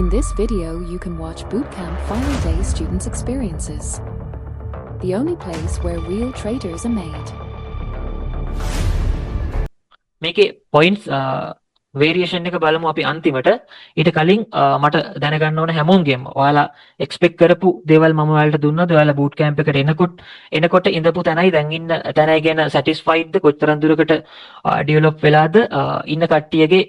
In this video, you can watch Bootcamp Final Day students' experiences, the only place where real traders are made. මේකේ points variation එක බලමු අපි අන්තිමට. ඊට කලින් මට දැනගන්න ඕන හැමෝගෙම ඔයාලා එක්ස්පෙක්ට් කරපු දේවල් මම ඔයාලට දුන්නද? ඔයාලා බූට් කැම්ප් එකට එනකොට ඉඳපු තැනයි දැන් ඉන්න තැනයි ගැන සැටිස්ෆයිඩ්ද? කොතරම් දුරකට ඩෙවලොප් වෙලාද? ඉන්න කට්ටියගේ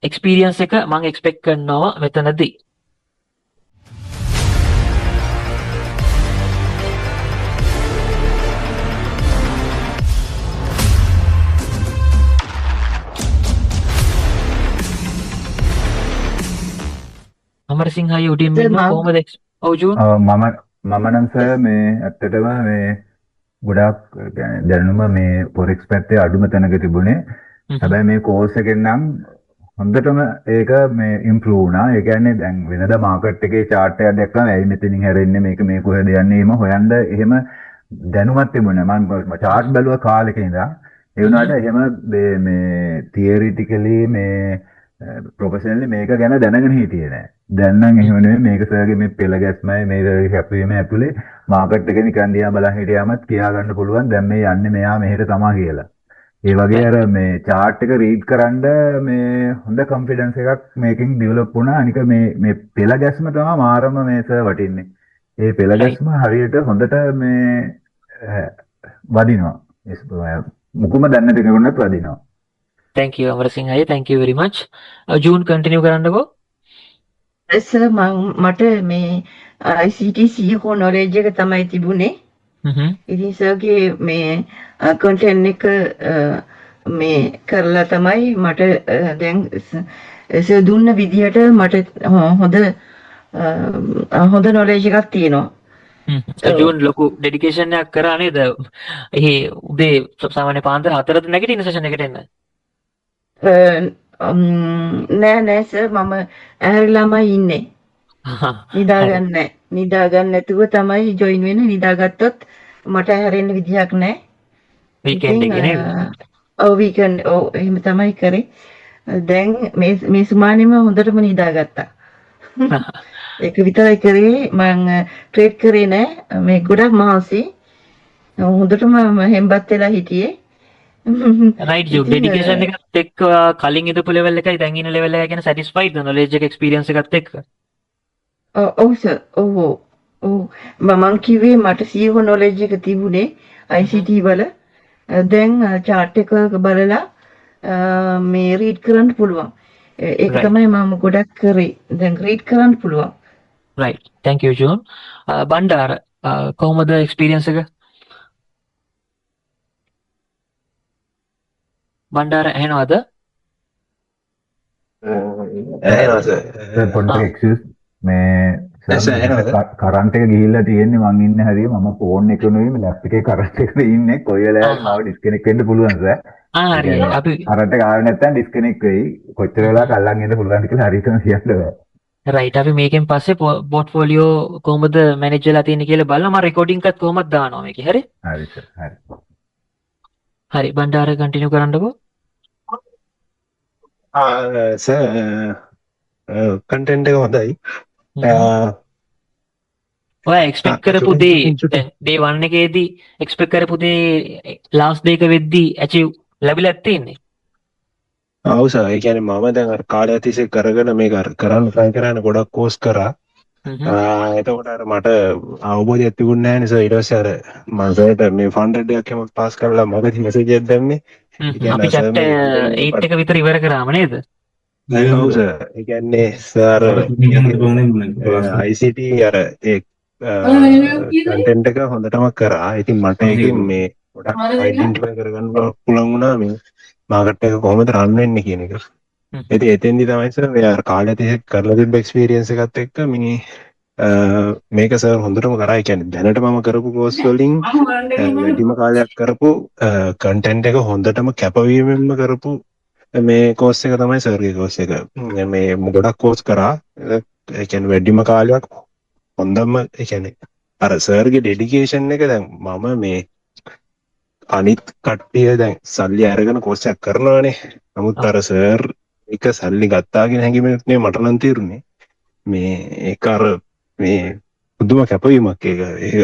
එක්ස්පීරියන්ස් එක මම එක්ස්පෙක්ට් කරනවා මෙතනදී. අමරසිංහ අයියා උඩින් ඉන්නවා කොහමද? ඔව් ජූන්. මම නම් සර් මේ ඇත්තටම මේ ගොඩාක් දැනුම මේ ෆොරෙක්ස් පැත්තේ අඩුම තැනක තිබුණේ. හැබැයි මේ කෝස් එකෙන් නම් හොඳටම ඒක මේ ඉම්ප්‍රූව් වුණා. ඒ කියන්නේ දැන් වෙනදා මාකට් එකේ chart එකක් දැක්කම ඇයි මෙතනින් හැරෙන්නේ මේක මේ කොහෙද යන්නේ එහෙම හොයන්න එහෙම දැනුමක් තිබුණේ. මම chart බැලුවා කාලෙක ඉඳන්. ඒ වුණාට එහෙම මේ theoretically මේ ප්‍රොෆෙෂනලි මේක ගැන දැනගෙන හිටියේ නෑ. දැන් නම් එහෙම නෙමෙයි මේක සර්ගේ මේ පෙළ ගැස්මයි මේක කැපවීම ඇතුලේ මාකට් එකේ නිකන් දිහා බලන් හිටියාමත් කියා ගන්න පුළුවන් දැන් මේ යන්නේ මෙයා මෙහෙට තමයි කියලා. ඒ වගේ අර මේ chart එක read කරන්න මේ හොඳ confidence එකක් මේකෙන් develop වුණා. අනික මේ පෙළ ගැස්ම තමයි මාරම මේ සර් වටින්නේ. ඒ පෙළ ගැස්ම හරියට හොඳට මේ වදිනවා. මුකුම දන්නේ නැති කෙනෙකුට වදිනවා. Thank you අමරසිංහ අයියා, thank you very much. June continue කරන්නකෝ. සර් මට මේ ICT CEO knowledge එක තමයි තිබුණේ. ඉතින් සර්ගේ මේ content එක මේ කරලා තමයි මට දැන් සර් දුන්න විදිහට මට හොඳ knowledge එකක් තියෙනවා. ජූන් ලොකු ඩෙඩිකේෂන් එකක් කරා නේද? එහි උදේ සාමාන්‍ය පාන්දර 4ද නැගිටින සෙෂන් එකට එන්න. නෑ සර් මම ඇහැරිලාමයි ඉන්නේ. නිදාගන්න නැතුව තමයි ජොයින් වෙන්නේ. නිදාගත්තොත් මට ඇහැරෙන්න විදියක් නෑ. වීකෙන්ඩ් එකේ නේද? ඔව් වීකෙන්ඩ් එහෙම තමයි කරේ. දැන් මේ සුමානෙම හොඳටම නිදාගත්තා. ඒක විතරයි කරේ. මම ට්‍රේඩ් කරේ නෑ. මේ ගොඩක් මහන්සි. හොඳටම හෙම්බත් වෙලා හිටියේ. right you dedication එකත් එක්ක කලින් ඉදපු level එකයි දැන් ඉන්න level එක ගැන satisfied ද knowledge එක experience එකත් එක්ක? ඔව් සර් ඔව් මම කිව්වේ මට CEO knowledge එක තිබුණේ ICT වල. දැන් chart එක බලලා මේ read කරන්න පුළුවන්. ඒක තමයි මම ගොඩක් කරේ. දැන් read කරන්න පුළුවන්. right thank you June. Bandara කොහොමද experience එක? බණ්ඩාර ඇහෙනවද? ඇහෙනවා සර්. පොඩ්ඩක් එක්ස්කියුස් මේ කරන්ට් එක ගිහිල්ලා තියෙන්නේ මං ඉන්නේ හරිය මම ෆෝන් එක නෙවෙයි මේ ලැප්ටොප් එකේ කරන්ට් එක ඉන්නේ කොයි වෙලාවෙත් මාව ඩිස්කනෙක්ට් වෙන්න පුළුවන් සර්. හරි අපි කරන්ට් එක ආවේ නැත්නම් ඩිස්කනෙක්ට් වෙයි. කොච්චර වෙලාවක් අල්ලන් ඉන්න පුළුවන්ද කියලා හරියටම කියන්න බෑ. right අපි මේකෙන් පස්සේ පෝර්ට්ෆෝලියෝ කොහොමද මැනේජ් වෙලා තියෙන්නේ කියලා බලලා මම රෙකෝඩින් එකත් කොහොමද දානවා මේකේ. හරි? හරි සර්. හරි බණ්ඩාර කන්ටිනියු කරන්නකෝ. සර් කන්ටෙන්ට් එක හොඳයි. ඔයා එක්ස්පෙක්ට් කරපු දේ day 1 එකේදී එක්ස්පෙක්ට් කරපු දේ last day එක වෙද්දී achieve ලැබිලා තියෙන්නේ. ඔව් සර් ඒ කියන්නේ මම දැන් අර කාලය තිස්සේ කරගෙන මේක කරන්න try කරන ගොඩක් කෝස් කරා. එතකොට අර මට අවබෝධයක් තිබුණේ නැහැ නේ සර්. ඊට පස්සේ අර මම සර්ට මේ 100 එකක් එහෙම පාස් කරලා මගදී මැසේජ් එකක් දැම්මේ. අපි chapter 8 එක විතර ඉවර කරාම නේද? ඔව් සර්. ඒ කියන්නේ සර් ICT අර ඒ කන්ටෙන්ට් එක හොඳටම කරා. ඉතින් මට ඒකෙන් මේ ගොඩක් අයිඩෙන්ටිෆයි කරගන්න පුළුවන් වුණා මේ මාකට් එක කොහොමද රන් වෙන්නේ කියන එක. ඉතින් එතෙන්දි තමයි සර් මේ අර කාලය තිස්සේ කරලා තිබ්බ එක්ස්පීරියන්ස් එකත් එක්ක මේ මේක සර් හොඳටම කරා. ඒ කියන්නේ දැනට මම කරපු කෝස් වලින් වැඩිම කාලයක් කරපු කන්ටෙන්ට් එක හොඳටම කැපවීමෙන්ම කරපු මේ කෝස් එක තමයි සර්ගේ කෝස් එක. මේ ගොඩක් කෝස් කරා. ඒ කියන්නේ වැඩිම කාලයක් හොඳම ඒ කියන්නේ අර සර්ගේ ඩෙඩිකේෂන් එක දැන් මම මේ අනිත් කට්ටිය දැන් සල්ලි අරගෙන කෝස් එකක් කරනවානේ. නමුත් අර සර් එක සල්ලි ගත්තාගෙන හැඟීමක් නේ මට නම් තේරුනේ. මේ ඒක අර මේ පුදුම කැපවීමක් ඒක. ඒක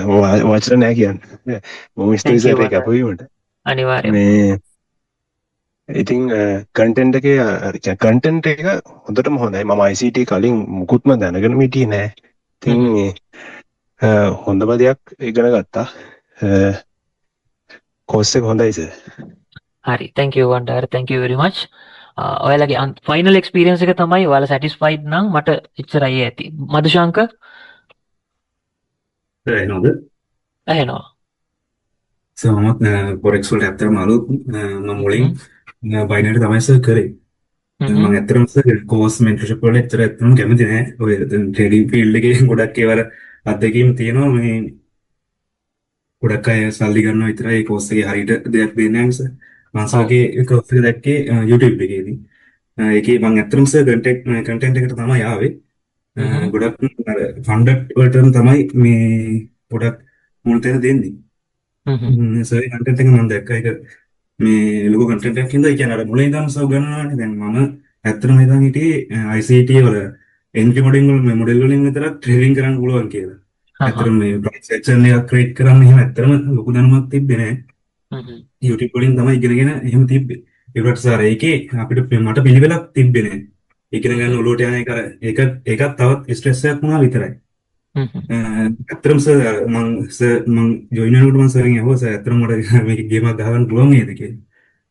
වචන නෑ කියන්නේ. බොහොම ස්තුතියි සර් ඒ කැපවීමට. අනිවාර්යයෙන්. මේ ඉතින් කන්ටෙන්ට් එකේ කන්ටෙන්ට් එක හොඳටම හොඳයි. මම ICT කලින් මුකුත්ම දැනගෙන හිටියේ නෑ. ඉතින් හොඳම දෙයක් ඉගෙන ගත්තා. කෝස් එක හොඳයි සර්. හරි thank you වන්ඩාර thank you very much. ඔයාලගේ ෆයිනල් එක්ස්පීරියන්ස් එක තමයි ඔයාලා සැටිස්ෆයිඩ් නම් මට එච්චරයි ඇති. මදුශාංක එනවද? ඇහෙනවා. සමත් පොරෙක්ස් වලට ඇත්තටම අලුත් මම මුලින් බයිනරි තමයි සර් කරේ. මම ඇත්තටම සර් කෝස් මෙන්ටර්ෂිප් වල ඇත්තට ඇත්තටම කැමති නෑ. ඔය ට්‍රේඩින් ෆීල්ඩ් එකේ ගොඩක් ඒවල අත්දැකීම් තියෙනවා. මේ ගොඩක් අය සල්ලි ගන්නවා විතරයි ඒ කෝස් එකේ හරියට දෙයක් දෙන්නේ නැහැ සර්. මම සර්ගේ කෝස් එක දැක්කේ YouTube එකේදී. ඒකේ මම ඇත්තටම සර් කන්ටෙන්ට් එකට තමයි ආවේ. ගොඩක් ෆන්ඩඩ් වලට තමයි මේ ගොඩක් මුල් තැන දෙන්නේ. සර් කන්ටෙන්ට් එක මම දැක්කා. ඒක මේ ලොකු කන්ටෙන්ට් එකක් හින්දා කියන්නේ අර මුලින් ඉඳන් සර් ගන්නවානේ. දැන් මම ඇත්තටම හිතන් හිටියේ ICT වල එන්ට්‍රි මොඩල් වලින් විතරක් ට්‍රේනින් කරන්න පුළුවන් කියලා. ඇත්තටම මේ ප්‍රයිස් සෙක්ෂන් එකක් ක්‍රියේට් කරන්න එහෙම ඇත්තටම ලොකු දැනුමක් තිබ්බේ නැහැ. YouTube වලින් තමයි ඉගෙනගෙන එහෙම තිබ්බේ. ඒකට සර් ඒකේ අපිට මට පිළිවෙලක් තිබ්බේ නැහැ. ඉගෙන ගන්න ඔලුවට යන එක ඒකත් තවත් ස්ට්‍රෙස් එකක් වුණා විතරයි. ඇත්තටම සර් මම ජොයින් වෙනකොට මම සර්ගෙන් අහුවා සර් ඇත්තටම මට මේක ගේමක් ගහන්න පුළුවන් නේද කියලා.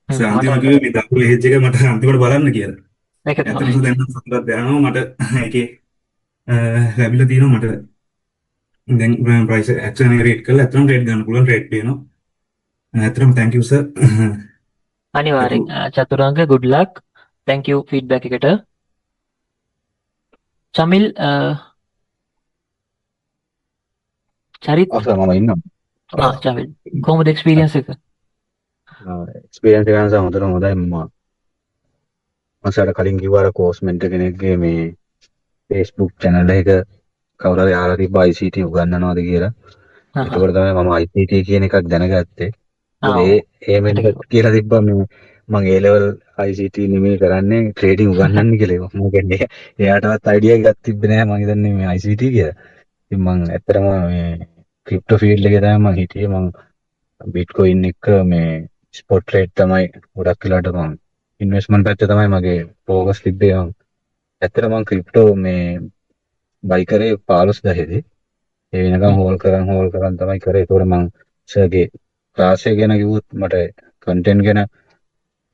සර් අන්තිමට කිව්වේ මේ දකුණු හේජ් එක මට අන්තිමට බලන්න කියලා. ඇත්තටම සර් දැන් සතුටක් දැනෙනවා මට ඒකේ ලැබිලා තියෙනවා මට දැන් ප්‍රයිස් ඇක්ෂන් එක රේට් කරලා ඇත්තටම රේට් ගන්න පුළුවන් රේට් පේනවා. ඇත්තටම thank you sir. අනිවාර්යෙන් චතුරංග good luck. thank you feedback එකට. චමිල් චරිත් මම ඉන්නවා. චමිල් කොහොමද එක්ස්පීරියන්ස් එක? එක්ස්පීරියන්ස් එක ගන්න හොඳටම හොඳයි. මම කලින් කිව්වා අර කෝස් මෙන්ටර් කෙනෙක්ගේ මේ Facebook channel එක කවුරු හරි ආලා තිබ්බා ICT උගන්වනවාද කියලා. ඒකවල තමයි මම ICT කියන එකක් දැනගත්තේ. ඒ මෙන්න කියලා තිබ්බා මේ මම A level ICT නෙමෙයි කරන්නේ ට්‍රේඩින් උගන්වන්න කියලා. මම කියන්නේ එයාටවත් අයිඩියා එකක් තිබ්බේ නැහැ මම හිතන්නේ මේ ICT කියලා. ඉතින් මම ඇත්තටම මේ ක්‍රිප්ටෝ ෆීල්ඩ් එකේ තමයි මම හිටියේ. මම බිට්කොයින් එක මේ ස්පොට් ට්‍රේඩ් තමයි ගොඩක් වෙලාට මම ඉන්වෙස්ට්මන්ට් පැත්තේ තමයි මගේ ફોකස් තිබ්බේ. ඇත්තටම මම ක්‍රිප්ටෝ මේ බයි කරේ 15000 දී. ඒ වෙනකම් හෝල් කරන් තමයි කරේ. ඒතකොට මම සර්ගේ ක්ලාස් එක ගැන කිව්වොත් මට කන්ටෙන්ට් ගැන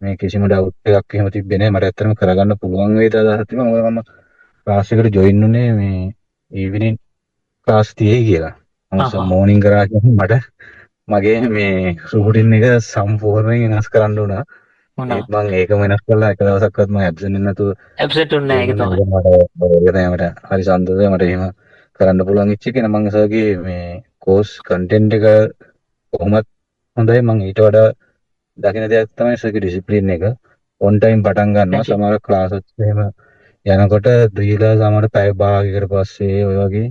මේ කිසිම ඩවුට් එකක් එහෙම තිබ්බේ නැහැ. මට ඇත්තටම කරගන්න පුළුවන් වේද අදහස් තිබුණා. මොකද මම ක්ලාස් එකට ජොයින් වුණේ මේ ඊවිනින් ක්ලාස් 30 කියලා. මම මෝර්නින් කරා කියන්නේ මට මගේ මේ රූටින් එක සම්පූර්ණයෙන් වෙනස් කරන්න වුණා. ඒත් මම ඒකම වෙනස් කළා. එක දවසක්වත් මම ඇබ්සන්ට් වෙන්නේ නැතුව ඇබ්සෙන්ට් වුණේ නැහැ. ඒක තමයි. මට හරි සන්තෝෂයි. මට එහෙම කරන්න පුළුවන් ඉච්ච එක. මම සර්ගේ මේ කෝස් කන්ටෙන්ට් එක කොහොමද හොඳයි. මම ඊට වඩා දකින දෙයක් තමයි සර්ගේ ඩිසිප්ලින් එක. ඔන් ටයිම් පටන් ගන්නවා. සමහර ක්ලාස් එහෙම යනකොට දීලා සමහර පැය භාගයකට පස්සේ ඔය වගේ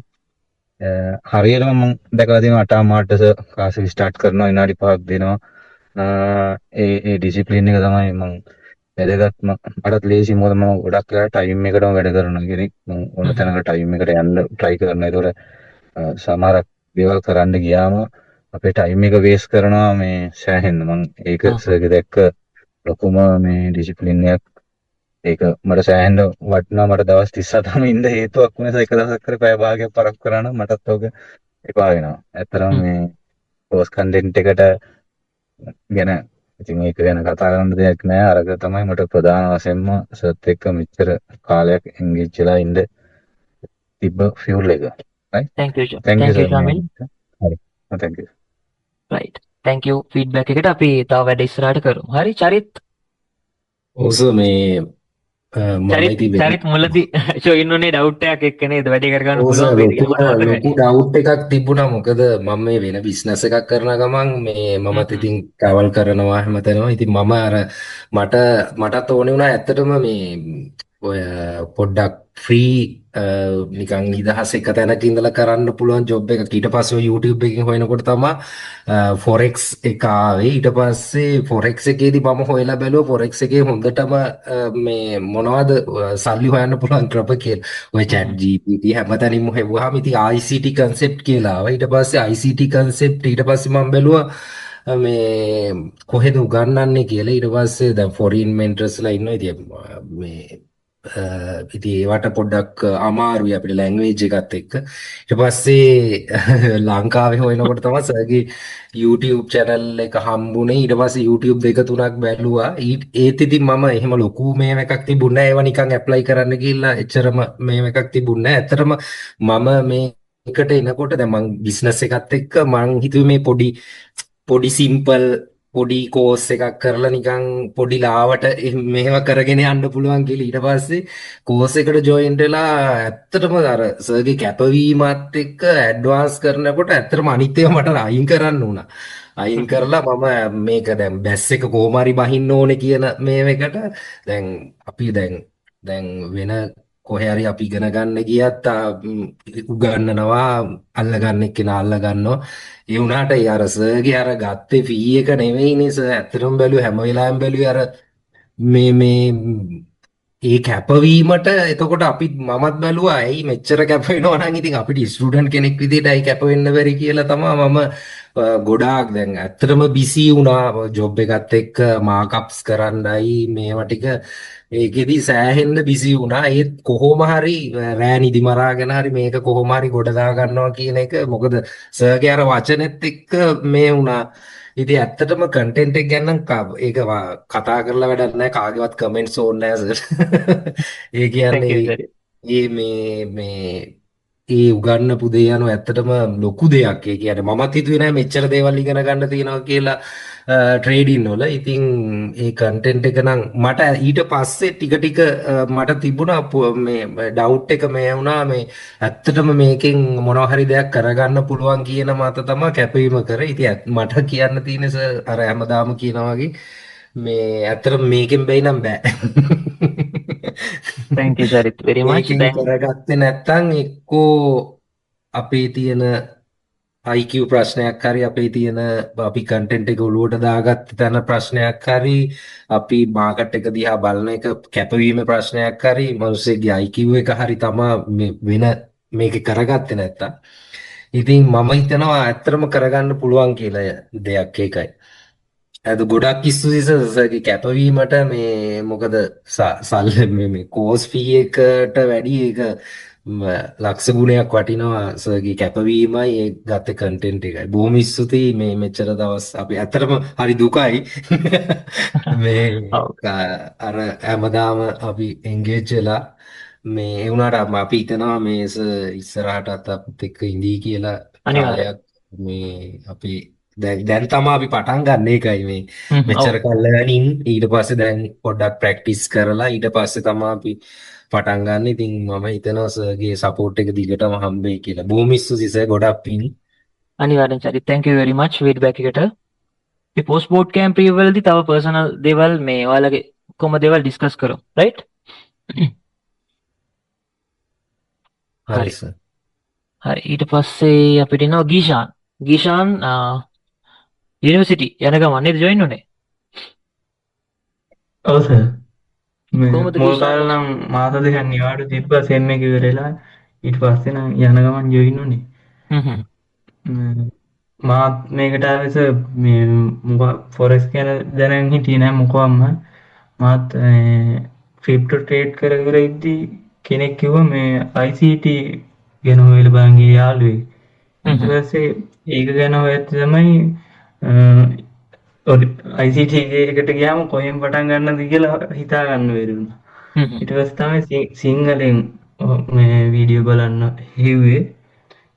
හරියටම මම දැකලා තියෙනවා 8 මාට්ටස ක්ලාස් එක ස්ටාර්ට් කරනවා විනාඩි 5ක් දෙනවා. ඒ ඩිසිප්ලින් එක තමයි මම වැදගත්ම. මටත් ලේසි මොකද මම ගොඩක් වෙලා ටයිම් එකටම වැඩ කරන කෙනෙක්. මම ඕන තැනකට ටයිම් එකට යන්න try කරනවා. ඒතකොට සමහර දේවල් කරන්න ගියාම අපේ ටයිම් එක වේස්ට් කරනවා මේ සෑහෙන්න. මම ඒක සර්ගේ දැක්ක ලොකුම මේ ඩිසිප්ලින් එකක්. ඒක මට සෑහෙන්න වටිනා. මට දවස් 37ම ඉඳ හේතුවක් වුණා. ඒක දවසක් කරේ පැය භාගයක් පරක් කරා නම් මටත් ඔක එපා වෙනවා. ඇත්තටම මේ කෝස් කන්ටෙන්ට් එකට ගැන ඉතින් ඒක ගැන කතා කරන්න දෙයක් නෑ. අරක තමයි මට ප්‍රධාන වශයෙන්ම සර්ත් එක්ක මෙච්චර කාලයක් එන්ගේජ් වෙලා ඉන්න තිබ්බ ෆියුල් එක. right? thank you Thank you Chamil. හරි. thank you. right thank you feedback එකට. අපි තව වැඩ ඉස්සරහට කරමු. හරි චරිත්. ඔව් මේ චරිත් මුලදී ජොයින් වුණේ ඩවුට් එකක් එක්ක නේද? වැඩි කරගන්න පුළුවන් වේද කියලා මට ලොකු ඩවුට් එකක් තිබුණා. මොකද මම මේ වෙන බිස්නස් එකක් කරන ගමන් මේ මමත් ඉතින් ට්‍රැවල් කරනවා හැමතැනම. ඉතින් මම අර මටත් ඕනේ වුණා ඇත්තටම මේ ඔය පොඩ්ඩක් ෆ්‍රී නිකන් නිදහස් එක තැනක ඉඳලා කරන්න පුළුවන් ජොබ් එකක්. ඊට පස්සේ YouTube එකකින් හොයනකොට තමයි forex එක ආවේ. ඊට පස්සේ forex එකේදී මම හොයලා බැලුවා forex එකේ හොඳටම මේ මොනවද සල්ලි හොයන්න පුළුවන් ක්‍රම කියලා. ඔය chat GPT හැමතැනින්ම හෙව්වහම ඉතින් ICT concept කියලා ආවා. ඊට පස්සේ ICT concept ඊට පස්සේ මම බැලුවා මේ කොහෙද උගන්වන්නේ කියලා. ඊට පස්සේ දැන් foreign mentorsලා ඉන්නවා. ඉතින් මේ ඉතින් ඒවට පොඩ්ඩක් අමාරුයි අපිට ලැන්ග්වේජ් එකත් එක්ක. ඊට පස්සේ ලංකාවේ හොයනකොට තමයි සර්ගේ YouTube channel එක හම්බුනේ. ඊට පස්සේ YouTube දෙක තුනක් බැලුවා. ඒත් ඉතින් මම එහෙම ලොකු මේව එකක් තිබුණේ නැහැ. ඒවා නිකන් ඇප්ලයි කරන්න ගිහිල්ලා එච්චරම මේව එකක් තිබුණේ නැහැ. ඇත්තටම මම මේකට එනකොට දැන් මං බිස්නස් එකත් එක්ක මං හිතුවේ මේ පොඩි සිම්පල් පොඩි කෝස් එකක් කරලා නිකන් පොඩි ලාවට මෙහෙම කරගෙන යන්න පුළුවන් කියලා. ඊට පස්සේ කෝස් එකට ජොයින් වෙලා ඇත්තටම අර සර්ගේ කැපවීමත් එක්ක ඇඩ්වාන්ස් කරනකොට ඇත්තටම අනිත් ඒවා මට අයින් කරන්න වුණා. අයින් කරලා මම මේක දැන් බැස් එක කොහොම හරි බහින්න ඕනේ කියන මේකට දැන් අපි දැන් වෙන කොහේ හරි අපි ඉගෙන ගන්න ගියත් උගන්නනවා අල්ලගන්න එක්කෙනා අල්ල ගන්නවා. ඒ වුණාට ඒ අර සර්ගේ අර ගත්තේ ෆී එක නෙවෙයිනේ සර්. ඇත්තටම බැලුවේ හැම වෙලාවෙම බැලුවේ අර මේ ඒ කැපවීමට. එතකොට අපි මමත් බැලුවා ඇයි මෙච්චර කැප වෙනවා නම් ඉතින් අපිට ස්ටුඩන්ට් කෙනෙක් විදිහට ඇයි කැප වෙන්න බැරි කියලා තමයි මම ගොඩාක් දැන් ඇත්තටම බිසි වුණා ජොබ් එකත් එක්ක මාකප්ස් කරන්නයි මේවා ටික. ඒකෙදි සෑහෙන්න බිසි වුණා. ඒත් කොහොම හරි රෑ නිදි මරාගෙන හරි මේක කොහොම හරි ගොඩ දා ගන්නවා කියන එක. මොකද සර්ගේ අර වචනෙත් එක්ක මේ වුණා. ඉතින් ඇත්තටම කන්ටෙන්ට් එක ගැන නම් ඒක කතා කරලා වැඩක් නැහැ. කාගේවත් කමෙන්ට්ස් ඕනේ නැහැ සර්. ඒ කියන්නේ මේ ඒ උගන්නපු දේ යන ඇත්තටම ලොකු දෙයක්. ඒ කියන්නේ මමත් හිතුවේ නෑ මෙච්චර දේවල් ඉගෙන ගන්න තියෙනවා කියලා ට්‍රේඩින් වල. ඉතින් ඒ කන්ටෙන්ට් එක නම් මට ඊට පස්සේ ටික මට තිබුණා මේ ඩවුට් එක මේ වුණා මේ ඇත්තටම මේකෙන් මොනවා හරි දෙයක් කරගන්න පුළුවන් කියන මත තමයි කැපවීම කරේ. ඉතින් මට කියන්න තියෙන්නේ සර් අර හැමදාම කියනවා වගේ මේ ඇත්තටම මේකෙන් බැයි නම් බෑ. thank you Sarit very much. දැන් කරගත්තේ නැත්නම් එක්කෝ අපේ තියෙන IQ ප්‍රශ්නයක් හරි අපේ තියෙන අපි කන්ටෙන්ට් එක ඔලුවට දාගත්ත තැන ප්‍රශ්නයක් හරි අපි මාකට් එක දිහා බලන එක කැපවීම ප්‍රශ්නයක් හරි මිනිස්සෙගේ IQ එක හරි තමයි වෙන මේක කරගත්තේ නැත්තම්. ඉතින් මම හිතනවා ඇත්තටම කරගන්න පුළුවන් කියලා දෙයක් ඒකයි. අද ගොඩක් ඉස්සුසර්ගේ කැපවීමට මේ මොකද මේ කෝස් ෆී එකට වැඩි ඒක ලක්ෂ ගුණයක් වටිනවා සර්ගේ කැපවීමයි ඒ ගත්ත කන්ටෙන්ට් එකයි. බොහොම ස්තුතියි මේ මෙච්චර දවස් අපි ඇත්තටම හරි දුකයි මේ අර හැමදාම අපි එන්ගේජ් වෙලා මේ ඒ වුණාට අපි හිතනවා මේ ඉස්සරහටත් අපිත් එක්ක ඉඳී කියලා. අනිවාර්යයෙන් මේ අපි දැන් තමයි අපි පටන් ගන්න එකයි මේ මෙච්චර කල්ලානින් ඊට පස්සේ දැන් පොඩ්ඩක් ප්‍රැක්ටිස් කරලා ඊට පස්සේ තමයි අපි පටන් ගන්න. ඉතින් මම හිතනවා සර්ගේ සපෝට් එක දිගටම හම්බෙයි කියලා. බොහොම ස්තුතියි සර්. ගොඩක් පිං. අනිවාර්යෙන් Sarit thank you very much feedback එකට. අපි post boot camp review වලදී තව personal දේවල් මේ ඔයාලගේ කොහොම දේවල් ඩිස්කස් කරමු right? හරි සර්. හරි ඊට පස්සේ අපිට එනවා ගීෂාන් යුනිවර්සිටි යන ගමන් නේද ජොයින් උනේ? ඔව් සර්. මුල් කාලේ නම් මාස දෙකක් නිවාඩු තිබ්බා සෙම් එක ඉවරලා ඊට පස්සේ නම් යන ගමන් ජොයින් උනේ. මාත් මේකට ආවේ සර් මේ ෆොරෙක්ස් ගැන දැනන් හිටියේ නෑ මොකවම. මාත් ක්‍රිප්ටෝ ට්‍රේඩ් කර ඉද්දි කෙනෙක් කිව්වා මේ ICT ගැන හොයලා බලන් ගිය යාළුවෙක්. ඊට පස්සේ ඒක ගැන හොයද්දි තමයි ICT එකට ගියාම කොහෙන් පටන් ගන්නද කියලා හිතා ගන්න බැරි වුණා. ඊට පස්සේ තමයි සිංහලෙන් මේ වීඩියෝ බලන්න හිව්වේ.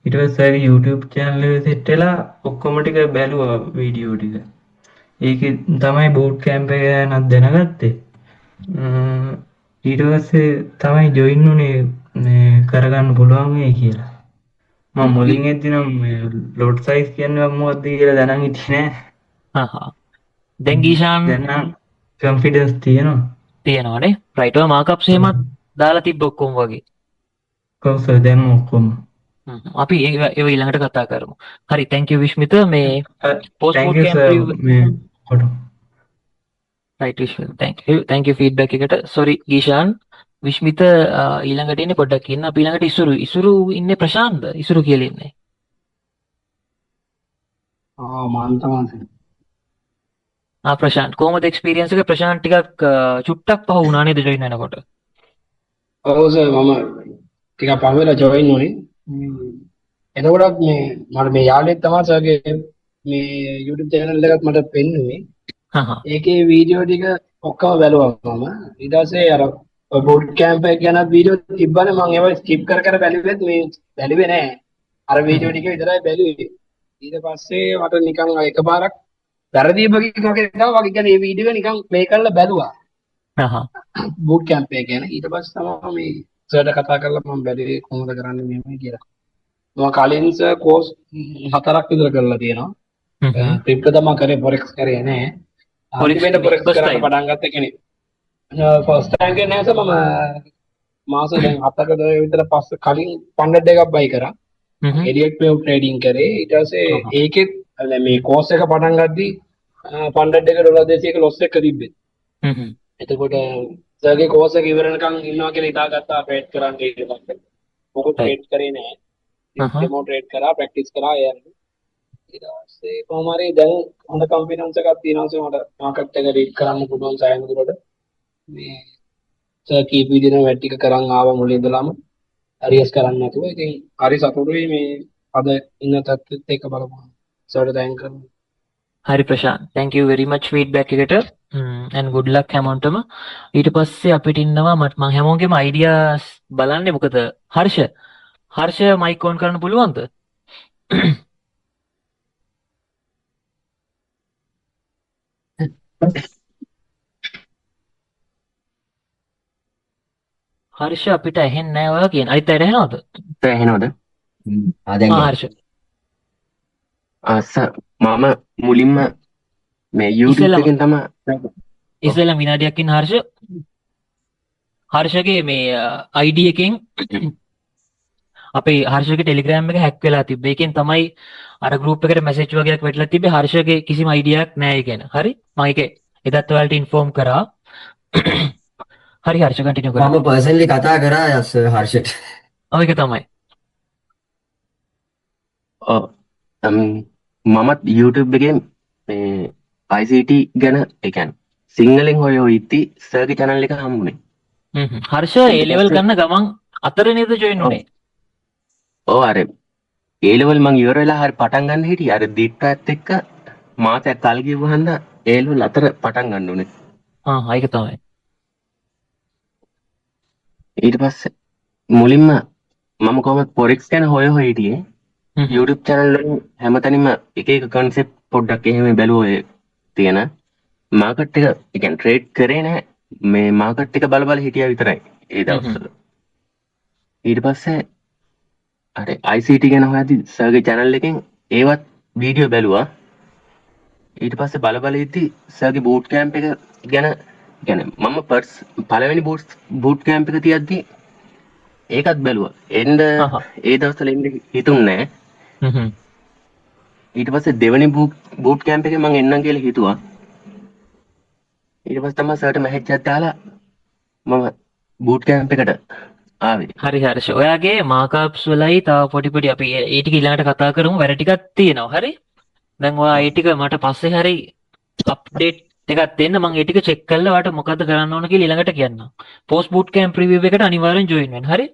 ඊට පස්සේ YouTube channel එක සෙට් වෙලා ඔක්කොම ටික බැලුවා වීඩියෝ ටික. ඒකේ තමයි boot camp එක ගැන දැනගත්තේ. ඊට පස්සේ තමයි join උනේ මේ කරගන්න පුළුවන් වෙයි කියලා. මම මුලින් එද්දි නම් ලොට් සයිස් කියන්නේ මොකක්ද කියලා දැනන් හිටියේ නෑ. දැන් ගීෂාන් දැන් නම් කොන්ෆිඩන්ස් තියෙනවානේ. right ඔය මාකප්ස් එහෙමත් දාලා තිබ්බ ඔක්කොම වගේ. ඔව් සර් දැන් ඔක්කොම. අපි ඒව ඊළඟට කතා කරමු. හරි thank you විශ්මිත මේ post thank boot you camp sir review මේ කොට right විශ්මිත thank you feedback එකට sorry ගීෂාන් විශ්මිත ඊළඟට ඉන්නේ පොඩ්ඩක් ඉන්න අපි ඊළඟට ඉසුරු ඉන්නේ ප්‍රශාන්ත ඉසුරු කියලා ඉන්නේ. මම තමයි. ප්‍රශාන්ත් කොහොමද එක්ස්පීරියන්ස් එක? ප්‍රශාන්ත් ටිකක් චුට්ටක් පහ වුණා නේද ජොයින් වෙනකොට? ඔව් සර් මම ටිකක් පහ වෙලා ජොයින් වුණේ. එතකොටත් මට මේ යාළුවෙක් තමයි සර්ගේ මේ YouTube channel එකත් මට පෙන්නුවේ. ඒකේ වීඩියෝ ටික ඔක්කොම බැලුවා මම. ඊට පස්සේ අර boot camp එක ගැන වීඩියෝ තිබ්බනේ මම ඒවා skip කර බැලුවෙත් මේ බැලුවේ නෑ. අර වීඩියෝ ටික විතරයි බැලුවේ. ඊට පස්සේ මට නිකන් එකපාරක් වැරදි බගින් වගේ තමයි වගේ කියන්නේ මේ වීඩියෝ එක නිකන් ප්ලේ කරලා බැලුවා. boot camp එක ගැන. ඊට පස්සේ තමයි මේ සර්ට කතා කරලා මම බැලුවේ කොහොමද කරන්නේ මෙහෙමයි කියලා. මම කලින් සර් කෝස් 4ක් විතර කරලා තියෙනවා. ක්‍රිප්ටෝ තමයි කරේ forex කරේ නෑ. අන්තිමට forex කරන්න පටන් ගත්ත කෙනෙක්. ෆස්ට් ටයිම් එකේ නෑ සර් මම මාස දැන් 7කට විතර පස්සේ කලින් ෆන්ඩ් එකක් බයි කරා. එලියට් වේව් ට්‍රේඩින් කරේ. ඊට පස්සේ ඒකෙත් මේ කෝස් එක පටන් ගද්දී ෆන්ඩ් එක $200ක ලොස් එක තිබ්බේ. එතකොට සර්ගේ කෝස් එක ඉවර වෙනකන් ඉන්නවා කියලා හිතාගත්තා ට්‍රේඩ් කරන්න කියලා. මොකද ට්‍රේඩ් කරේ නෑ. ඩෙමෝ ට්‍රේඩ් කරා ප්‍රැක්ටිස් කරා ඊට පස්සේ කොහොම හරි දැන් හොඳ කන්ෆිඩන්ස් එකක් තියෙනවා මට මාකට් එක රීඩ් කරන්න පුළුවන් සෑහෙන දුරට මේ සර් කීප විදිහට වැඩ ටික කරන් ආවා මුලින් ඉඳලාම හරියස් කරන්න නැතුව ඉතින් හරි සතුටුයි මේ අද ඉන්න තත්ත්වෙත් එක බලපුවා සර්ට තෑන්ක් කරනවා. හරි ප්‍රශාන්ත් thank you very much feedback එකට and good luck හැමෝටම. ඊට පස්සේ අපිට ඉන්නවා මම හැමෝගෙම ideas බලන්නේ මොකද හර්ෂ මයික් ඔන් කරන්න පුළුවන්ද? හර්ෂ අපිට ඇහෙන්නේ නැහැ ඔයා කියන. අනිත් අයට ඇහෙනවද? ඇහෙනවද? දැන් හර්ෂ. මම මුලින්ම මේ YouTube එකෙන් තමයි ඉස්සෙල්ලා විනාඩියක් ඉන්න හර්ෂගේ මේ ID එකෙන් අපේ හර්ෂගේ ටෙලිග්‍රෑම් එක හැක් වෙලා තිබ්බේ. ඒකෙන් තමයි අර ගෲප් එකට මැසේජ් වගේක් වැටලා තිබ්බේ. හර්ෂගේ කිසිම අයිඩියාවක් නැහැ කියන. හරි? මම ඒක එදත් ඔයාලට ඉන්ෆෝම් කරා. හරි හර්ෂ කන්ටිනියු කරන්න. මම පර්සනලි කතා කරා හර්ෂට. ඔව් ඒක තමයි. මමත් YouTube එකේ මේ ICT ගැන ඒ කියන්නේ සිංහලෙන් හොය ඉති සර්ගේ channel එක හම්බුනේ. හර්ෂ A level ගන්න ගමන් අතර නේද ජොයින් උනේ? ඔව් අර A level මං ඉවර වෙලා හරි පටන් ගන්න හිටියේ. අර දීප්ටත් එක්ක මාසයක් කල් ගිහුව හන්දා A level අතර පටන් ගන්න උනේ. ඒක තමයි. ඊට පස්සේ මුලින්ම මම කොහොමද forex ගැන හොය හිටියේ. YouTube channel වලින් හැමතැනම එක එක concept පොඩ්ඩක් එහෙම බැලුවා තියෙන මාකට් එක ඒ කියන්නේ ට්‍රේඩ් කරේ නැහැ. මේ මාකට් එක බල හිටියා විතරයි ඒ දවස්වල. ඊට පස්සේ අර ICT ගැන හොයද්දි සර්ගේ channel එකෙන් ඒවත් වීඩියෝ බැලුවා. ඊට පස්සේ බල ඉද්දි සර්ගේ boot camp එක ගැන يعني මම පළවෙනි boot camp එක තියද්දි ඒකත් බැලුවා. එන්න ඒ දවස්වල එන්න හිතුන්නේ නැහැ. ඊට පස්සේ දෙවෙනි boot camp එකේ මම එන්නම් කියලා හිතුවා. ඊට පස්සේ තමයි සර්ට මැසේජ් එකක් දාලා මම boot camp එකට ආවේ. හරි හර්ෂ. ඔයාගේ මාකප්ස් වලයි තව පොඩි අපි ඒ ටික ඊළඟට කතා කරමු. වැඩ ටිකක් තියෙනවා. හරි? දැන් ඔයා ඒ ටික මට පස්සේ හරි අප්ඩේට් එකක් දෙන්න. මම ඒ ටික චෙක් කරලා ඔයාට මොකද්ද කරන්න ඕන කියලා ඊළඟට කියන්නම්. post boot camp review එකට අනිවාර්යෙන් join වෙන්න. හරි?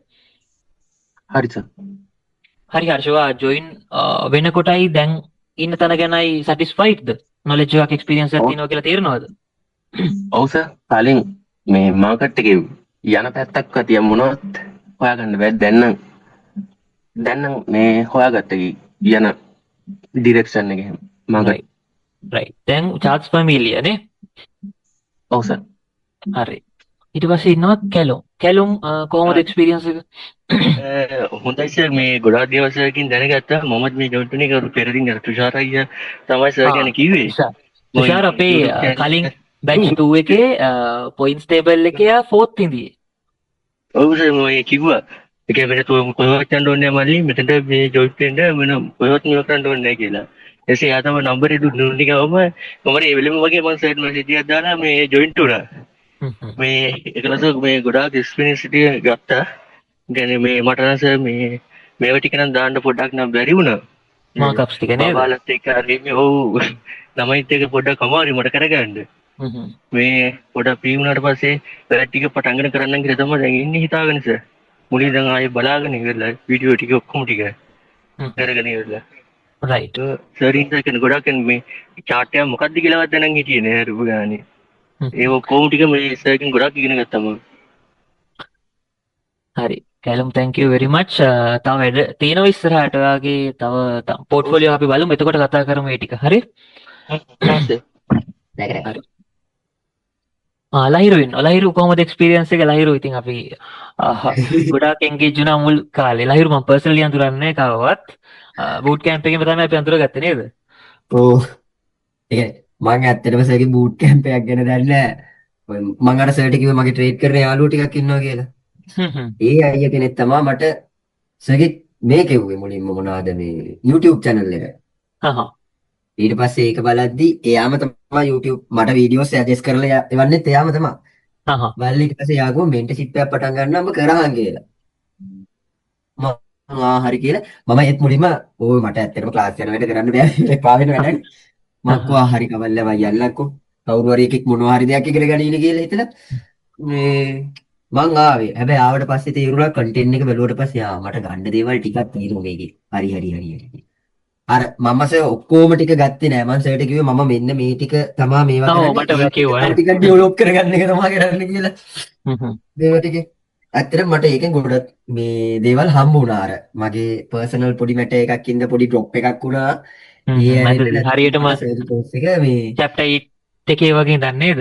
හරි සර්. හරි හර්ෂ. ඔයා join වෙනකොටයි දැන් ඉන්න තැන ගැනයි satisfiedද? knowledge එකක් experience එකක් තියෙනවා කියලා තේරෙනවද? ඔව් සර්. කලින් මේ මාකට් එකේ යන පැත්තක්වත් යම් මොනවත් හොයාගන්න බැහැ. දැන් නම් මේ හොයාගත්ත යන ඩිරෙක්ෂන් එක එහෙම මාකට්. right. දැන් charts familiar නේ? ඔව් සර්. හරි. ඊට පස්සේ ඉන්නවා කැලුම් කොහොමද එක්ස්පීරියන්ස් එක? හොඳයි සර්. මේ ගොඩාක් දේවල් සර්කින් දැනගත්තා. මමත් මේ ජොයින් වුණේ පෙරදින් අර තුෂාර අයියා තමයි සර් ගැන කිව්වේ. තුෂාර අපේ කලින් batch 2 එකේ points table එකේ 4th ඉඳියේ. ඔව් සර් මම කිව්වා ඒක වෙන කොහොමද යන්න ඕනේ මල්ලි මෙතනට මේ ජොයින් වෙන්න වෙන කොහොමද නියම කරන්න ඕනේ නැහැ කියලා. එසේ යා තමයි නම්බරේ දුන්නේ ගවම මම ඒ වෙලෙම වගේ මම සර්ට් මෙසේජ් එකක් දාලා මේ ජොයින් වුණා. මේ එකලස මේ ගොඩාක් එක්ස්පීරියන්ස් ටික ගත්තා. කියන්නේ මේ මට නම් සර් මේව ටික නම් දාන්න පොඩ්ඩක් නම් බැරි වුණා. මාකප්ස් ටික නේද? ඔයාලත් එක්ක හරි මේ ඔව් ළමයිත් එක්ක පොඩ්ඩක් අමාරුයි මට කරගන්න. මේ පොඩක් ෆ්‍රී වුණාට පස්සේ වැඩ ටික පටන් ගන්න කරන්න කියලා තමයි දැන් ඉන්නේ හිතාගෙන සර්. මුලින් දැන් ආයේ බලාගෙන ඉවරලා වීඩියෝ ටික ඔක්කොම ටික කරගෙන ඉවරලා. රයිට්. සර් ඉන්න කෙනෙක් ගොඩක් මේ චාට් එක මොකක්ද කියලාවත් දැනන් හිටියේ නෑ රුප ගානේ. ඒ ඔක්කොම ටික මේ සර්කින් ගොඩක් ඉගෙන ගත්තා මම. හරි. කැලම් thank you very much. තව වැඩ තියෙනවා ඉස්සරහට ඔයාගේ තව පෝර්ට්ෆෝලියෝ අපි බලමු. එතකොට කතා කරමු මේ ටික. හරි? හරි. ලහිරු ඉන්න. ලහිරු කොහොමද එක්ස්පීරියන්ස් එක? ලහිරු ඉතින් අපි ගොඩාක් එන්ගේජ් වුණා මුල් කාලේ. ලහිරු මම පර්සනලි අඳුරන්නේ කවවත්. බූට් කැම්ප් එකේම තමයි අපි අඳුරගත්තේ නේද? ඔව්. ඒ කියන්නේ මම ඇත්තටම සර්ගේ බූට් කැම්ප් එකක් ගැන දන්නේ නැහැ. මම අර සර්ට කිව්වා මගේ ට්‍රේඩ් කරන යාළුවෝ ටිකක් ඉන්නවා කියලා. ඒ අයියා කෙනෙක් තමයි මට සර්ගේ මේ කිව්වේ මුලින්ම මොනවාද මේ YouTube channel එක. ඊට පස්සේ ඒක බලද්දි එයාම තමයි YouTube මට වීඩියෝස් සජෙස්ට් කරලා එවන්නෙත් එයාම තමයි. බලලා ඊට පස්සේ යාගෝ මෙන්ටර්ෂිප් එකක් පටන් ගන්නම් කරහන් කියලා. හරි කියලා මම ඒත් මුලින්ම ඕ මට ඇත්තටම ක්ලාස් යන වැඩ කරන්න බෑ පාවෙන වැඩක් මම කිව්වා හරි කවල්ල මම යන්නම්කෝ කවුරු හරි එකෙක් මොනවා හරි දෙයක් ඉගෙන ගන්න කියලා හිතලා මේ මං ආවේ හැබැයි ආවට පස්සේ තේරුණා කන්ටෙන්ට් එක බැලුවට පස්සේ මට ගන්න දේවල් ටිකක් තියෙනවා මේකේ හරි අර මම ඔක්කොම ටික ගත්තේ නෑ මම සර්ට කිව්වේ මම මෙන්න මේ ටික තමයි මේවා කරන්නේ ටික ඩෙවලොප් කරගන්න එක තමයි කරන්න කියලා මේවා ටික ඇත්තටම මට ඒකෙන් ගොඩක් මේ දේවල් හම්බ වුණා අර මගේ පර්සනල් පොඩි මැටර් එකක් ඉඳ පොඩි ඩ්‍රොප් එකක් වුණා හරියටම චැප්ටර් 8 එකේ වගේ දන්නේ නේද?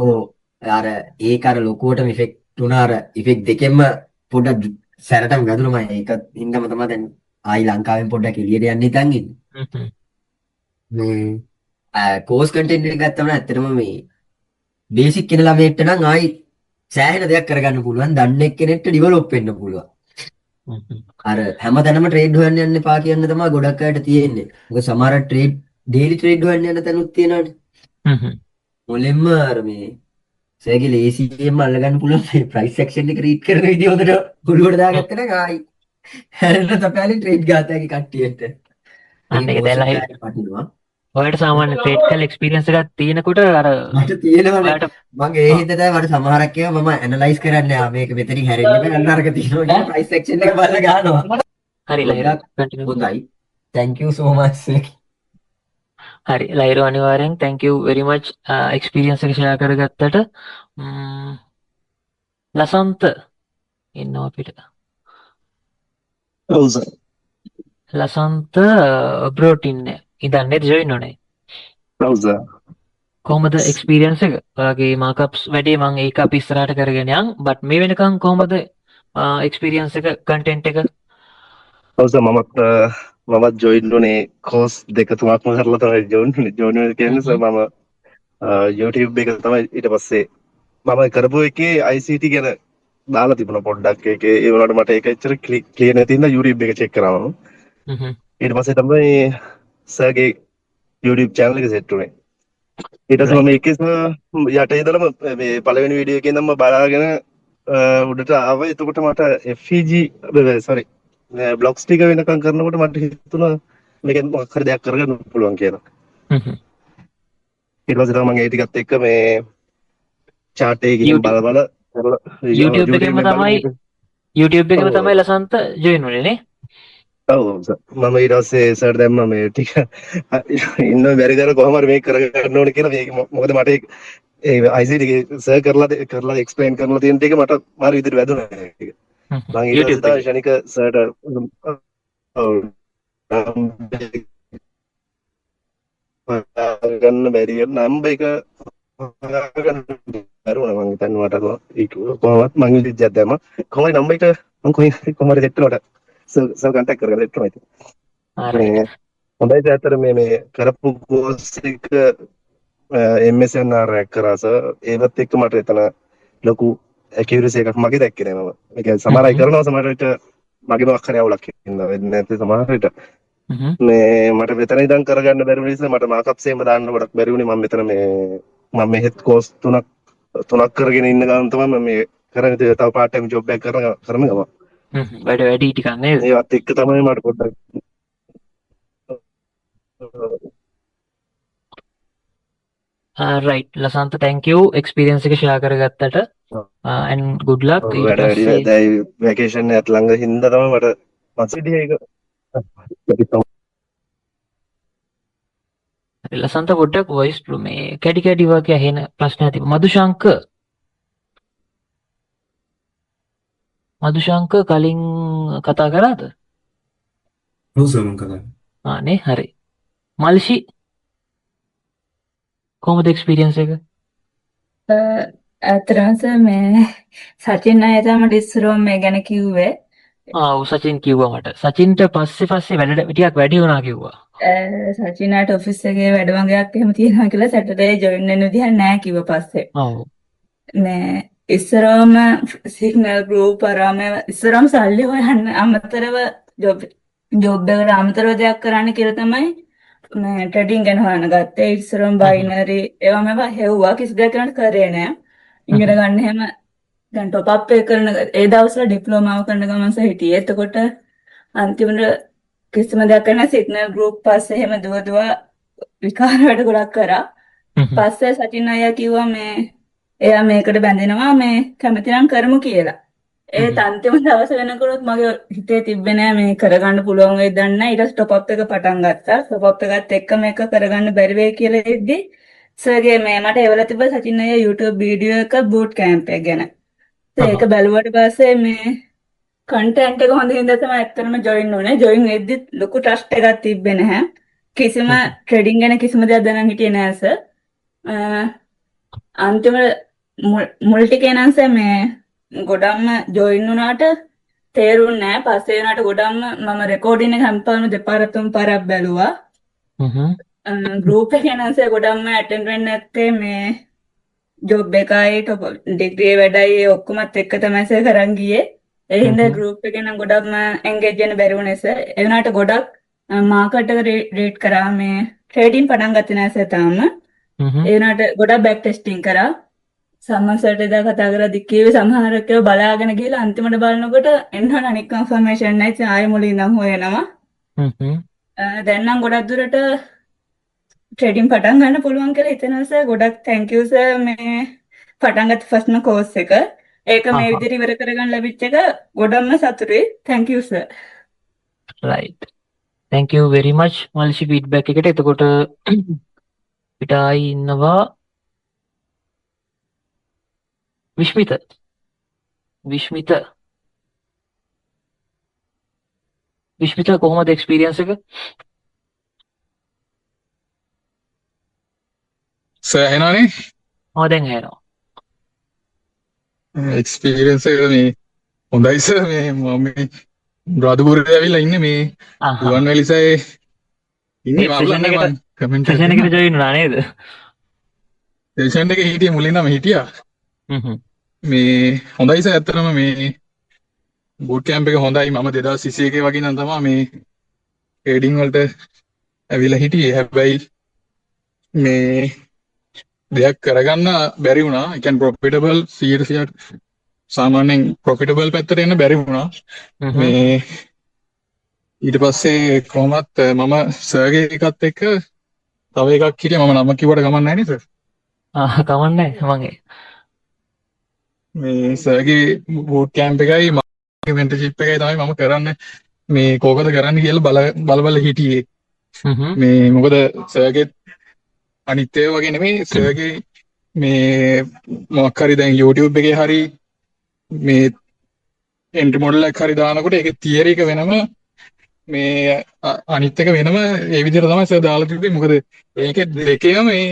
ඔව් අර ඒක අර ලොකුවටම ඉෆෙක්ට් වුණා අර ඉෆෙක්ට් දෙකෙන්ම පොඩක් සැරටම ගදුණා මම ඒක හින්දාම තමයි දැන් ආයි ලංකාවෙන් පොඩ්ඩක් එළියට යන්න හිතන් ඉන්නේ. මේ කෝස් කන්ටෙන්ට් එක ගත්තම ඇත්තටම මේ බේසික් කෙන ළමයෙක්ට නම් ආයි සෑහෙන දෙයක් කරගන්න පුළුවන්. දන්නේ කෙනෙක්ට ඩෙවලොප් වෙන්න පුළුවන්. අර හැමතැනම ට්‍රේඩ් හොයන්න යන්න එපා කියන තමයි ගොඩක් අයට තියෙන්නේ. මොකද සමහර ට්‍රේඩ් ඩේලි ට්‍රේඩ් හොයන්න යන තැනුත් තියෙනවානේ. මුලින්ම අර මේ සෑගේ ලේසියෙන්ම අල්ලගන්න පුළුවන් මේ ප්‍රයිස් සෙක්ෂන් එක රීඩ් කරන විදිය හොඳට ඔළුවට දාගත්තා නම් ආයි හැරෙන්න තපෑලි ට්‍රේඩ් ගාතයි කට්ටියට. අන්න ඒක දැල්ලා ඔයාලට සාමාන්‍ය ට්‍රේඩ් කරලා එක්ස්පීරියන්ස් එකක් තියෙනකොට අර මට තියෙනවා මම ඒ හින්දා තමයි මට සමහරක් ඒවා මම ඇනලයිස් කරන්නේ මේක මෙතනින් හැරෙන්න බෑ අන්න අරක තියෙනවා කියලා ප්‍රයිස් සෙක්ෂන් එක බලලා ගන්නවා. හරි ලහිරු කන්ටිනියු හොඳයි. thank you so much. හරි ලහිරු අනිවාර්යෙන් thank you very much experience එක ෂෙයා කරගත්තට. ලසන්ත ඉන්නවා අපිට. ඔව් සර්. ලසන්ත අබ්‍රෝඩ් ඉන්නේ. ඉඳන්නේද ජොයින් උනේ? ඔව් සර්. කොහොමද එක්ස්පීරියන්ස් එක? ඔයාගේ මාකප්ස් වැඩි මම ඒක අපි ඉස්සරහට කරගෙන යන්. බට් මේ වෙනකන් කොහොමද එක්ස්පීරියන්ස් එක කන්ටෙන්ට් එක? ඔව් සර් මමත් ජොයින් උනේ කෝස් දෙක තුනක්ම කරලා තමයි ජොයින් වෙන්නේ කියන්නේ සර් මම YouTube එක තමයි ඊට පස්සේ මම කරපු එකේ ICT ගැන දාලා තිබුණා පොඩ්ඩක් ඒකේ ඒ වුණාට මට ඒක ඇත්තට ක්ලියර් නැති හින්දා YouTube එක චෙක් කරා මම. ඊට පස්සේ තමයි සර්ගේ YouTube channel එක සෙට් වුනේ. ඊට පස්සේ මම ඒකේ යට ඉඳලම මේ පළවෙනි වීඩියෝ එකේ ඉඳන්ම බලාගෙන උඩට ආවා. එතකොට මට FEG sorry බ්ලොග්ස් ටික වෙනකම් කරනකොට මට හිතුණා මේකෙන් මොකක් හරි දෙයක් කරගන්න පුළුවන් කියලා. ඊට පස්සේ තමයි මම ඒ ටිකත් එක්ක මේ chart එකකින් බල YouTube එකේම තමයි ලසන්ත ජොයින් වුනේ නේ? ඔව් මම ඊට පස්සේ සර් දැම්මා මේ ටික ඉන්න බැරි දර කොහොම හරි මේක කරගන්න ඕනේ කියලා මේක මොකද මට ඒ ICT එකේ සර් කරලා එක්ස්ප්ලেইন කරලා තියෙන ටික මට මාර විදිහට වැදුනා ඒක. මම ඊට පස්සේ තමයි ශනික සර්ට ගන්න බැරි නම් එක අරුණ මං හිතන්නේ මට කොහොමවත් මං විදිහට දැම්මා කොහොමද නම් එක මං කොහොමද දෙට්ටලට සර් කන්ටැක්ට් කරගෙන දෙට්ටම ඉතින් හරි හොඳයි ඇත්තට මේ කරපු කෝස් එක MSNR එක කරා සර් ඒවත් එක්ක මට එතන ලොකු accuracy එකක් මගේ දැක්කේ නෑ මම. ඒ කියන්නේ සමහර අය කරනවා සමහර විට මගේ මොකක් හරි අවුලක් ඉන්නවා වෙන්නේ නැති සමහර විට. මේ මට මෙතන ඉඳන් කරගන්න බැරි නිසා මට මාකප්ස් එහෙම දාන්න ගොඩක් බැරි වුණේ මම මෙතන මම මෙහෙත් කෝස් තුනක් කරගෙන ඉන්න ගමන් තමයි මම මේ කරන්නේ තව part time job එකක් කරන ගමන්. වැඩි ටිකක් නේද? ඒවත් එක්ක තමයි මට පොඩ්ඩක් right Lasantha thank you experience එක share කරගත්තට and good luck වැඩ වැඩි දැන් vacation එකත් ළඟ හින්දා තමයි මට මසිඩි එක ලසන්ත පොඩ්ඩක් voice මේ කැඩි කැඩි වගේ ඇහෙන ප්‍රශ්නයක් තිබුණා. මදුශංක කලින් කතා කරාද? ඔව් සර් මම කතා කරා. නේ හරි. මල්ෂි කොහොමද එක්ස්පීරියන්ස් එක? ඇත්තටම මේ සචින් අය තමයි ඉස්සරෝම මේ ගැන කිව්වේ. ඔව් සචින් කිව්වා මට. සචින්ට පස්සේ වැඩ ටිකක් වැඩි වුණා කිව්වා. සචිනාට ඔෆිස් එකේ වැඩ වගේක් එහෙම තියෙනවා කියලා සැටර්ඩේ ජොයින් වෙන්න විදිහක් නැහැ කිව්වා පස්සේ. ඔව්. මේ ඉස්සරෝම සිග්නල් ගෲප් අරම ඉස්සරෝම සල්ලි හොයන්න අමතරව ජොබ් එකට අමතරව දෙයක් කරන්න කියලා තමයි මේ ට්‍රේඩින් ගැන හොයන්න ගත්තේ. ඉස්සරෝම බයිනරි ඒවා මේවා හෙව්වා කිසි දෙයක් කරන්න කරේ නැහැ. ඉගෙන ගන්න හැම දැන් টොප් අප් එක කරන ඒ දවස්වල ඩිප්ලෝමාව කරන ගමන් හිටියේ. එතකොට අන්තිමට කිසිම දෙයක් කරන්න සිග්නල් ගෲප් පස්සේ එහෙම දුව විකාර වැඩ ගොඩක් කරා. පස්සේ සචින් අයියා කිව්වා මේ එයා මේකට බැඳෙනවා මේ කැමති නම් කරමු කියලා. ඒත් අන්තිම දවස වෙනකොට මගේ හිතේ තිබ්බේ නෑ මේ කරගන්න පුළුවන් වෙයිද දන්නේ නෑ. ඊට පස්සේ টොප් අප් එක පටන් ගත්තා. টොප් අප් එකත් එක්ක මේක කරගන්න බැරි වෙයි කියලා ඉද්දි සර්ගේ මේ මට එවලා තිබ්බ සචින් අයියා YouTube වීඩියෝ එක බූට් කැම්ප් එක ගැන. ඒක බැලුවට පස්සේ මේ කන්ටෙන්ට් එක හොඳ හින්දා තමයි ඇත්තටම ජොයින් වුනේ. ජොයින් වෙද්දි ලොකු ට්‍රස්ට් එකක් තිබ්බේ නැහැ. කිසිම ට්‍රේඩින් ගැන කිසිම දෙයක් දැනන් හිටියේ නෑ සර්. අන්තිම මුල් ටිකේ නම් සර් මේ ගොඩක්ම ජොයින් වුණාට තේරුන්නේ නැහැ. පස්සේ වුණාට ගොඩක්ම මම රෙකෝඩින් එක හැම්පාවම දෙපාරක් තුන් පාරක් බැලුවා. ගෲප් එකේ නම් සර් ගොඩක්ම ඇටෙන්ඩ් වෙන්නේ නැත්තේ මේ ජොබ් එකයි ඩිග්‍රී වැඩයි ඔක්කොමත් එක්ක තමයි සර් කරන් ගියේ. ඒ හින්දා ගෲප් එකේ නම් ගොඩක්ම එන්ගේජ් වෙන්න බැරි වුණේ සර්. ඒ වුණාට ගොඩක් මාකට් එක රේට් කරා මේ ට්‍රේඩින් පටන් ගත්තේ නැහැ සර් තාම. ඒ වුණාට ගොඩක් බෑක් ටෙස්ටිං කරා. සම්මසට එදා කතා කරද්දි කිව්වේ සමහරක් ඒවා බලාගෙන ගිහලා අන්තිමට බලනකොට එන්නවන අනික් කන්ෆර්මේෂන් නැහැ. ආයෙ මුලින් ඉඳන් හොයනවා. දැන් නම් ගොඩක් දුරට ට්‍රේඩින් පටන් ගන්න පුළුවන් කියලා හිතනවා සර්. ගොඩක් thank you සර් මේ පටන් ගත්ත ෆස්ට්ම කෝස් එක. ඒක මේ විදිහට ඉවර කරගන්න ලැබිච්ච එක ගොඩක්ම සතුටුයි. thank you sir. right. thank you very much මල්ෂි feedback එකට. එතකොට පිටායි ඉන්නවා විශ්මිත කොහොමද එක්ස්පීරියන්ස් එක? සර් ඇහෙනවනේ? ඔව් දැන් ඇහෙනවා. එක්ස්පීරියන්ස් එක මේ හොඳයි සර්. මේ මම රාදුපුරේ ඇවිල්ලා ඉන්නේ මේ රුවන්වැලිසෑයේ ඉන්නේ. මම කමෙන්ට් එකට ජොයින් වුණා නේද? සෙෂන් එකේ හිටියේ මුලින්ම හිටියා. මේ හොඳයි සර්. ඇත්තටම මේ බූට් කැම්ප් එක හොඳයි. මම 2021 වගේ නම් තමයි මේ ට්‍රේඩින් වලට ඇවිල්ලා හිටියේ. හැබැයි මේ දෙයක් කරගන්න බැරි වුණා. ඒ කියන්නේ ප්‍රොෆිටබල් 100% සාමාන්‍යයෙන් ප්‍රොෆිටබල් පැත්තට එන්න බැරි වුණා. මේ ඊට පස්සේ කොහොමත් මම සර්ගේ එකත් එක්ක තව එකක් හිටියා. මම නම කිව්වට ගමන් නැහැ නේද සර්? කමක් නැහැ. මගේ මේ සර්ගේ බූට් කැම්ප් එකයි මගේ මෙන්ටර්ෂිප් එකයි තමයි මම කරන්නේ. මේ කෝකද කරන්න කියලා බල හිටියේ. මේ මොකද සර්ගේ අනිත් ඒවා වගේ නෙමෙයි. සර්ගේ මේ මොකක් හරි දැන් YouTube එකේ හරි මේ එන්ට්‍රි මොඩල් එකක් හරි දානකොට ඒකේ තියරි එක වෙනම මේ අනිත් එක වෙනම ඒ විදිහට තමයි සර් දාලා තිබ්බේ. මොකද ඒකේ දෙකේම මේ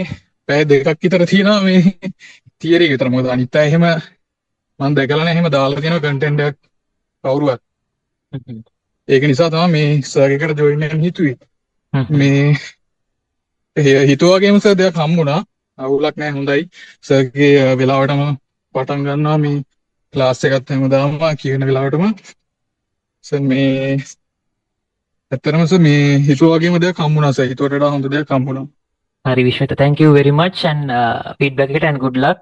පැය දෙකක් විතර තියෙනවා මේ තියරි එක විතර. මොකද අනිත් අය එහෙම මම දැකලා නැහැ එහෙම දාලා තියෙන කන්ටෙන්ට් එකක් කවුරුවත්. ඒක නිසා තමයි මේ සර් එකට ජොයින් වෙන්න හිතුවේ. මේ හිතුවාගේම සර් දෙයක් හම්බුණා. අවුලක් නැහැ. හොඳයි. සර්ගේ වෙලාවටම පටන් ගන්නවා. මේ ක්ලාස් එකත් හැමදාම කියන වෙලාවටම සර් මේ ඇත්තටම සර් මේ හිතුවා වගේම දෙයක් හම්බුණා සර්. හිතුවට වඩා හොඳ දෙයක් හම්බුණා. හරි විශ්වත thank you very much and feedback එකට and good luck.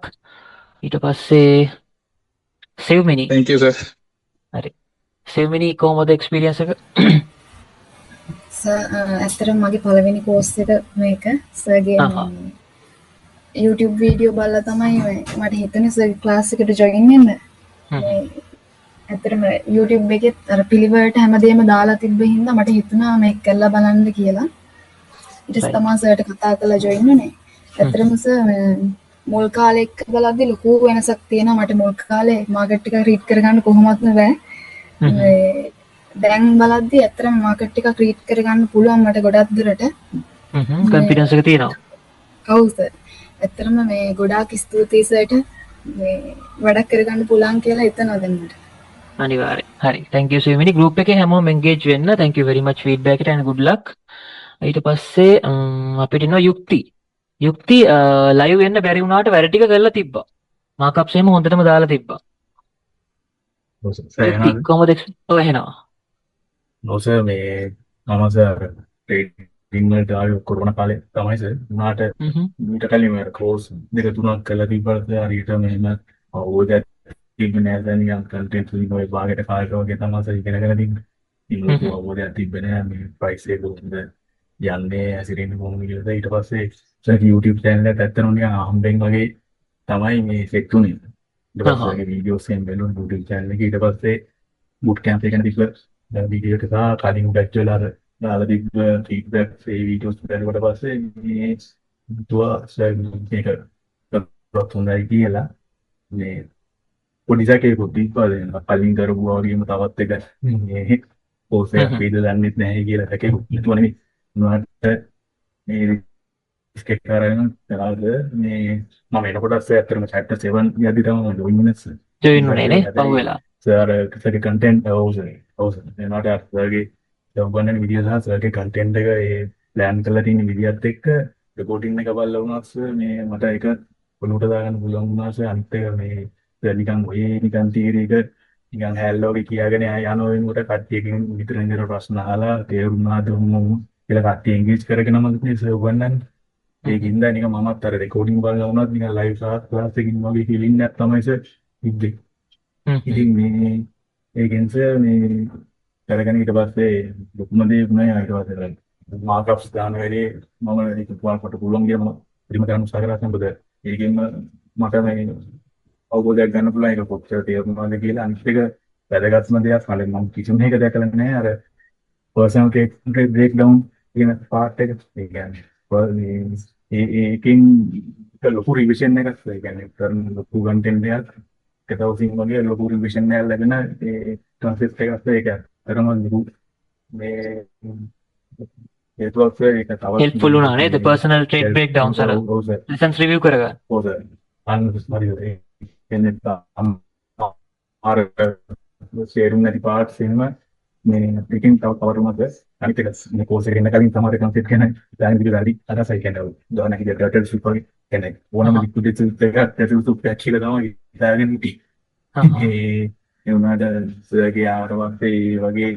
ඊට පස්සේ save mini. Thank you sir. හරි. save mini කොහොමද experience එක? ඇත්තටම මගේ පළවෙනි කෝස් එක මේක සර්ගේ YouTube වීඩියෝ බලලා තමයි මට හිතුනේ සර් ක්ලාස් එකට ජොයින් වෙන්න. ඇත්තටම YouTube එකේ අර පිළිවෙලට හැමදේම දාලා තිබ්බ හින්දා මට හිතුණා මේක කරලා බලන්න කියලා. ඊට පස්සේ තමයි සර්ට කතා කරලා ජොයින් වුනේ. ඇත්තටම සර් මුල් කාලේ එක්ක බලද්දි ලොකු වෙනසක් තියෙනවා. මට මුල් කාලේ මාකට් එක රීඩ් කරගන්න කොහොමත්ම බෑ. දැන් බලද්දි ඇත්තටම මාකට් එක රීඩ් කරගන්න පුළුවන් මට ගොඩක් දුරට. කොන්ෆිඩන්ස් එක තියෙනවා. ඔව් සර්. ඇත්තටම මේ ගොඩාක් ස්තුතියි සර්ට මේ වැඩක් කරගන්න පුළුවන් කියලා හිතනවා දැන් මට. අනිවාර්යයෙන්. හරි. thank you so many. group එකේ හැමෝම engage වෙන්න. thank you very much feedback එකට and good luck. ඊට පස්සේ අපිට ඉන්නවා යුක්ති. යුක්ති live වෙන්න බැරි වුණාට වැඩ ටික කරලා තිබ්බා. markups එහෙම හොඳටම දාලා තිබ්බා. යුක්ති කොහොමද? ඔව් එහෙනවා. නොසර් මේ මම සර් ට්‍රේඩින් වලට ආවේ කොරෝනා කාලේ තමයි සර්. උනාට මීට කලින් මම කෝස් දෙක තුනක් කරලා තිබ්බත් හරියට මෙහෙම අවබෝධයක් තිබුණේ නැහැ. දැන් නිකන් කන්ටෙන්ට් වලින් ඔය භාගයට කාලේ වගේ තමයි සර් ඉගෙනගෙන තිබ්බේ. ඉතින් අවබෝධයක් තිබ්බේ නැහැ මේ ප්‍රයිස් එක කොහොමද යන්නේ ඇසිරෙන්නේ කොහොමද කියලා. ඊට පස්සේ සර් YouTube channel එකට ඇත්තටම නිකන් අහම්බෙන් වගේ තමයි මේ සෙට් උනේ. ඊට පස්සේ වීඩියෝස් එකෙන් බලන YouTube channel එකේ ඊට පස්සේ boot camp එකකට තිබ්බ වීඩියෝ එක සහ කලින් බැච් වල අර දාලා තිබ්බ feedback ඒ වීඩියෝස් බලනකොට පස්සේ මේ තුවා සර් මේක කරත් හොඳයි කියලා මේ පොඩි සැකේකුත් තිබ්බා. කලින් කරපුවා වගේම තවත් එක මේ කෝස් එකක් වේද දන්නෙත් නැහැ කියලා සැකේකුත් තිබුණා නෙමෙයි. උනාට මේ ස්කෙච් කරගෙන තරාද මේ මම එනකොට ඇත්තටම chapter 7 යද්දි තමයි join වුනේ සර්. join වුනේ නේ පහු වෙලා. සර් සර්ගේ content ඔව් සර් එනකොට සර්ගේ ජොබ්ගන්න වීඩියෝ සහ සර්ගේ content එක ඒ plan කරලා තියෙන විදිහත් එක්ක recording එක බලලා වුණා සර් මේ මට ඒක පොළොවට දාගන්න පුළුවන් වුණා සර්. අනිත් එක මේ සර් නිකන් ඔය නිකන් theory එක නිකන් හැල්ලෝගේ කියාගෙන යන වෙනකොට කට්ටියකින් විතර විතර ප්‍රශ්න අහලා තේරුණාද කියලා කට්ටිය engage කරගෙන මම සර් උගන්වන්නේ. ඒකින්ද නිකන් මමත් අර රෙකෝඩින් බලලා වුණත් නිකන් ලයිව් ක්ලාස් එකකින් වගේ ෆීලිං එකක් තමයි සර් තිබ්බේ. ඉතින් මේ ඒකෙන් සර් මේ කරගෙන ඊට පස්සේ ලොකුම දේ වුණා ඊට පස්සේ මාකප්ස් දාන වෙලේ මම ඒක පුවාකට පුළුවන් ගියා මම ප්‍රිම කරන්න උත්සාහ කරා සම්බද. ඒකෙන්ම මට මේ අවබෝධයක් ගන්න පුළුවන් ඒක කොච්චර තේරුණාද කියලා. අනිත් එක වැදගත්ම දෙයක් කලින් මම කිසිම එක දැකලා නැහැ අර personal trait breakdown කියන part එක. ඒ කියන්නේ ඒකෙන් ලොකු රිවිෂන් එකක් ඒ කියන්නේ කරන ලොකු කන්ටෙන්ට් එකක් කතාවකින් වගේ ලොකු රිවිෂන් එකක් ලැබෙන ඒ කන්සෙප්ට් එකක් ඒක කරම මේ ඒකවත් ඒක තව helpful වුණා නේද personal trait breakdown සර lessons review කරගන්න. ඔව් සර් අන්න කියන්නේ ආර ෂේරින් නැති පාර්ට්ස් එනම මේ එකකින් තව කවරුමද අනිත් එක මේ කෝස් එකේ ඉන්න කලින් තමයි කන්සෙප්ට් ගැන ප්ලෑන් විදිහට වැඩි අදහසයි කියන්නේ. උදාහරණ කිව්වට ඩාටා සුප් වගේ කියන්නේ ඕනම ලික්විඩ් එකක් ඩාටා සුප් පැච් කියලා තමයි දාගෙන හිටියේ. ඒ උනාට සර්ගේ ආවට පස්සේ වගේ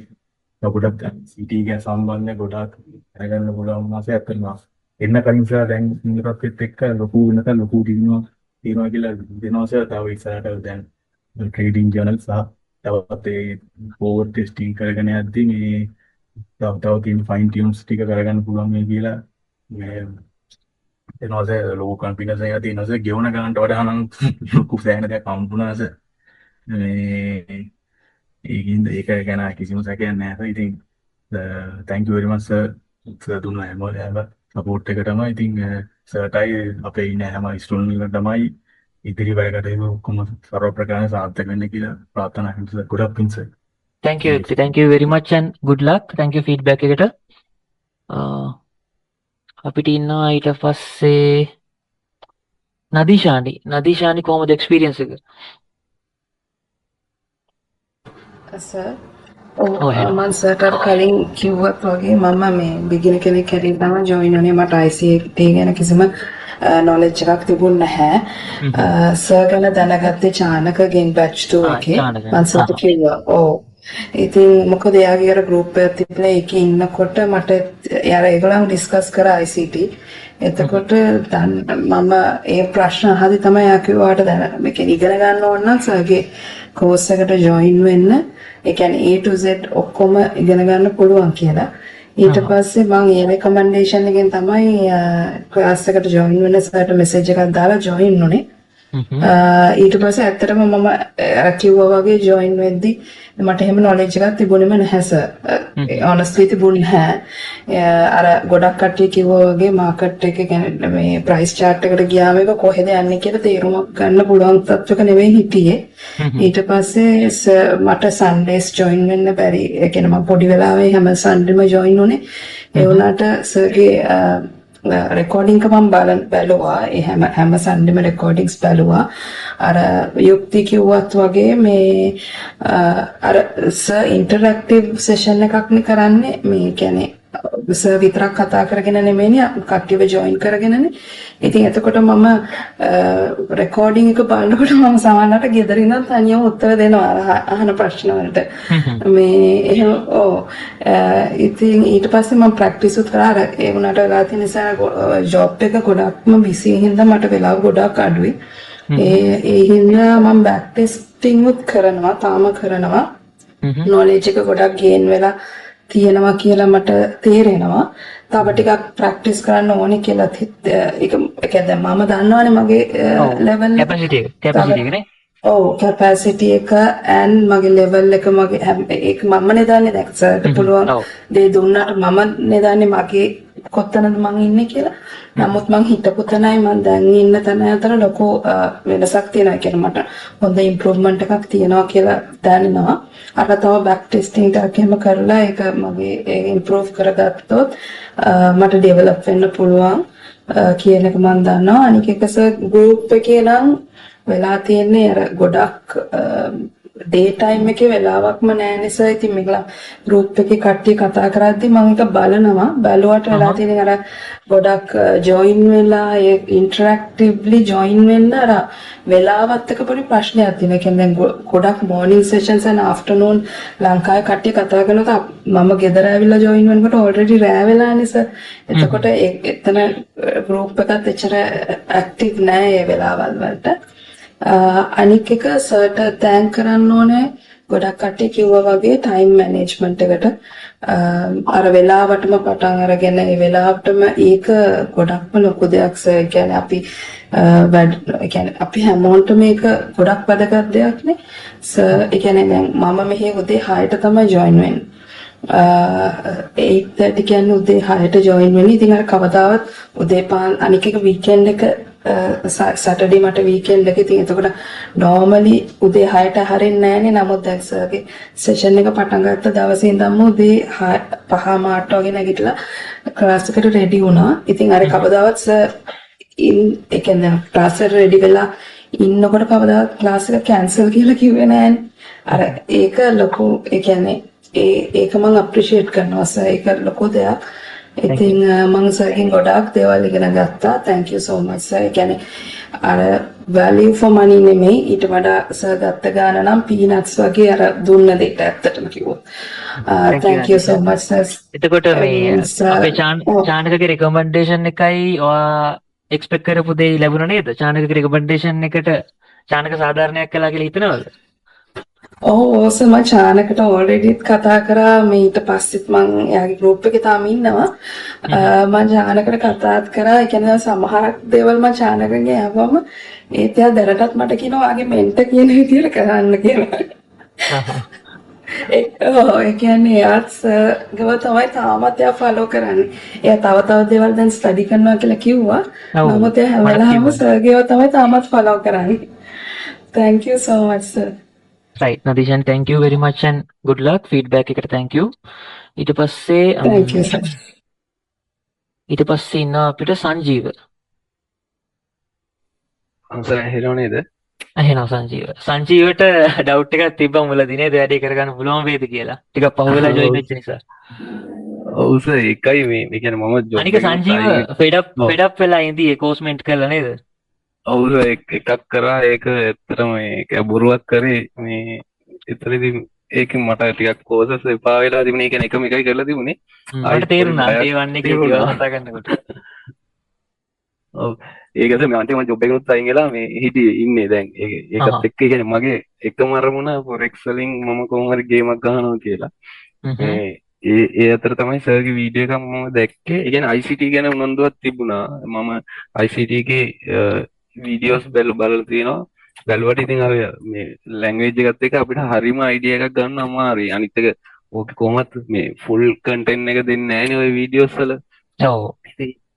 ගොඩක් CT එක සම්බන්ධ ගොඩක් කරගන්න පුළුවන් මාසයක් කරනවා. එන්න කලින් සර් දැන් ඉන්නකත් එක්ක ලොකු වෙනක ලොකු දිනුවා තියනවා කියලා දෙනවා සර්. තව ඉස්සරහට දැන් ට්‍රේඩින් ජර්නල් සහ තවත් ඒ ෆෝවර්ඩ් ටෙස්ටිං කරගෙන යද්දී මේ තව තියෙන ෆයින් ටියුන්ස් ටික කරගන්න පුළුවන් මේ කියලා මේ එනවා සර්. ලොකු කොන්ෆිඩන්ස් එකක් තියෙනවා සර්. ගෙවන ගන්නට වඩා නම් ලොකු ෆෑන් එකක් හම්බුණා සර්. මේ ඒකින්ද ඒක ගැන කිසිම සැකයක් නැහැ සර්. ඉතින් thank you very much sir. Sir දුන්න හැම සපෝට් එකටම ඉතින් සර්ටයි අපේ ඉන්න හැම ස්ටුඩන්ට්ලට තමයි ඉදිරි වැඩ කටයුතු ඔක්කොම සර්ව ප්‍රකාරයෙන් සාර්ථක වෙන්න කියලා ප්‍රාර්ථනා කරනවා. ගොඩක් පිං sir. thank you very much and good luck. thank you feedback එකට. අපිට ඉන්නවා ඊට පස්සේ නදීෂානි කොහොමද experience එක? සර් මම සර්ට කලින් කිව්වත් වගේ මම මේ බිගිනර් කෙනෙක් හැටියට තමයි ජොයින් වුනේ. මට ICT ගැන කිසිම knowledge එකක් තිබුණ නැහැ. සර් ගැන දැනගත්තේ චානකගෙන් batch 2 එකේ. මම සර්ට කිව්වා. ඔව්. ඉතින් මොකද එයාගේ අර group එකක් තිබුණා. ඒකේ ඉන්නකොට මට යාර ඒගොල්ලන් ඩිස්කස් කරා ICT. එතකොට මම ඒ ප්‍රශ්න අහද්දි තමයි යා කිව්වාට දැන මේක ඉගෙන ගන්න ඕන නම් සර්ගේ course එකට join වෙන්න. ඒ කියන්නේ A to Z ඔක්කොම ඉගෙන ගන්න පුළුවන් කියලා. ඊට පස්සේ මම ඒ recommendation එකෙන් තමයි class එකට join වෙන්න සර්ට message එකක් දාලා join වුනේ. ඊට පස්සේ ඇත්තටම මම කිව්වා වගේ join වෙද්දි මට එහෙම knowledge එකක් තිබුණේම නැහැ සර්. honestly තිබුණේ නැහැ. අර ගොඩක් කට්ටිය කිව්වා වගේ market එක ගැන මේ price chart එකට ගියාම ඒක කොහෙද යන්නේ කියලා තේරුමක් ගන්න පුළුවන් තත්ත්වක නෙවෙයි හිටියේ. ඊට පස්සේ මට Sundays join වෙන්න බැරි. ඒ කියන්නේ මම පොඩි වෙලාවේ හැම Sunday ම join වුණේ. ඒ වුණාට සර්ගේ recording එක මම බැලුවා. ඒ හැම Sunday ම recordings බැලුවා. අර යුක්ති කිව්වත් වගේ මේ අර සර් interactive session එකක් නේ කරන්නේ. මේ කියන්නේ සර් විතරක් කතා කරගෙන නෙමෙයිනේ කට්ටියව join කරගෙනනේ. ඉතින් එතකොට මම recording එක බලනකොට මම සමහරවිට ගෙදර ඉඳන් තනියම උත්තර දෙනවා අහන ප්‍රශ්න වලට. මේ එහෙම ඔව්. ඉතින් ඊට පස්සේ මම practice උත් කරා. ඒ වුණාට වෙලා තියෙන නිසා job එක ගොඩක්ම busy හින්දා මට වෙලාව ගොඩක් අඩුයි. ඒ හින්දා මම back testing උත් කරනවා තාම කරනවා. knowledge එක ගොඩක් gain වෙලා තියෙනවා කියලා මට තේරෙනවා. තව ටිකක් ප්‍රැක්ටිස් කරන්න ඕනේ කියලා ඒක දැන් මම දන්නවනේ මගේ level capacity එක නේ. ඔව් capacity එක and මගේ level එක මගේ ඒක මමනේ දන්නේ දැන් සර්ට පුළුවන් දේ දුන්නාට මමනේ දන්නේ මගේ කොතනද මං ඉන්නේ කියලා. නමුත් මං හිතපු තැනයි මං දැන් ඉන්න තැන අතර ලොකු වෙනසක් තියෙනවා. ඒ කියන්නේ මට හොඳ ඉම්ප්‍රූව්මන්ට් එකක් තියෙනවා කියලා දැනෙනවා. අර තව බෑක් ටෙස්ටිං එකක් එහෙම කරලා ඒක මගේ ඉම්ප්‍රූව් කරගත්තොත් මට ඩෙවලොප් වෙන්න පුළුවන් කියන එක මම දන්නවා. අනික එක ගෲප් එකේ නම් වෙලා තියෙන්නේ අර ගොඩක් ඩේ ටයිම් එකේ වෙලාවක්ම නැහැ නිසා ඉතින් මේකලා group එකේ කට්ටිය කතා කරද්දි මම ඒක බලනවා. බැලුවට වෙලා තියෙන අර ගොඩක් join වෙලා ඒ interactively join වෙන්න අර වෙලාවත් එක පොඩි ප්‍රශ්නයක් තියෙනවා. ඒ කියන්නේ ගොඩක් morning sessions and afternoon ලංකාවේ කට්ටිය කතා කරනකොට මම ගෙදර ඇවිල්ලා join වෙනකොට already රෑ වෙලා නිසා එතකොට එතන group එකත් එච්චර active නැහැ ඒ වෙලාවල් වලට. අනික එක සර්ට තෑන්ක් කරන්න ඕනේ. ගොඩක් කට්ටිය කිව්වා වගේ ටයිම් මැනේජ්මන්ට් එකට අර වෙලාවටම පටන් අරගෙන ඒ වෙලාවටම ඒක ගොඩක්ම ලොකු දෙයක් සර්. ඒ කියන්නේ අපි හැමෝටම මේක ගොඩක් වැදගත් දෙයක් නේ සර්. ඒ කියන්නේ දැන් මම මෙහි උදේ 6ට තමයි join වෙන්නේ. 8:30 කියන්නේ උදේ 6ට join වෙන්නේ. ඉතින් අර කවදාවත් උදේ අනික එක weekend එක Saturday මට weekend එක. ඉතින් එතකොට normally උදේ 6ට හරින්නේ නැහනේ. නමුත් දැන් සර්ගේ session එක පටන් ගත්ත දවසේ ඉඳන්ම උදේ 5:00 වගේ නැගිටලා class එකට ready වුණා. ඉතින් අර කවදාවත් සර් ඒ කියන්නේ class එකට ready වෙලා ඉන්නකොට කවදාවත් class එක cancel කියලා කිව්වේ නැහනේ. අර ඒක ලොකු ඒ කියන්නේ ඒක මම appreciate කරනවා සර්. ඒක ලොකු දෙයක්. ඉතින් මම සර්ගෙන් ගොඩාක් දේවල් ඉගෙන ගත්තා. thank you so much sir. ඒ කියන්නේ අර value for money නෙමෙයි ඊට වඩා සර් ගත්ත ගාන නම් peanuts වගේ අර දුන්න දෙයට ඇත්තටම කිව්වොත්. thank you so much sir. එතකොට මේ අපේ චානකගේ recommendation එකයි ඔයා expect කරපු දේ ලැබුණා නේද? චානකගේ recommendation එකට චානක සාධාරණයක් කළා කියලා හිතනවද? ඔව් මම චානකට already කතා කරා. මේ ඊට පස්සෙත් මම එයාගේ group එකේ තාම ඉන්නවා. මම චානකට කතාත් කරා. ඒ කියන්නේ සමහරක් දේවල් මම චානකගෙන් අහවම ඒත් එයා දැනටත් මට කියනවා ආගේ මෙන්ට කියන විදියට කරන්න කියලා. ඒ කියන්නේ එයාත් ගව තමයි තාමත් එයා follow කරන්නේ. එයා තව දේවල් දැන් study කරනවා කියලා කිව්වා. නමුත් එයා හැම වෙලාවෙම සර්ගේව තමයි තාමත් follow කරන්නේ. thank you so much sir. Right, Nadishan, thank you very much and good luck. Feedback එකට thank you. ඊට පස්සේ thank you sir. ඊට පස්සේ ඉන්න අපිට සංජීව. අන්සර් හෙලෝ නේද? එහෙනම් සංජීවට ඩවුට් එකක් තිබ්බා මුලදී නේද වැඩේ කරගන්න පුළුවන් වේද කියලා. ටිකක් පහුවෙලා ජොයින් වෙච්ච නිසා. ඔව් සර් ඒකයි මේ කියන්නේ මම ජොබ් අනික සංජීව ෆෙඩප් වෙලා ඉඳී ඒ කෝස්මෙන්ට් කරලා නේද? ඔව් සර් එකක් කරා ඒක ඇත්තටම ඒක බොරුවක් කරේ මේ එතනදී ඒක මට ටිකක් කෝසස් එපා වෙලා තිබුණේ. ඒ කියන්නේ එකම එකයි කරලා තිබුණේ. මට තේරුණා ඒ වන්නේ කියලා කතා කරනකොට. ඔව් ඒකද මම අන්තිම ජොබ් එකකට අයින් වෙලා මේ හිටියේ ඉන්නේ දැන් ඒකත් එක්ක කියන්නේ මගේ එකම අරමුණ ෆොරෙක්ස් වලින් මම කොහොම හරි ගේමක් ගහනවා කියලා. ඒ අතර තමයි සර්ගේ වීඩියෝ එකක් මම දැක්කේ. ඒ කියන්නේ ICT ගැන උනන්දුවක් තිබුණා. මම ICT එකේ වීඩියෝස් බලලා තියෙනවා. බැලුවට ඉතින් අර මේ ලැන්ග්වේජ් එකත් එක්ක අපිට හරිම අයිඩියා එකක් ගන්න අමාරුයි. අනිත් එක ඕක කොහොමත් මේ ෆුල් කන්ටෙන්ට් එක දෙන්නේ නැහැ නේ ওই වීඩියෝස් වල. ඔව්.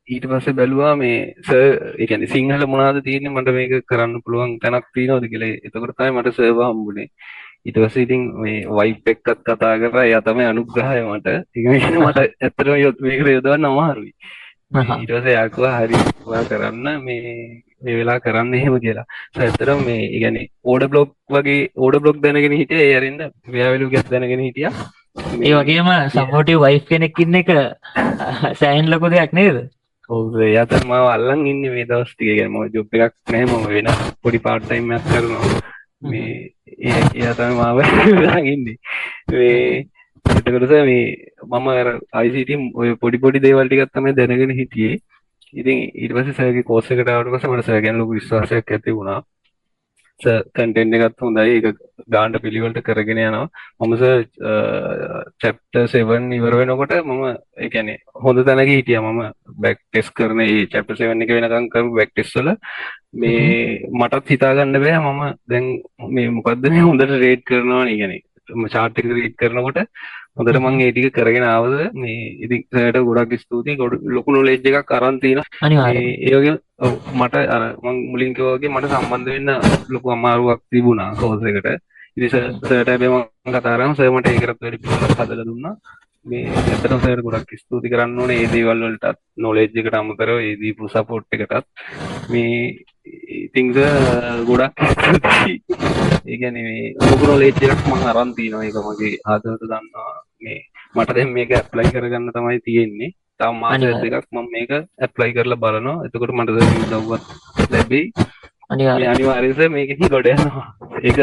ඊට පස්සේ බැලුවා මේ සර් ඒ කියන්නේ සිංහල මොනවද තියෙන්නේ මට මේක කරන්න පුළුවන් තැනක් තියෙනවද කියලා. එතකොට තමයි මට සර්ව හම්බුනේ. ඊට පස්සේ ඉතින් මේ වයිප් එක්කත් කතා කරා. එයා තමයි අනුග්‍රහය මට. ඒක කියන්නේ මට ඇත්තටම මේකට යොදවන්න අමාරුයි. ඊට පස්සේ එයා කිව්වා හරි ඔයා කරන්න මේ වෙලාව කරන්න එහෙම කියලා. ඇත්තටම මේ ඒ කියන්නේ ඕඩර් බ්ලොක් දැනගෙන හිටියා. ඒ අරින්ද ව්‍යාවැලියු ගැස් දැනගෙන හිටියා. ඒ වගේම සපෝටිව් වයිෆ් කෙනෙක් ඉන්න එක සෑහෙන ලොකු දෙයක් නේද? ඔව් එයා තමයි මාව අල්ලන් ඉන්නේ මේ දවස් ටික. ඒ කියන්නේ මම ජොබ් එකක් නැහැ. මම වෙන පොඩි පාර්ට් ටයිම් එකක් කරනවා. මේ එයා තමයි මාව අල්ලන් ඉන්නේ. මේ එතකොට මේ මම අර ICT ඔය පොඩි දේවල් ටිකක් තමයි දැනගෙන හිටියේ. ඉතින් ඊට පස්සේ සර්ගේ කෝස් එකට ආවට පස්සේ මට සර් ගැන ලොකු විශ්වාසයක් ඇති වුණා. සර් කන්ටෙන්ට් එකත් හොඳයි. ඒක ගාන්න පිළිවෙලට කරගෙන යනවා. මම සර් chapter 7 ඉවර වෙනකොට මම ඒ කියන්නේ හොඳ තැනක හිටියා. මම බෑක් ටෙස්ට් කරන ඒ chapter 7 එක වෙනකම් කරපු බෑක් ටෙස්ට් වල මේ මටත් හිතා ගන්න බෑ මම දැන් මේ මොකද්ද මේ හොඳට රේට් කරනවා නේ. කියන්නේ chart එක රේට් කරනකොට හොඳට මම ඒ ටික කරගෙන ආවද මේ ඉතින් සර්ට ගොඩක් ස්තුතියි. ලොකු නොලෙජ් එකක් අරන් තියෙනවා. ඒ වගේ මට අර මම මුලින් කිව්වා වගේ මට සම්බන්ධ වෙන්න ලොකු අමාරුවක් තිබුණා කෝස් එකට. ඉතින් සර්ට හැබැයි මම කතා කරාම සර් මට ඒකටත් වැඩි පිළිවෙලක් හදලා දුන්නා. මේ ඇත්තටම සර්ට ගොඩක් ස්තුති කරන්න ඕනේ. මේ දේවල් වලටත් නොලෙජ් එකට අමතරව ඒ දීපු සපෝට් එකටත් මේ ඉතින් ගොඩක් ස්තුතියි. ඒ කියන්නේ මේ ලොකු නොලෙජ් එකක් මම අරන් තිනවා. ඒක මගේ ආදරට දන්නවා. මේ මට දැන් මේක ඇප්ලයි කරගන්න තමයි තියෙන්නේ. තව මාස දෙකක් මම මේක ඇප්ලයි කරලා බලනවා. එතකොට මට උදව්වක් ලැබෙයි. අනිවාර්යයෙන් මේකෙන් ගොඩ යනවා. ඒක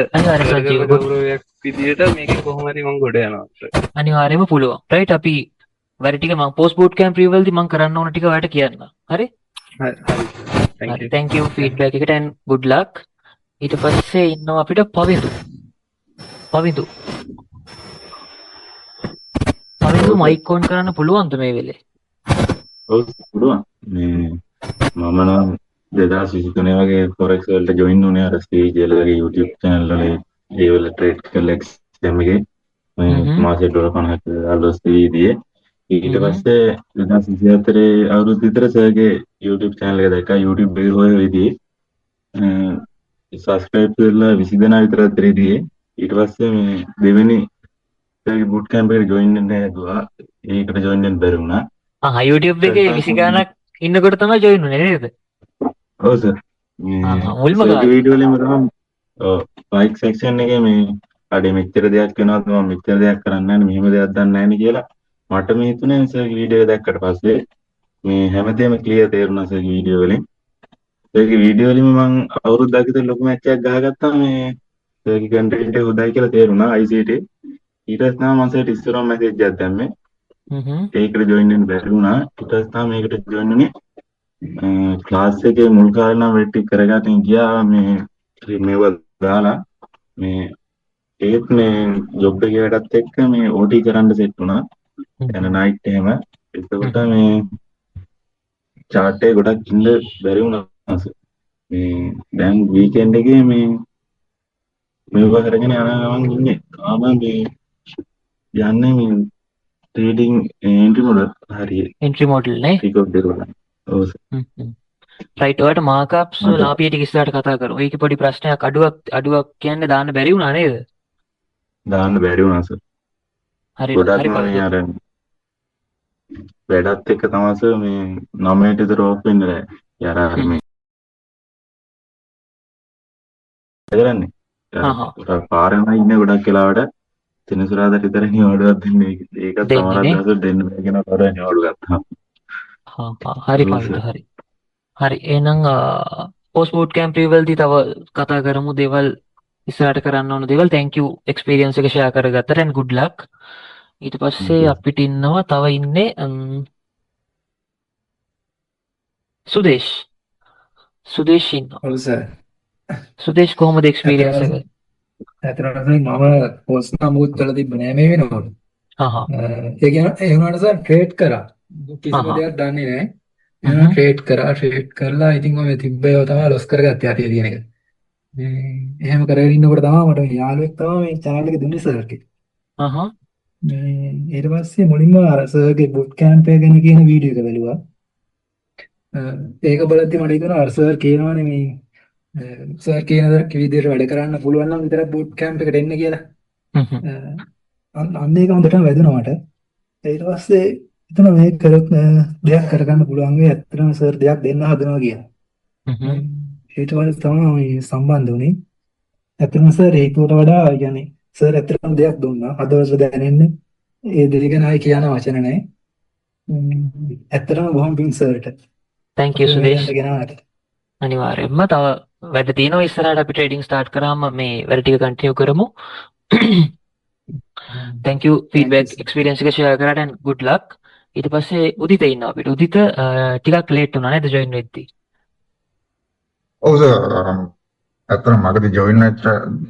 ගෞරවයක් විදියට මේකෙන් කොහොම හරි මම ගොඩ යනවා. අනිවාර්යයෙන්ම පුළුවන්. රයිට් අපි වැඩ ටික මම පෝස්ට් බූට් කැම්ප් රිවල්දී මම කරන්න ඕන ටික ඔයාලට කියන්න. හරි? හරි. thank you feedback එකට and good luck. ඊට පස්සේ ඉන්නවා අපිට පවිඳු මයික් ඔන් කරන්න පුළුවන්ද මේ වෙලේ? ඔව් පුළුවන්. මේ මම නම් 2023 වගේ forex වලට join වුණේ අර ස්ටේජ්ලගේ YouTube channel වල ඒ වල trade කරලා exam එකේ මම මාසෙ $50ක් අලුත් දීදී. ඊට පස්සේ 2024 අවුරුදු විතර සර්ගේ YouTube channel එක දැක්කා. YouTube එකේ හොය විදිහේ subscribe කරලා 20 දෙනා විතර දෙරිදී. ඊට පස්සේ මේ දෙවෙනි සර්ගේ boot camp එකට join වෙන්න හැදුවා. ඒකට join වෙන්න බැරි වුණා. YouTube එකේ 20 ගානක් ඉන්නකොට තමයි join වුනේ නේද? ඔව් සර්. මුල්ම වීඩියෝ වලින්ම තමයි like section එකේ මේ අඩේ මෙච්චර දෙයක් වෙනවද මම මෙච්චර දෙයක් කරන්නේ නැහැ මෙහෙම දෙයක් දන්නේ නැහැ නේ කියලා මට මේ හිතුනේ සර්ගේ වීඩියෝ එක දැක්කට පස්සේ මේ හැමදේම ක්ලියර් තේරුණා සර්ගේ වීඩියෝ වලින්. සර්ගේ වීඩියෝ වලින් මම අවුරුද්දක් විතර ලොකු මැච් එකක් ගහගත්තා. මේ සර්ගේ කන්ටෙන්ට් එක හොඳයි කියලා තේරුණා ICT. ඊට පස්සේ තමයි මම සර්ට ඉස්සරහම මැසේජ් එකක් දැම්මේ. ඒකට join වෙන්න බැරි වුණා. ඊට පස්සේ තමයි මේකට join වුණේ. ක්ලාස් එකේ මුල් කාලේ නම් වෙටි කරගන්න ගියා මේ මේව දාලා මේ ඒත් මේ ජොබ් එකේ වැඩත් එක්ක මේ OT කරන්න සෙට් වුණා. එන නයිට් එහෙම. ඒකකොට මේ chart එක ගොඩක් ඉන්න බැරි වුණා. මේ දැන් වීකෙන්ඩ් එකේ මේ මේව කරගෙන යන ගමන් ඉන්නේ. තාම මේ යන්නේ මේ ට්‍රේඩින් එන්ට්‍රි මොඩල් හරියට. එන්ට්‍රි මොඩල් නේ? ටික දෙකක්. ඔව් සර්. රයිට් ඔයාලට මාකප්ස් වල අපි ටික ඉස්සරහට කතා කරමු. ඒකේ පොඩි ප්‍රශ්නයක් අඩුවක් කියන්නේ දාන්න බැරි වුණා නේද? දාන්න බැරි වුණා සර්. හරි ගොඩක් මේ අර වැඩත් එක්ක තමයි සර් මේ 9ට විතර ඕෆ් වෙන්න බෑ. යාර මේ කරන්නේ. පාරෙම ඉන්නේ ගොඩක් වෙලාවට සෙනසුරාදාට විතර නිවාඩුවක් දෙන්නේ. ඒකත් දෙන්නේ සමහර නේ. දවස්වල දෙන්න බැහැ කියන තොර නිවාඩු ගත්තා. හරි ඔව් පවිත්‍ර සර්. හරි. හරි එහෙනම් පෝස්ට් බූට් කැම්ප් වලදී තව කතා කරමු දේවල් ඉස්සරහට කරන්න ඕන දේවල්. thank you experience එක share කරගත්තට and good luck. ඊට පස්සේ අපිට ඉන්නවා තව ඉන්නේ සුදේශ්. සුදේශ් ඉන්නවා. ඔව් සර්. සුදේශ් කොහොමද experience එක? ඇත්තටම මම පෝස්ට් නමුත් කළ තිබ්බ නෑ මේ වෙනකොට. හහ. ඒ වුණාට සර් ට්‍රේඩ් කරා. කිසිම දෙයක් දන්නේ නෑ. එහෙනම් ට්‍රේඩ් කරලා ඉතින් ඔය තිබ්බ ඒවා තමයි ලොස් කරගත්තේ අතේ තියෙන එක. එහෙම කරගෙන ඉන්නකොට තමයි මට මේ යාළුවෙක් තමයි මේ channel එක දුන්නේ සර්ගේ. ඊට පස්සේ මුලින්ම අර සර්ගේ බුට් කැම්ප් එක ගැන කියන වීඩියෝ එක බැලුවා. ඒක බලද්දි මට හිතුණා අර සර් කියනවානේ මේ සර් කියන විදිහට වැඩ කරන්න පුළුවන් නම් විතරක් බුට් කැම්ප් එකට එන්න කියලා. අන්න ඒක හොඳටම වැදුනා මට. ඊට පස්සේ හිතුණා මේක කරොත් දෙයක් කරගන්න පුළුවන් වෙයි. ඇත්තටම සර් දෙයක් දෙන්න හදනවා කියලා. ඊට පස්සේ තමයි මේ සම්බන්ධ වුණේ. ඇත්තටම සර් ඒකට වඩා يعني සර් ඇත්තටම දෙයක් දුන්නා. හදවත දැනෙන්නේ. ඒ දෙය ගැන ආයි කියන වචන නැහැ. ඇත්තටම බොහොම පිං සර්ට. thank you Sudesh. අනිවාර්යයෙන්ම තව වැඩ තියෙනවා ඉස්සරහට අපි ට්‍රේඩින් ස්ටාර්ට් කරාම මේ වැඩ ටික කන්ටිනියු කරමු. thank you feedback experience එක share කරාට and good luck. ඊට පස්සේ උදිත ඉන්නවා අපිට. උදිත ටිකක් ලේට් වුණා නේද join වෙද්දී? ඔව් සර් අතන මගදී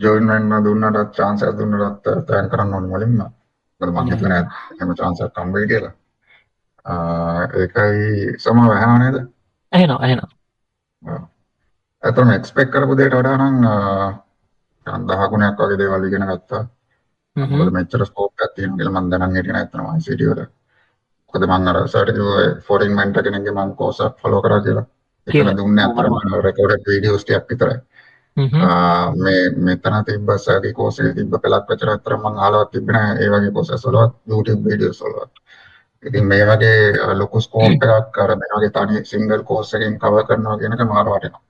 join වෙන්න දුන්නාට chance එකක් දුන්නාට තෑන් කරන්න ඕනේ මුලින්ම. මොකද මම හිතුවේ නෑ එහෙම chance එකක් හම්බ වෙයි කියලා. ඒකයි සමව ඇහෙනව නේද? ඇහෙනවා. අතන එක්ස්පෙක්ට් කරපු දෙයට වඩා නම් 10 ගුණයක් වගේ දේවල් ඉගෙන ගත්තා. මොකද මෙච්චර ස්කෝප් එකක් තියෙනවා කියලා මම දැනන් හිටියේ නෑ අතන ICT වල. මොකද මම අර සර්ටිෆිකේට් ෆෝරින් මෙන්ටර් කෙනෙක්ගේ මම කෝස් එකක් ෆලෝ කරා කියලා. ඒක දුන්නේ අතරම රෙකෝඩඩ් වීඩියෝස් ටිකක් විතරයි. මෙතන තිබ්බ සර්ගේ කෝස් එකේ තිබ්බ පළක් විතර අතර මම අහලවත් තිබ්බේ නෑ ඒ වගේ කෝසස් වලවත් YouTube වීඩියෝස් වලවත්. ඉතින් මේ වගේ ලොකු ස්කෝප් එකක් අර මේ වගේ තනි සිංගල් කෝස් එකකින් කවර් කරනවා කියන එක මාර වටිනවා.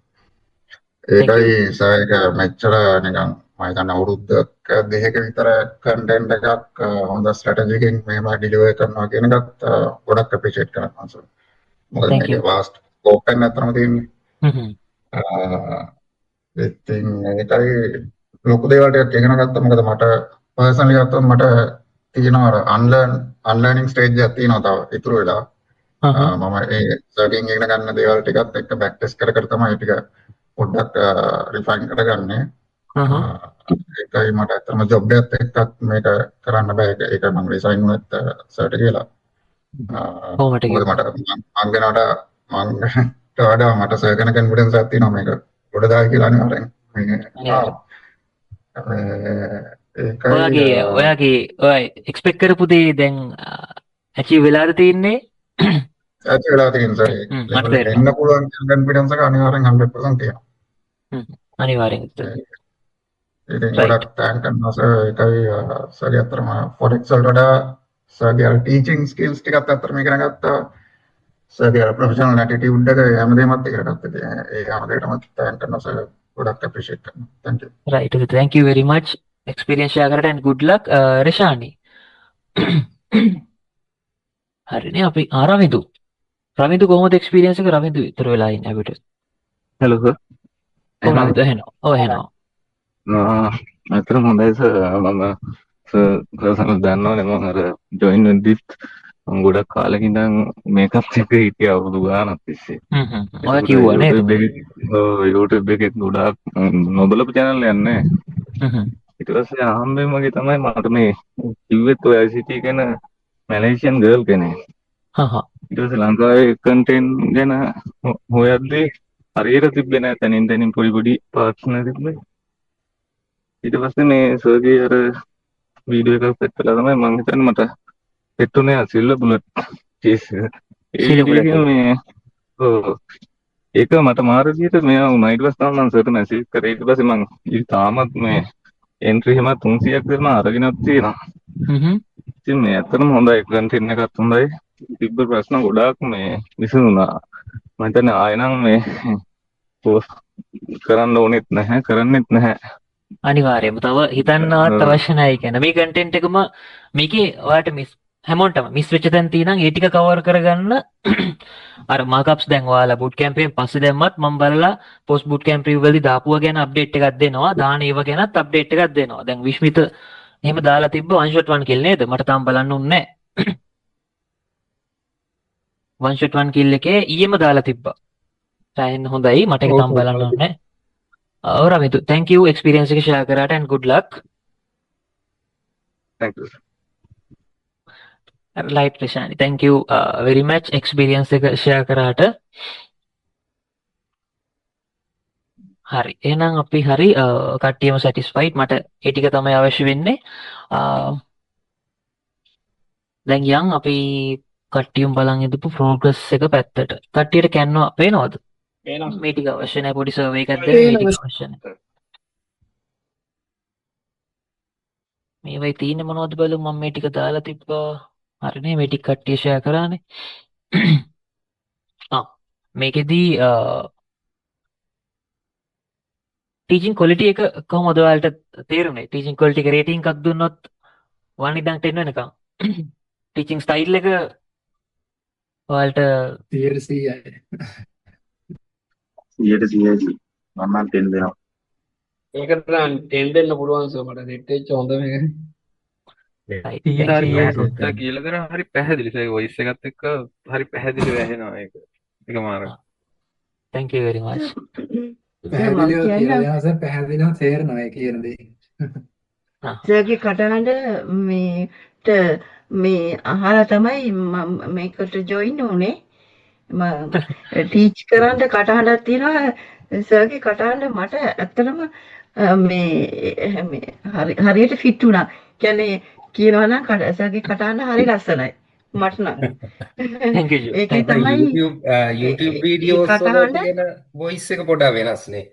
ඒකයි සර් එක මෙච්චර නිකන් මම හිතන්නේ අවුරුද්දක දෙකක විතර කන්ටෙන්ට් එකක් හොඳ ස්ට්‍රැටජි එකකින් මෙහෙම ඩිලිවර් කරනවා කියන එකත් ගොඩක් අප්‍රීෂিয়েට් කරනවා සර්. මොකද මේක වාස්ට් ස්කෝප් එකක් නැතරම තියෙන්නේ. ඉතින් ඒකයි ලොකු දේවල් ටිකක් ඉගෙන ගත්තා. මොකද මට පර්සනලි ගත්තොත් මට තියෙනවා අර අන්ලර්නින් ස්ටේජ් එකක් තියෙනවා තව ඉතුරු වෙලා. මම ඒ සර්ටින් ඉගෙන ගන්න දේවල් ටිකත් එක්ක බෑක් ටෙස්ට් කර තමයි ටික පොඩ්ඩක් රිෆයින් කරගන්නේ. ඒකයි මට ඇත්තටම ජොබ් එකත් එක්කත් මේක කරන්න බෑ. ඒක මම රිසයින් වුණත් සර්ට් කියලා. මොකද මට මං වඩා මට සර් ගැන කන්ෆිඩන්ස් එකක් තියෙනවා මේක ගොඩ දායි කියලා අනිවාර්යෙන්. ඔයාගේ ඔය එක්ස්පෙක්ට් කරපු දේ දැන් ඇචීව් වෙලාද තියෙන්නේ? ඇචීව් වෙලා තියෙනවා සර්. එන්න පුළුවන් කන්ෆිඩන්ස් එක අනිවාර්යෙන් 100% තියෙනවා. අනිවාර්යෙන්. ඉතින් ගොඩක් තෑන්ක් කරනවා සර්. ඒකයි සර් අතරම ෆොරෙක්ස් වලට වඩා සර්ගේ ටීචිං ස්කිල්ස් ටිකක් අතරම ඉගෙන ගත්තා. සර්ගේ ප්‍රොෆෙෂනල් ඇටිටියුඩ් එක හැමදේමත් ඉගෙන ගත්තා. ඒ හැමදේටම තෑන්ක් කරනවා සර්. ගොඩක් අප්‍රීෂিয়েට් කරනවා. thank you. right thank you very much experience share කරට and good luck. රෂානි හරිනේ අපි රවිදු කොහොමද experience එක? රවිදු විතර වෙලා ඉන්නේ අපිට. hello sir. කොහොමද එහෙනවා? ඔව් එහෙනවා. අතරම හොඳයි සර්. මම පර්සනල් දන්නවනේ මම අර ජොයින් වෙද්දිත් මම ගොඩක් කාලෙක ඉඳන් මේකප් එක හිටියා අවුරුදු ගානක් තිස්සේ. ඔය කිව්වා නේද? YouTube එකේ ගොඩක් නොබලපු channel එකක් නෑ. ඊට පස්සේ අහම්බෙන් වගේ තමයි මට මේ කිව්වෙත් ඔය ICT ගැන මැලේසියන් ගර්ල් කෙනෙක්. ඊට පස්සේ ලංකාවේ කන්ටෙන්ට් ගැන හොයද්දී හරියට තිබ්බේ නෑ. තනින් පොඩි පාර්ට්ස් නේ තිබ්බේ. ඊට පස්සේ මේ සර්ගේ අර වීඩියෝ එකක් සෙට් කළා තමයි මම හිතන්නේ මට සෙට් උනේ සිල්වර් බුලට් කේස් එක. ඒක මට මාර විදියට මෙයා වුණා. ඊට පස්සේ තමයි මම සර්ට මැසේජ් කරේ. ඊට පස්සේ මම තාමත් මේ එන්ට්‍රි එහෙම 300ක් විතර අරගෙනත් තියෙනවා. ඉතින් මේ ඇත්තටම හොඳයි කන්ටෙන්ට් එකත් හොඳයි. තිබ්බ ප්‍රශ්න ගොඩාක් මේ විසඳුණා. මම හිතන්නේ ආයෙ නම් මේ පෝස්ට් කරන්න ඕනෙත් නැහැ කරන්නෙත් නැහැ. අනිවාර්යයෙන්ම තව හිතන්නවත් අවශ්‍ය නැහැ. ඒ කියන්නේ මේ කන්ටෙන්ට් එකම මේකේ ඔයාලට හැමෝටම මිස් වෙච්ච තැන් තියෙනම් ඒ ටික කවර් කරගන්න අර මාකප්ස් දැන් ඔයාලා බුට් කැම්ප් එකෙන් පස්සේ දැම්මත් මම බලලා පොස්ට් බුට් කැම්ප් රිව්යු වලදී දාපුවා ගැන අප්ඩේට් එකක් දෙනවා. දාන ඒව ගැනත් අප්ඩේට් එකක් දෙනවා. දැන් විශ්මිත එහෙම දාලා තිබ්බ 1 shot 1 kill නේද? මට තාම බලන්න උන්නේ නැහැ. 1 shot 1 kill එකේ ඊයේම දාලා තිබ්බා. සෑහෙන හොඳයි. මට ඒක තාම බලන්න ඕනේ නැහැ. Ramitu, thank you experience එක share කරාට and good luck. thank you Light Rishani, thank you very much experience එක share කරාට. හරි. එහෙනම් අපි හරි කට්ටියම satisfied. මට ඒ ටික තමයි අවශ්‍ය වෙන්නේ. දැන් යන් අපි කට්ටියම බලන් ඉදපු progress එක පැත්තට. කට්ටියට කැන්නවා පේනවද? මේ ටික අවශ්‍ය නැහැ. පොඩි survey එකක් දෙන්න මේ ටික අවශ්‍ය නැහැ. මේ වෙයි තියෙන්නේ මොනවද බලමු. මම මේ ටික දාලා තිබ්බා. හරිනේ මේ ටික කට්ටිය share කරානේ. මේකෙදී ටීචින් quality එක කොහොමද ඔයාලට තේරුනේ? ටීචින් quality එක rating එකක් දුන්නොත් 1 ඉඳන් 10 වෙනකම් ටීචින් ස්ටයිල් එක ඔයාලට 100%යි. 100% මම 10 දෙනවා. ඒකට නම් 10 දෙන්න පුළුවන් සර් මට සෙට් වෙච්ච හොඳ මේක. කියලා දෙනවා හරි පැහැදිලි. ඒ වොයිස් එකත් එක්ක හරි පැහැදිලිව ඇහෙනවා ඒක. ඒක මාර. Thank you very much. පැහැදිලිව කියලා දෙනවා සර්. පැහැදිලිව තේරෙනවා ඒ කියන දේ. සර්ගේ කටහඬ මේ අහලා තමයි මම මේකට ජොයින් වුනේ. මම ටීච් කරන්න කටහඬක් තියෙනවා. සර්ගේ කටහඬ මට ඇත්තටම මේ හරියට ෆිට වුණා. කියන්නේ කියනවා නම් සර්ගේ කටහඬ හරි ලස්සනයි. මට නම්. Thank you. ඒකේ තමයි YouTube videos වල තියෙන voice එක පොඩ්ඩක් වෙනස් නේ.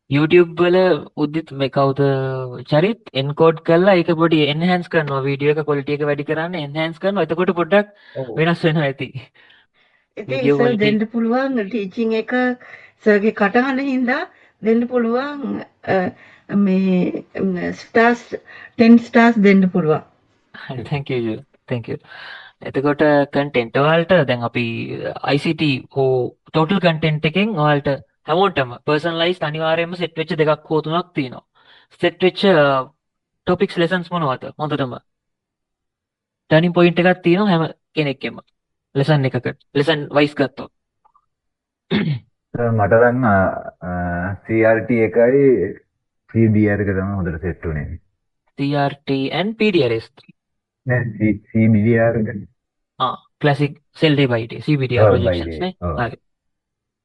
YouTube වල උද්දිත් මේ කවුද චරිත් එන්කෝඩ් කරලා ඒක පොඩි enhance කරනවා. වීඩියෝ එක quality එක වැඩි කරන්න enhance කරනවා. එතකොට පොඩ්ඩක් වෙනස් වෙනවා ඇති. ඉතින් සර් දෙන්න පුළුවන් ටීචින් එක සර්ගේ කටහඬ හින්දා දෙන්න පුළුවන් මේ stars 10 stars දෙන්න පුළුවන්. Thank you. Thank you. එතකොට content වලට දැන් අපි ICT හෝ total content එකෙන් ඔයාලට හැමෝටම personalized අනිවාර්යයෙන්ම set වෙච්ච දෙකක් හෝ තුනක් තියෙනවා. set වෙච්ච topics lessons මොනවද? හොඳටම turning point එකක් තියෙනවා හැම කෙනෙක්ගෙම. lesson එකකට lesson wise ගත්තොත්. මට නම් CRT එකයි CBR එක තමයි හොඳට set වුනේ. CRT and PDRS. නෑ CBR එක. classic cell day by day CBDR projections නේ. හරි.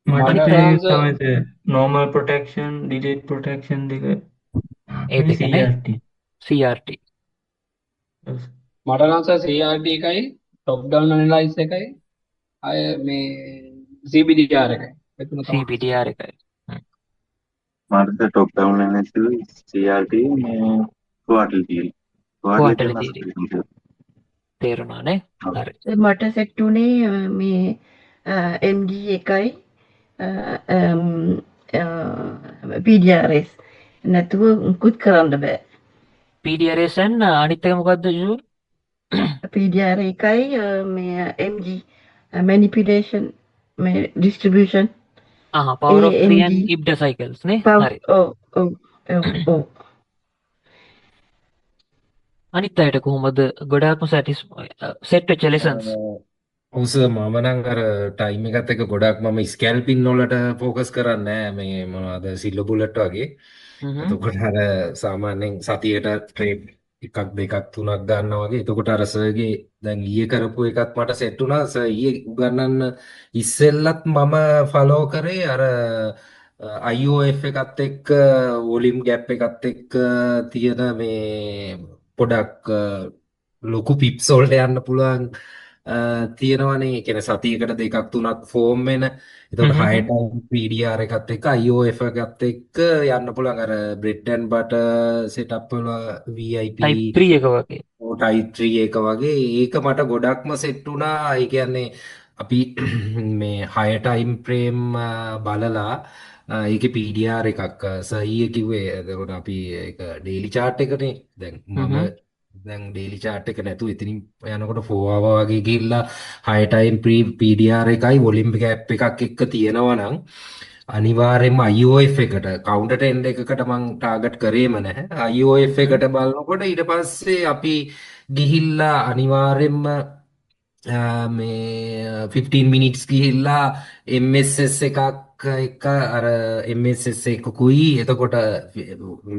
මට තමයි normal protection delete protection දෙක ඒ දෙක නේ CRT මට නම් සර් CRT එකයි top down analyze එකයි අය මේ CBDR එකයි CBDR එකයි මට top down analysis CRT මේ quarterly theory තේරුණා නේ හරි මට සෙට් උනේ මේ MD එකයි PDRS නැතුව මුකුත් කරන්න බෑ. PDRS and අනිත් එක මොකද්ද ජූ? PDR එකයි මේ MG manipulation මේ distribution power of 3 and Ibda cycles නේ. හරි. ඔව්. අනිත් අයට කොහොමද ගොඩාක්ම set වෙච්ච lessons? ඔව් සර් මම නම් අර ටයිම් එකත් එක්ක ගොඩක් මම ස්කැල්පින් වලට ફોකස් කරන්නේ නැහැ මේ මොනවද සිල්ලෝ බුලට් වගේ. එතකොට අර සාමාන්‍යයෙන් සතියට ට්‍රේඩ් එකක් දෙකක් තුනක් ගන්නවා වගේ. එතකොට අර සර්ගේ දැන් ඊයේ කරපු එකත් මට සෙට් වුණා. සර් ඊයේ උගන්වන්න ඉස්සෙල්ලත් මම ෆලෝ කරේ අර IOF එකත් එක්ක වොලියම් ගැප් එකත් එක්ක තියෙන මේ පොඩක් ලොකු පිප්ස් වලට යන්න පුළුවන් තියෙනවනේ. ඒ කියන්නේ සතියකට දෙකක් තුනක් ෆෝම් වෙන. එතකොට හයි ටයිම් PDR එකත් එක්ක IOF එකත් එක්ක යන්න පුළුවන් අර බ්‍රෙඩ් ඇන්ඩ් බටර් සෙටප් වල VIP type 3 එක වගේ. type 3 එක වගේ ඒක මට ගොඩක්ම සෙට් වුණා. ඒ කියන්නේ අපි මේ 6 ටයිම් ෆ්‍රේම් බලලා ඒකේ PDR එකක් සහිය කිව්වේ. එතකොට අපි ඒක ඩේලි chart එකනේ. දැන් මම දැන් ඩේලි chart එක නැතුව එතනින් යනකොට 4 hour වගේ ගිහිල්ලා 6 ටයිම් PDR එකයි වොලියම් ගෑප් එකක් එක්ක තියෙනවා නම් අනිවාර්යයෙන්ම IOF එකට counter trend එකකට මම ටාගට් කරේම නැහැ. IOF එකට බලනකොට ඊට පස්සේ අපි ගිහිල්ලා අනිවාර්යයෙන්ම මේ 15 minutes ගිහිල්ලා MSS එකක් එක අර MSS එකකුයි එතකොට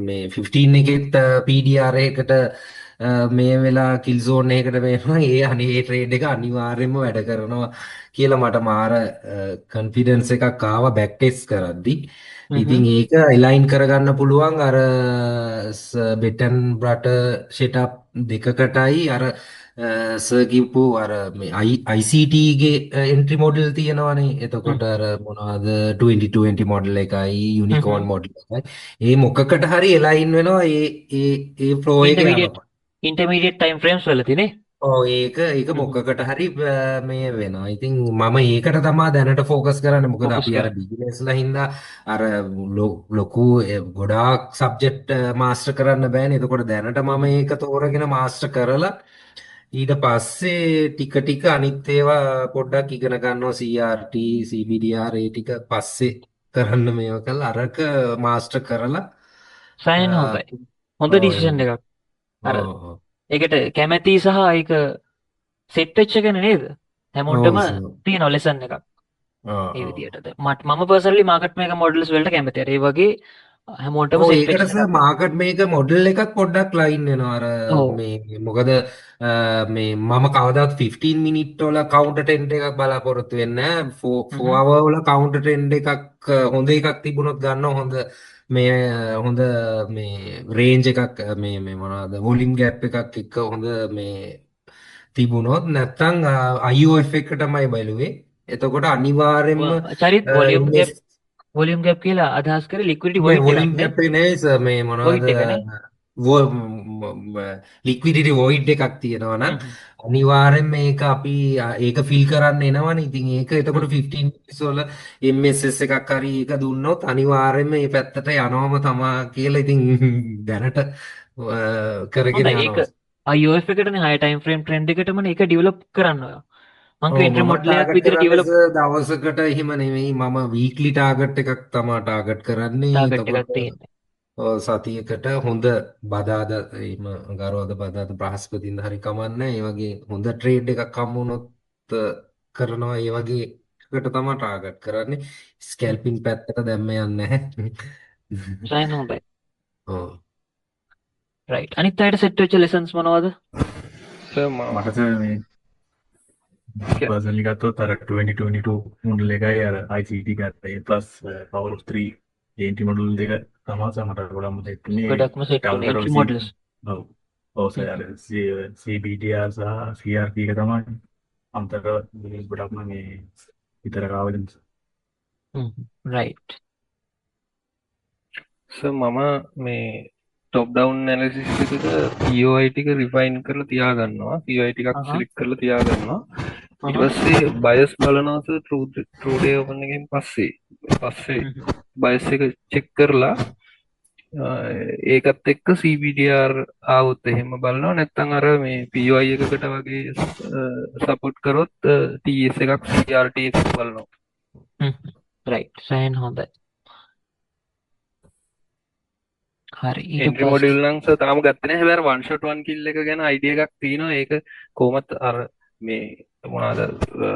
මේ 15 එකෙත් PDR එකකට මේ වෙලා කිල් zone එකකට වෙනවා. ඒ අනේ ට්‍රේඩ් එක අනිවාර්යයෙන්ම වැඩ කරනවා කියලා මට මාර confidence එකක් ආවා back test කරද්දි. ඉතින් ඒක align කරගන්න පුළුවන් අර Betten Brutter setup දෙකකටයි අර සර් කිව්පු අර මේ ICT ගේ entry model තියෙනවනේ. එතකොට අර මොනවද 2020 model එකයි unicorn model එකයි. ඒ මොකකට හරි align වෙනවා ඒ flow එක යනවා. intermediate time frames වලදී නේ. ඔව් ඒක මොකකට හරි මේ වෙනවා. ඉතින් මම ඒකට තමයි දැනට ફોකස් කරන්නේ. මොකද අපි අර බිස්නස් ලා හින්දා අර ලොකු ගොඩාක් සබ්ජෙක්ට් මාස්ටර් කරන්න බෑනේ. එතකොට දැනට මම ඒක තෝරගෙන මාස්ටර් කරලා ඊට පස්සේ ටික අනිත් ඒවා පොඩ්ඩක් ඉගෙන ගන්නවා. CRT CBDR ඒ ටික පස්සේ කරන්න මේවා කළා අරක මාස්ටර් කරලා සයින් හොඳයි. හොඳ ඩිසිෂන් එකක්. අර ඒකට කැමැති සහ ඒක සෙට් වෙච්ච එක නේද? හැමෝටම තියෙන ලෙසන් එකක්. ඒ විදිහටද මම පර්සනලි මාකට් මේක මොඩල්ස් වලට කැමතියි. ඒ වගේ හැමෝටම සෙට් වෙච්ච ඒකට මාකට් මේක මොඩල් එකක් පොඩ්ඩක් ලයින් වෙනවා. අර මේ මොකද මේ මම කවදාත් 15 මිනිත් වල කවුන්ටර් ට්‍රෙන්ඩ් එකක් බලාපොරොත්තු වෙන්නේ නැහැ. 4 hour වල කවුන්ටර් ට්‍රෙන්ඩ් එකක් හොඳ එකක් තිබුණොත් ගන්නවා. හොඳ මේ රේන්ජ් එකක් මේ මොනවාද වොලියම් ගෑප් එකක් එක්ක හොඳ මේ තිබුණොත් නැත්නම් IOF එක තමයි බලුවේ. එතකොට අනිවාර්යයෙන්ම චරිත වොලියම් ගෑප් කියලා අදහස් කරේ ලික්විඩිටි වොයිඩ් එකක් නේ මේ මොනවද ලික්විඩිටි වොයිඩ් එකක් තියෙනවා නම් අනිවාර්යෙන් මේක අපි ඒක ෆිල් කරන්න එනවනේ. ඉතින් ඒක එතකොට 15 minutes වල MSS එකක් හරි ඒක දුන්නොත් අනිවාර්යෙන්ම මේ පැත්තට යනවම තමා කියලා ඉතින් දැනට කරගෙන යනවා. IOF එකටනේ 6 time frame trend එකටම ඒක ඩෙවලොප් කරන්න ඕන. මම ක්‍රියේටර් මොඩල් එකක් විතර ඩෙවලොප් දවසකට එහෙම නෙමෙයි මම වීක්ලි ටාගට් එකක් තමයි ටාගට් කරන්නේ. එතකොට සතියකට හොඳ බදාද එහෙම ගරුවද බදාද බ්‍රහස්පතින්ද හරි කමන්නේ. ඒ වගේ හොඳ ට්‍රේඩ් එකක් හම්බ වුණොත් කරනවා. ඒ වගේ එකට තමයි ටාගට් කරන්නේ. ස්කැල්පින් පැත්තට දැම්ම යන්නේ නැහැ. සයින් හොඳයි. ඔව් රයිට්. අනිත් අයට සෙට් වෙච්ච ලෙසන්ස් මොනවද? මට මේ පර්සනලි ගත්තොත් අර 2022 මොඩල් එකයි අර ICT ගත්තා. plus power of 3 entry model දෙක තමයි මට ගොඩක්ම සෙට් වුණේ. ගොඩක්ම සෙට් වුණේ entry models. ඔව්. ඔව් සර් CBDR සහ CRT එක තමයි අන්තර ගොඩක්ම මේ විතර කාවලින්. right. සර් මම මේ top down analysis එකක POI ටික refine කරලා තියාගන්නවා. POI ටිකක් select කරලා තියාගන්නවා. ඊට පස්සේ bias බලනවා සර් true day open එකෙන් පස්සේ bias එක check කරලා ඒකත් එක්ක CBDR ආවොත් එහෙම බලනවා. නැත්නම් අර මේ POI එකකට වගේ support කරොත් TS එකක් CRT එකක් බලනවා. right. සයින් හොඳයි. හරි. entry model නම් සර් තාම ගත්තේ නැහැ. හැබැයි one shot one kill එක ගැන idea එකක් තියෙනවා. ඒක කොහොමත් අර මේ මොනවාද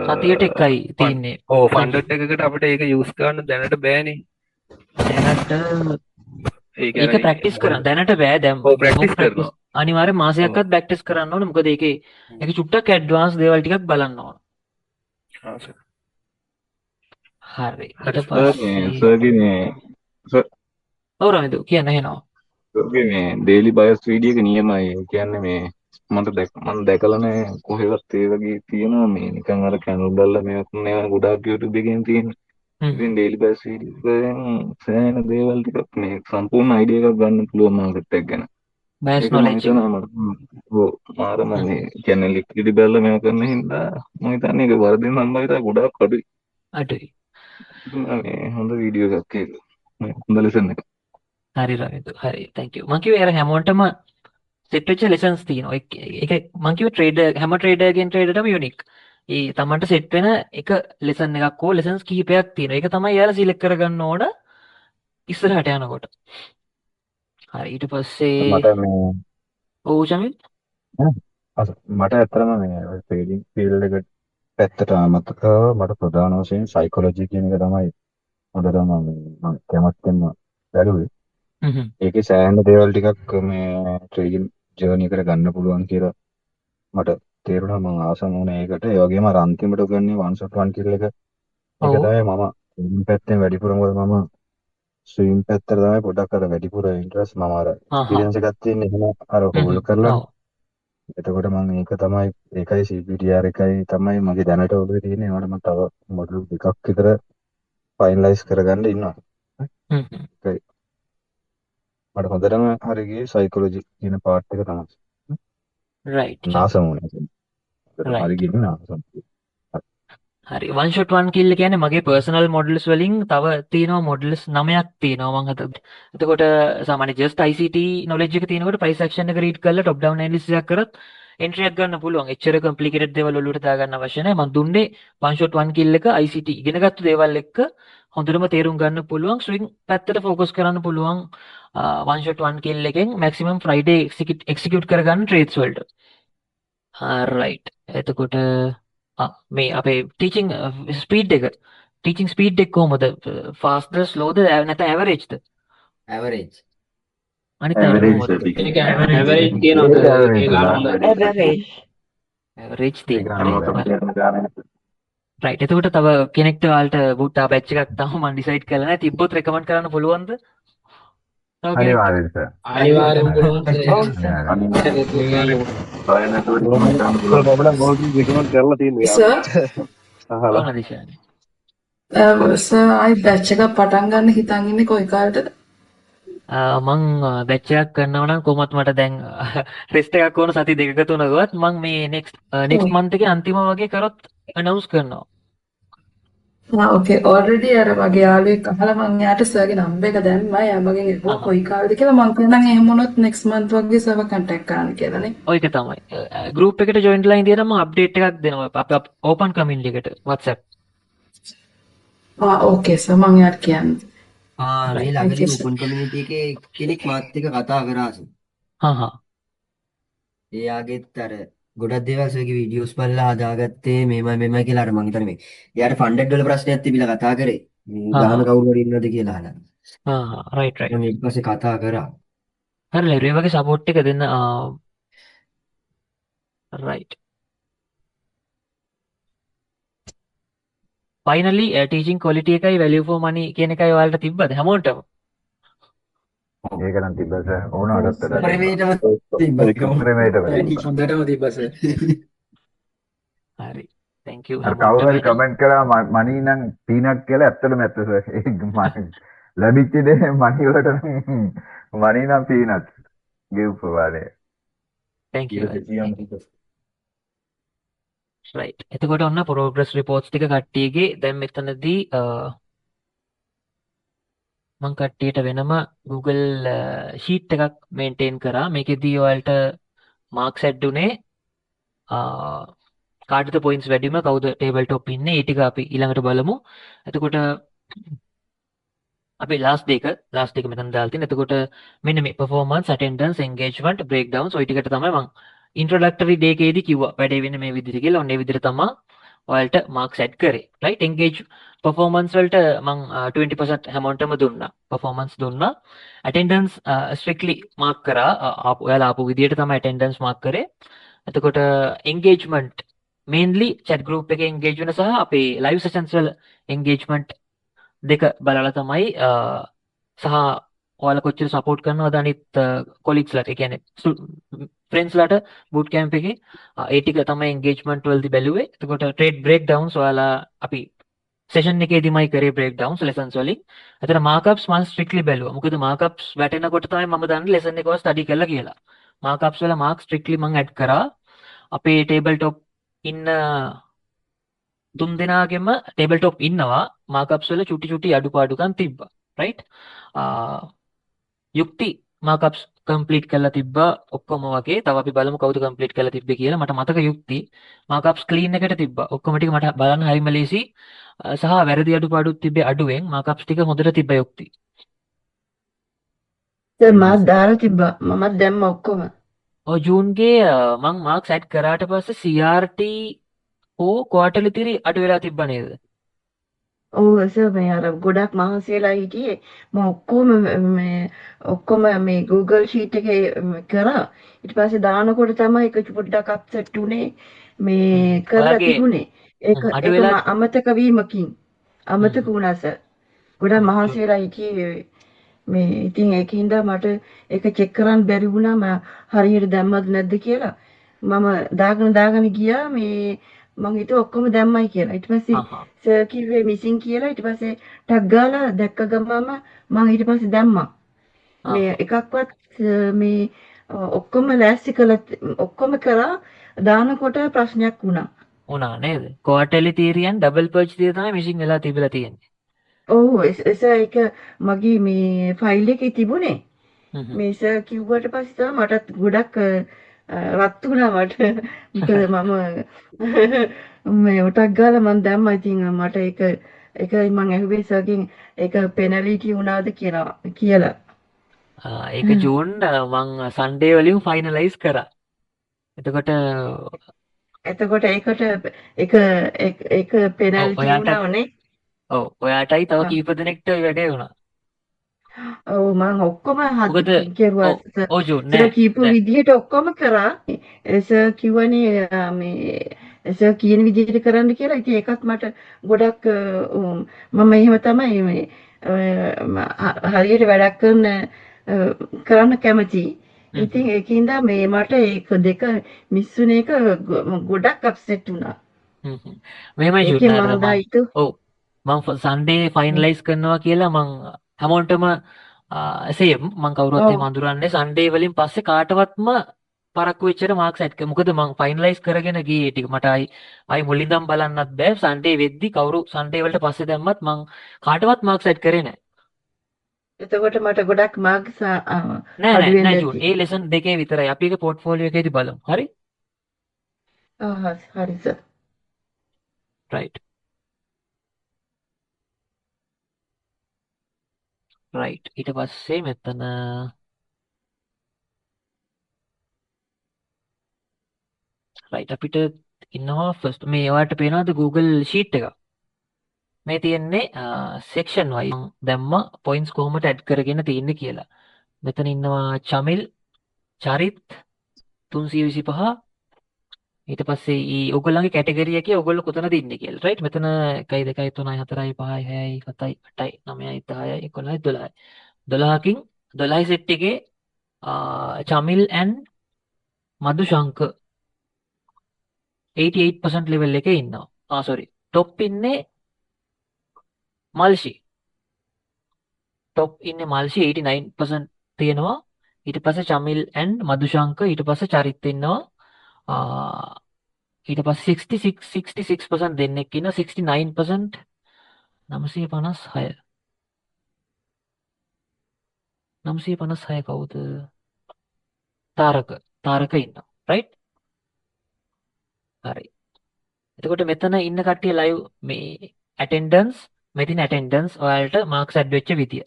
සතියට එකයි තියෙන්නේ. ඔව් funded එකකට අපිට ඒක use කරන්න දැනට බෑනේ. දැනට ඒක ප්‍රැක්ටිස් කරන්න දැනට බෑ. දැන් ප්‍රැක්ටිස් කරනවා. අනිවාර්යෙන් මාසයක්වත් ප්‍රැක්ටිස් කරන්න ඕනේ. මොකද ඒකේ චුට්ටක් ඇඩ්වාන්ස් දේවල් ටිකක් බලන්න ඕන. හා සර්. හරි. ඔව් රමිදු කියන්න එහෙනවා. මේ ඩේලි බයස් වීඩියෝ එක නියමයි. කියන්නේ මේ මම දැකලා නැහැ කොහෙවත් ඒ වගේ තියෙනවා. මේ නිකන් අර කැනල් බලලා මේවා ගොඩාක් YouTube එකෙන් තියෙනවා. ඉතින් ඩේලි බයස් වීඩියෝ එකෙන් සෑහෙන දේවල් ටිකක් මේ සම්පූර්ණ අයිඩියා එකක් ගන්න පුළුවන් මාකට් එක ගැන. බයස් ඒක මම නොලෙජ් එක. හිතනවා මාරම මේ කියන්නේ ලික්විඩි බැලලා මේව කරන හින්දා මම හිතන්නේ ඒක වර්ධින සම්භාවිතය ගොඩාක් අඩුයි. අඩුයි. මේ හොඳ වීඩියෝ එකක් ඒක. මේ හොඳ ලෙසන් එක. හරි රවිදු හරි thank you. මං කිව්වේ අර හැමෝටම සෙට් වෙච්ච lessons තියෙනවා. ඒක මං කිව්වේ ට්‍රේඩර් හැම ට්‍රේඩර්ගෙන් ට්‍රේඩර්ටම යුනික්. ඒ තමන්ට සෙට් වෙන එක ලෙසන් එකක් හෝ ලෙසන්ස් කිහිපයක් තියෙනවා. ඒක තමයි යාලා සිලෙක්ට් කරගන්න ඕන ඉස්සරහට යනකොට. හරි ඊට පස්සේ මට මේ ඔව් ජමිල් මට ඇත්තටම මේ ට්‍රේඩින් ෆීල්ඩ් එක පැත්තට අමතක මට ප්‍රධාන වශයෙන් සයිකොලොජි කියන එක තමයි හොඳටම මම කැමැත්තෙන්ම බැලුවේ. ඒකේ සෑහෙන දේවල් ටිකක් මේ ට්‍රේඩින් ජර්නි එකට ගන්න පුළුවන් කියලා මට තේරුණා. මම ආසම වුණා ඒකට. ඒ වගේම අර අන්තිමට උගන්වන්නේ one shot one kill එක. ඒක තමයි මම ට්‍රේඩින් පැත්තෙන් වැඩිපුර මොකද මම ස්විම් පැත්තට තමයි පොඩක් අර වැඩිපුර ඉන්ට්‍රස්ට් මම අර එක්ස්පීරියන්ස් එකක් තියෙන එහෙම අර හෝල් කරලා. එතකොට මම ඒක තමයි ඒකයි CPTR එකයි තමයි මගේ දැනට ඔළුවේ තියෙන්නේ. ඒවට මම තව මොඩල් දෙකක් විතර ෆයිනලයිස් කරගන්න ඉන්නවා. ඒකයි මට හොඳටම හරි ගියේ සයිකොලොජි කියන පාර්ට් එක තමයි. right නාසම වුණා. හරි ගියේ නාසම. හරි one shot one kill කියන්නේ මගේ personal models වලින් තව තියෙනවා models 9ක් තියෙනවා මම හිතුවා. එතකොට සාමාන්‍ය just ICT knowledge එක තියෙනකොට price action එක read කරලා top down analysis එකක් කරත් entry එකක් ගන්න පුළුවන්. එච්චර complicated දේවල් ඔලුවට දාගන්න අවශ්‍ය නැහැ. මම දුන්නේ one shot one kill එක ICT ඉගෙනගත්තු දේවල් එක්ක හොඳටම තේරුම් ගන්න පුළුවන් swing පැත්තට focus කරන්න පුළුවන් one shot one kill එකෙන් maximum Friday execute කරගන්න trades වලට. right එතකොට මේ අපේ ටීචිං ස්පීඩ් එක ටීචිං ස්පීඩ් එක කොහොමද ෆාස්ට්ද ස්ලෝද නැත්නම් ඇවරේජ්ද ඇවරේජ් අනිත් ඇවරේජ් කියනවාද ඇවරේජ් තියෙනවා රයිට් එතකොට තව කෙනෙක්ට ඔයාලට බුට්ටා බැච් එකක් තව මම ඩිසයිඩ් කරලා නැහැ තිබ්බොත් රෙකමන්ඩ් කරන්න පුළුවන්ද අනිවාර්යෙන් සර් අනිවාර්යෙන් පුළුවන් සර් ආයි බැච් එකක් පටන් ගන්න හිතන් ඉන්නේ කොයි කාලෙටද මං බැච් එකක් කරනවා නම් කොහොමත් මට දැන් ටෙස්ට් එකක් ඕන සති දෙකක තුනකවත් මං මේ next month එකේ අන්තිම වගේ කරොත් announce කරනවා ඕකේ ඔල්රෙඩි අර මගේ යාළුවෙක් අහලා මං එයාට සර්ගේ නම්බර් එක දැම්මා. එයා මගෙන් එහුවා කොයි කාලෙද කියලා. මං කියනනම් එහෙම වුණොත් next month වගේ සර්ව contact කරන්න කියලා නේ. ඔය එක තමයි. group එකට join වෙලා ඉඳලා මම update එකක් දෙනවා. අපේ open community එකට WhatsApp. ඕකේ සර් මං එයාට කියන්නේ. මේ ළඟදී open community එකේ කෙනෙක් මාත් එක්ක කතා කරා සර්. එයාගෙත් අර ගොඩක් දේවල් සර්ගේ වීඩියෝස් බලලා හදාගත්තේ මේමයි කියලා අර මං හිතන්නේ මේ එයාට ෆන්ඩඩ් වල ප්‍රශ්නයක් තිබිලා කතා කරේ මේ ගහන කවුරු හරි ඉන්නවද කියලා අහලා රයිට් මම ඊට පස්සේ කතා කරා හරි ඒ වගේ සපෝට් එක දෙන්න රයිට් ෆයිනලි ටීචින් ක්වොලිටි එකයි වැලියු ෆෝ මනි කියන එකයි ඔයාලට තිබ්බද හැමෝටම ඒක නම් තිබ්බා සර් ඕනකටත් ප්‍රේමේටම තිබ්බා හොඳටම තිබ්බා සර් හරි thank you අර කවුරු හරි කමෙන්ට් කරා මනි නම් පීනට් කියලා ඇත්තටම ඇත්ත සර් ඒක ලැබිච්ච දේ මනි වලට මනි නම් peanut give provided thank you right එතකොට ඔන්න progress reports ටික කට්ටියගේ දැන් මෙතනදී මම කට්ටියට වෙනම Google sheet එකක් maintain කරා මේකෙදී ඔයාලට marks add උනේ කාටද points වැඩිම කවුද table top ඉන්නේ ඒ ටික අපි ඊළඟට බලමු එතකොට අපි last day එක මෙතන දාලා තියෙනවා එතකොට මෙන්න මේ performance attendance engagement breakdowns ඔය ටිකට තමයි මම introductory day එකේදී කිව්වා වැඩේ වෙන්නේ මේ විදිහට කියලා ඔන්න ඒ විදිහට තමයි ඔයාලට marks add කරේ right engage performance වලට මම 20% හැමෝටම දුන්නා performance දුන්නා attendance strictly mark කරා ඔයාලා ආපු විදිහට තමයි attendance mark කරේ එතකොට engagement mainly chat group එකේ engagement සහ අපේ live sessions වල engagement දෙක බලලා තමයි සහ ඔයාලා කොච්චර support කරනවද අනිත් colleagues ලාට ඒ කියන්නේ friends ලාට boot camp එකේ ඒ ටික තමයි engagement වලදී බැලුවේ එතකොට trade breakdowns ඔයාලා අපි සෙෂන් එකේදීමයි කරේ බ්‍රේක්ඩවුන්ස් ලෙසන්ස් වලින්. එතන මාකප්ස් මම ස්ට්‍රික්ට්ලි බැලුවා. මොකද මාකප්ස් වැටෙනකොට තමයි මම දන්නේ ලෙසන් එකව ස්ටඩි කරලා කියලා. මාකප්ස් වල මාක් ස්ට්‍රික්ට්ලි මම ඇඩ් කරා. අපේ ටේබල් টොප් ඉන්න තුන් දෙනාගෙම ටේබල් টොප් ඉන්නවා. මාකප්ස් වල චුටි චුටි අඩුපාඩුකම් තිබ්බා. රයිට්? යුක්ති මාකප්ස් කම්ප්ලීට් කරලා තිබ්බා ඔක්කොම වගේ. තව අපි බලමු කවුද කම්ප්ලීට් කරලා තිබ්බේ කියලා. මට මතක යුක්ති මාකප්ස් ක්ලීන් එකට තිබ්බා. ඔක්කොම ටික මට බලන්න හරිම ලේසි. සහ වැරදි අඩුපාඩුත් තිබ්බේ අඩුවෙන්. මාකප්ස් ටික හොඳට තිබ්බා යුක්ති. මාත් දාලා තිබ්බා. මමත් දැම්ම ඔක්කොම. ඔය ජූන්ගේ මං මාක්ස් ඇඩ් කරාට පස්සේ CRT හෝ ක්වාටර්ලි තිරි අඩු වෙලා තිබ්බා නේද? ඔව් සර් මේ අර ගොඩක් මහන්සි වෙලා හිටියේ. මම ඔක්කොම මේ Google Sheet එකේ කරා. ඊට පස්සේ දානකොට තමයි එක පොඩ්ඩක් අප්සෙට් උනේ. මේ කරලා ඔයාගේ තිබුණේ. ඒක අඩු වෙලා අමතක වීමකින් අමතක වුණා සර්. ගොඩක් මහන්සි වෙලා හිටියේ. මේ ඉතින් ඒකින්ද මට ඒක චෙක් කරන්න බැරි වුණා මම හරියට දැම්මද නැද්ද කියලා. මම දාගෙන ගියා මේ මං හිතුවා ඔක්කොම දැම්මයි කියලා. ඊට පස්සේ සර් කිව්වේ මිසින් කියලා. ඊට පස්සේ ටක් ගාලා දැක්ක ගමම මං ඊට පස්සේ දැම්මා. මේ එකක්වත් මේ ඔක්කොම ලෑස්ති කළා ඔක්කොම කරා දානකොට ප්‍රශ්නයක් වුණා. වුණා නේද? ක්වාටර්ලි තිරියන් ඩබල් පර්ච් තියර තමයි මිසින් වෙලා තිබිලා තියෙන්නේ. ඔව් සර් ඒක මගේ මේ ෆයිල් එකේ තිබුණේ. මේ සර් කිව්වට පස්සේ තමයි මටත් ගොඩක් රත් වුණා මට. මොකද මම මේ ඔටක් ගාලා මම දැම්මා. ඉතින් මට ඒකයි මම ඇහුවේ සර්ගෙන් ඒක පෙනලිටි වුණාද කියලා. ඒක ජූන් මං සන්ඩේ වලින් ෆයිනලයිස් කරා. එතකොට ඒක පෙනලිටි වුණානේ. ඔව් ඔයාටයි තව කීප දෙනෙක්ට වැඩේ වුණා. ඔව් මම ඔක්කොම හදලා කෙරුවා. ඔව් ජූන් සර් කීප විදිහට ඔක්කොම කරා. සර් කිව්වනේ මේ සර් කියන විදිහට කරන්න කියලා. ඉතින් ඒකත් මට ගොඩක් මම එහෙම තමයි මේ හරියට වැඩක් කරන්න කැමතියි. ඉතින් ඒකින්ද මේ මට ඒක දෙක මිස්සුන එක ගොඩක් අප්සෙට් වුණා. මෙහෙමයි ජූන්. ඔව් මම සන්ඩේ ෆයිනලයිස් කරනවා කියලා මං හැමෝටම සේම් මං කවුරුත් එහෙම අඳුරන්නේ සන්ඩේ වලින් පස්සේ කාටවත්ම පරක්කු වෙච්චර මාක්ස් ඇඩ් කරා. මොකද මං ෆයිනලයිස් කරගෙන ගියේ ටික මට ආයි මුලින්දම බලන්නත් බෑ. සන්ඩේ වෙද්දි කවුරු සන්ඩේ වලට පස්සේ දැම්මත් මං කාටවත් මාක්ස් ඇඩ් කරේ නැහැ. එතකොට මට ගොඩක් මාක්ස් නෑ ජූන්. ඒ ලෙසන් දෙකේ විතරයි. අපි ඒක පෝර්ට්ෆෝලියෝ එකේදී බලමු. හරි? හරි සර්. රයිට්. රයිට් ඊට පස්සේ මෙතන රයිට් අපිට ඉන්නවා ෆස්ට් මේ ඔයාලට පේනවද Google Sheet එක මේ තියෙන්නේ section wise දැම්ම points කොහොමද add කරගෙන තියෙන්නේ කියලා මෙතන ඉන්නවා චමිල් චරිත් 325 ඊට පස්සේ ඔයගොල්ලන්ගේ කැටගරි එකේ ඔයගොල්ලෝ කොතනද ඉන්නේ කියලා රයිට් මෙතන 1 2 3 4 5 6 7 8 9 10 11 12 12කින් 12 සෙට් එකේ චමිල් and මදුශංක 88% level එකේ ඉන්නවා sorry top ඉන්නේ මල්ෂි top ඉන්නේ මල්ෂි 89% තියෙනවා ඊට පස්සේ චමිල් and මදුශංක ඊට පස්සේ චරිත් ඉන්නවා ඊට පස්සේ 66% දෙන්නෙක් ඉන්නවා 69% 956 කවුද තාරක ඉන්නවා right හරි එතකොට මෙතන ඉන්න කට්ටිය live මේ attendance මේ තියෙන attendance ඔයාලට marks add වෙච්ච විදිය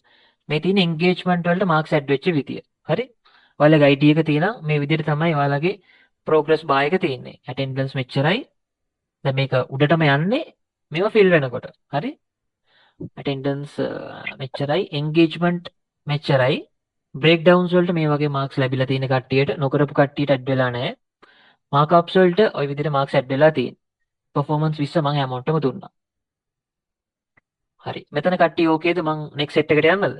මේ තියෙන engagement වලට marks add වෙච්ච විදිය හරි ඔයාලගේ ID එක තියෙනවා මේ විදිහට තමයි ඔයාලගේ progress bar එක තියෙන්නේ attendance මෙච්චරයි දැන් මේක උඩටම යන්නේ මේවා fill වෙනකොට හරි attendance මෙච්චරයි engagement මෙච්චරයි breakdowns වලට මේ වගේ marks ලැබිලා තියෙන කට්ටියට නොකරපු කට්ටියට add වෙලා නැහැ markups වලට ওই විදිහට marks add වෙලා තියෙනවා performance 20 මම හැමෝටම දුන්නා හරි මෙතන කට්ටිය ඕකේද මම next set එකට යන්නද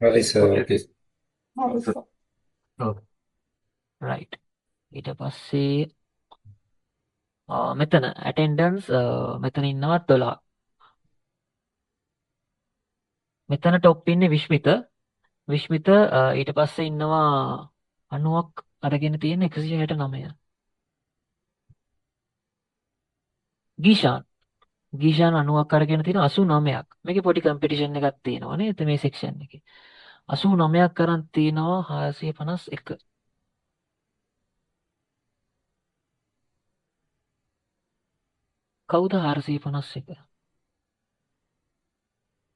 හරි සර් ඕකේ right ඊට පස්සේ මෙතන ඇටෙන්ඩන්ස් මෙතන ඉන්නවා 12. මෙතන টොප් ඉන්නේ විශ්මිත. විශ්මිත ඊට පස්සේ ඉන්නවා 90ක් අරගෙන තියෙන 169. ගීෂාන් 90ක් අරගෙන තියෙන 89ක්. මේකේ පොඩි කම්පිටිෂන් එකක් තියෙනවා නේද මේ සෙක්ෂන් එකේ. 89ක් කරන් තියෙනවා 451. කවුද 451?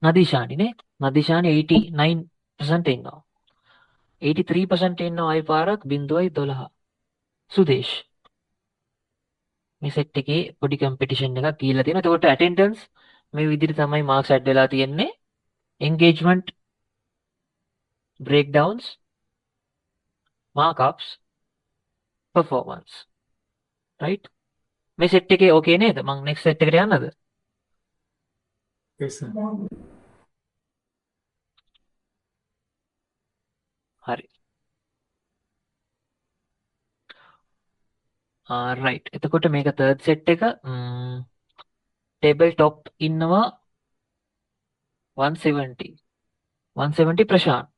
නදීෂානි නේ. නදීෂානි 89% ඉන්නවා. 83% ඉන්නවා අය පාරක් 0.12. සුදේශ් මේ සෙට් එකේ පොඩි කම්පිටිෂන් එකක් කියලා තියෙනවා. එතකොට ඇටෙන්ඩන්ස් මේ විදිහට තමයි මාක්ස් ඇඩ් වෙලා තියෙන්නේ. engagement breakdowns markups performance right මේ සෙට් එකේ ඕකේ නේද? මම next set එකට යන්නද? yes sir හරි. right. එතකොට මේක third set එක table top ඉන්නවා 170. 170 ප්‍රශාන්ත්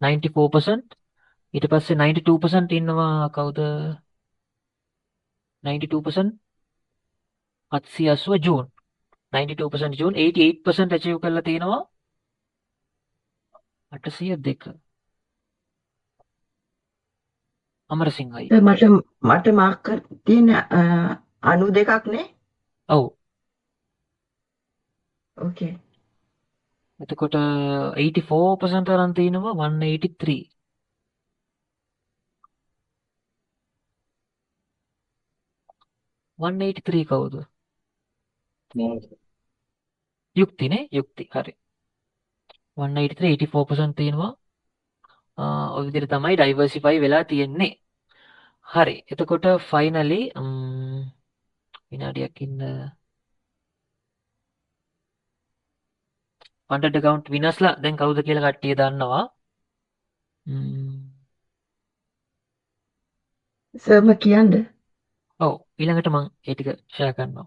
94%. ඊට පස්සේ 92% ඉන්නවා කවුද? 92% 780 ජූන්. 92% ජූන් 88% achieve කරලා තිනවා 802. අමරසිංහයි. මට මාක් තියෙන 92ක් නේ. ඔව්. ඕකේ. එතකොට 84% අරන් තිනවා 183. කවුද? යුක්තිනේ. යුක්ති. හරි. 183 84% තියෙනවා. ඔය විදිහට තමයි ඩයිවර්සිෆයි වෙලා තියෙන්නේ. හරි. එතකොට ෆයිනලි විනාඩියක් ඉන්න funded account winners ලා දැන් කවුද කියලා කට්ටිය දන්නවා. සර්ම කියන්න. ඔව් ඊළඟට මම ඒ ටික ෂෙයා කරනවා.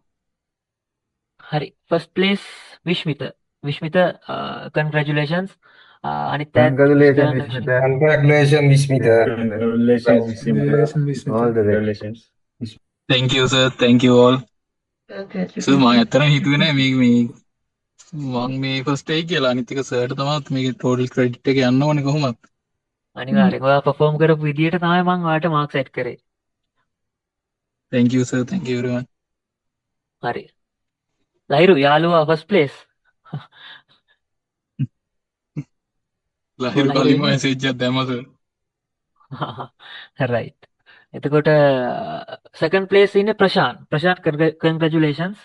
හරි. first place විශ්මිත. විශ්මිත congratulations. අනිත් Congratulations, Vishmita. Congratulations, Vishmita. All the best. thank you sir, thank you all. Sir මම ඇත්තටම හිතුවේ නෑ මේක මේ මම මේ ෆස්ට් එක කියලා අනිත් එක සර්ට තමයි මේකේ ටෝටල් ක්‍රෙඩිට් එක යන්න ඕනේ කොහොමද? අනිවාර්යෙන් ඔයා perform කරපු විදියට තමයි මම ඔයාලට මාක් සෙට් කරේ. thank you sir, thank you everyone. හරි. ලහිරු යාළුවා first place. ලහිරු කලින්ම message එකක් දැම්මා sir. right. එතකොට second place ඉන්නේ ප්‍රශාන්ත්. ප්‍රශාන්ත් congratulations.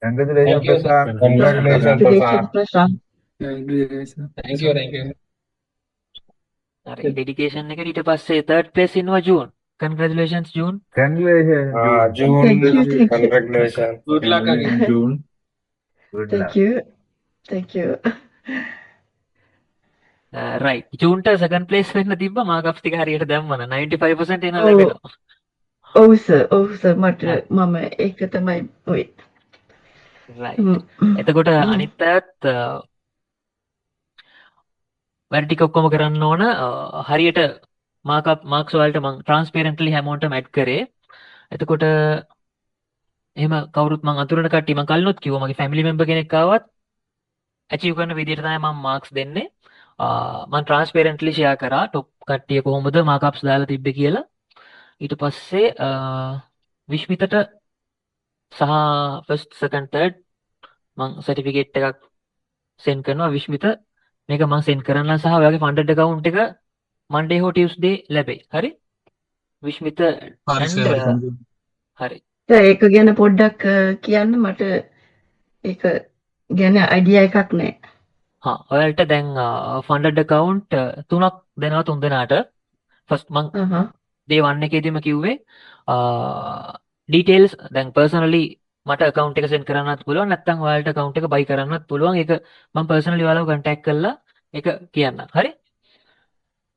Congratulations, Prashant. Congratulations, Prashant. thank you, thank you. හරි. dedication එකට ඊට පස්සේ third place ඉන්නවා June. congratulations June. Congratulations. June, Thank you, thank you. congratulations. good luck again. June. Good luck. Thank you. Thank you. right. ජූන්ට second place වෙන්න තිබ්බ මාකප්ස් ටික හරියට දැම්මන 95% එන ලැබෙනවා. ඔව් සර් මට මම ඒක තමයි ඔය. right. එතකොට අනිත් පැත්ත වැඩ ටික ඔක්කොම කරන්න ඕන හරියට මාක්ස් වලට මම ට්‍රාන්ස්පරන්ට්ලි හැමෝටම ඇඩ් කරේ. එතකොට එහෙම කවුරුත් මම අතුරන කට්ටිය මම කලිනුත් කිව්වා මගේ ෆැමිලි මෙම්බර් කෙනෙක් ආවත් achieve කරන විදිහට තමයි මම මාක්ස් දෙන්නේ. මම ට්‍රාන්ස්පරන්ට්ලි ෂෙයා කරා টොප් කට්ටිය කොහොමද මාක්අප්ස් දාලා තිබ්බේ කියලා. ඊට පස්සේ විශ්මිතට සහ first second third මම සර්ටිෆිකේට් එකක් සෙන්ඩ් කරනවා. විශ්මිත මේක මම සෙන්ඩ් කරන්න සහ ඔයාගේ funded account එක Monday හෝ Tuesday ලැබෙයි. හරි? විශ්මිත හරි. ඒක ගැන පොඩ්ඩක් කියන්න මට ඒක ගැන අයිඩියා එකක් නැහැ. ඔයාලට දැන් funded account තුනක් දෙනවා තුන් දෙනාට. first මම day 1 එකේදීම කිව්වේ details දැන් personally මට account එක send කරන්නත් පුළුවන් නැත්නම් ඔයාලට account එක buy කරන්නත් පුළුවන්. ඒක මම personally ඔයාලව contact කරලා ඒක කියන්නම්. හරි?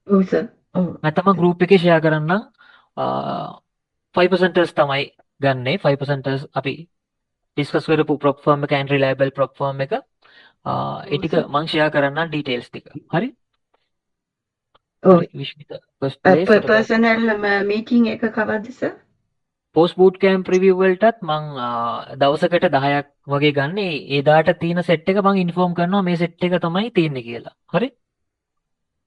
ඔව් සර්. ඔව්. නැත්නම් group එකේ share කරන්නම් 5%ers තමයි ගන්නේ 5% අපි ඩිස්කස් කරපු ප්‍රොප් ෆර්ම් එක and reliable ප්‍රොප් ෆර්ම් එක ඒ ටික මම ෂෙයා කරන්නම් ඩීටේල්ස් ටික. හරි? ඔව්. හරි විශ්මිත ෆස්ට් ප්ලේස් ඊට පස්සේ පර්සනල් මීටින් එක කවද්ද sir? Post boot camp review වලටත් මං දවසකට 10ක් වගේ ගන්න. ඒ දාට තියෙන සෙට් එක මං ඉන්ෆෝම් කරනවා මේ සෙට් එක තමයි තියෙන්නේ කියලා. හරි?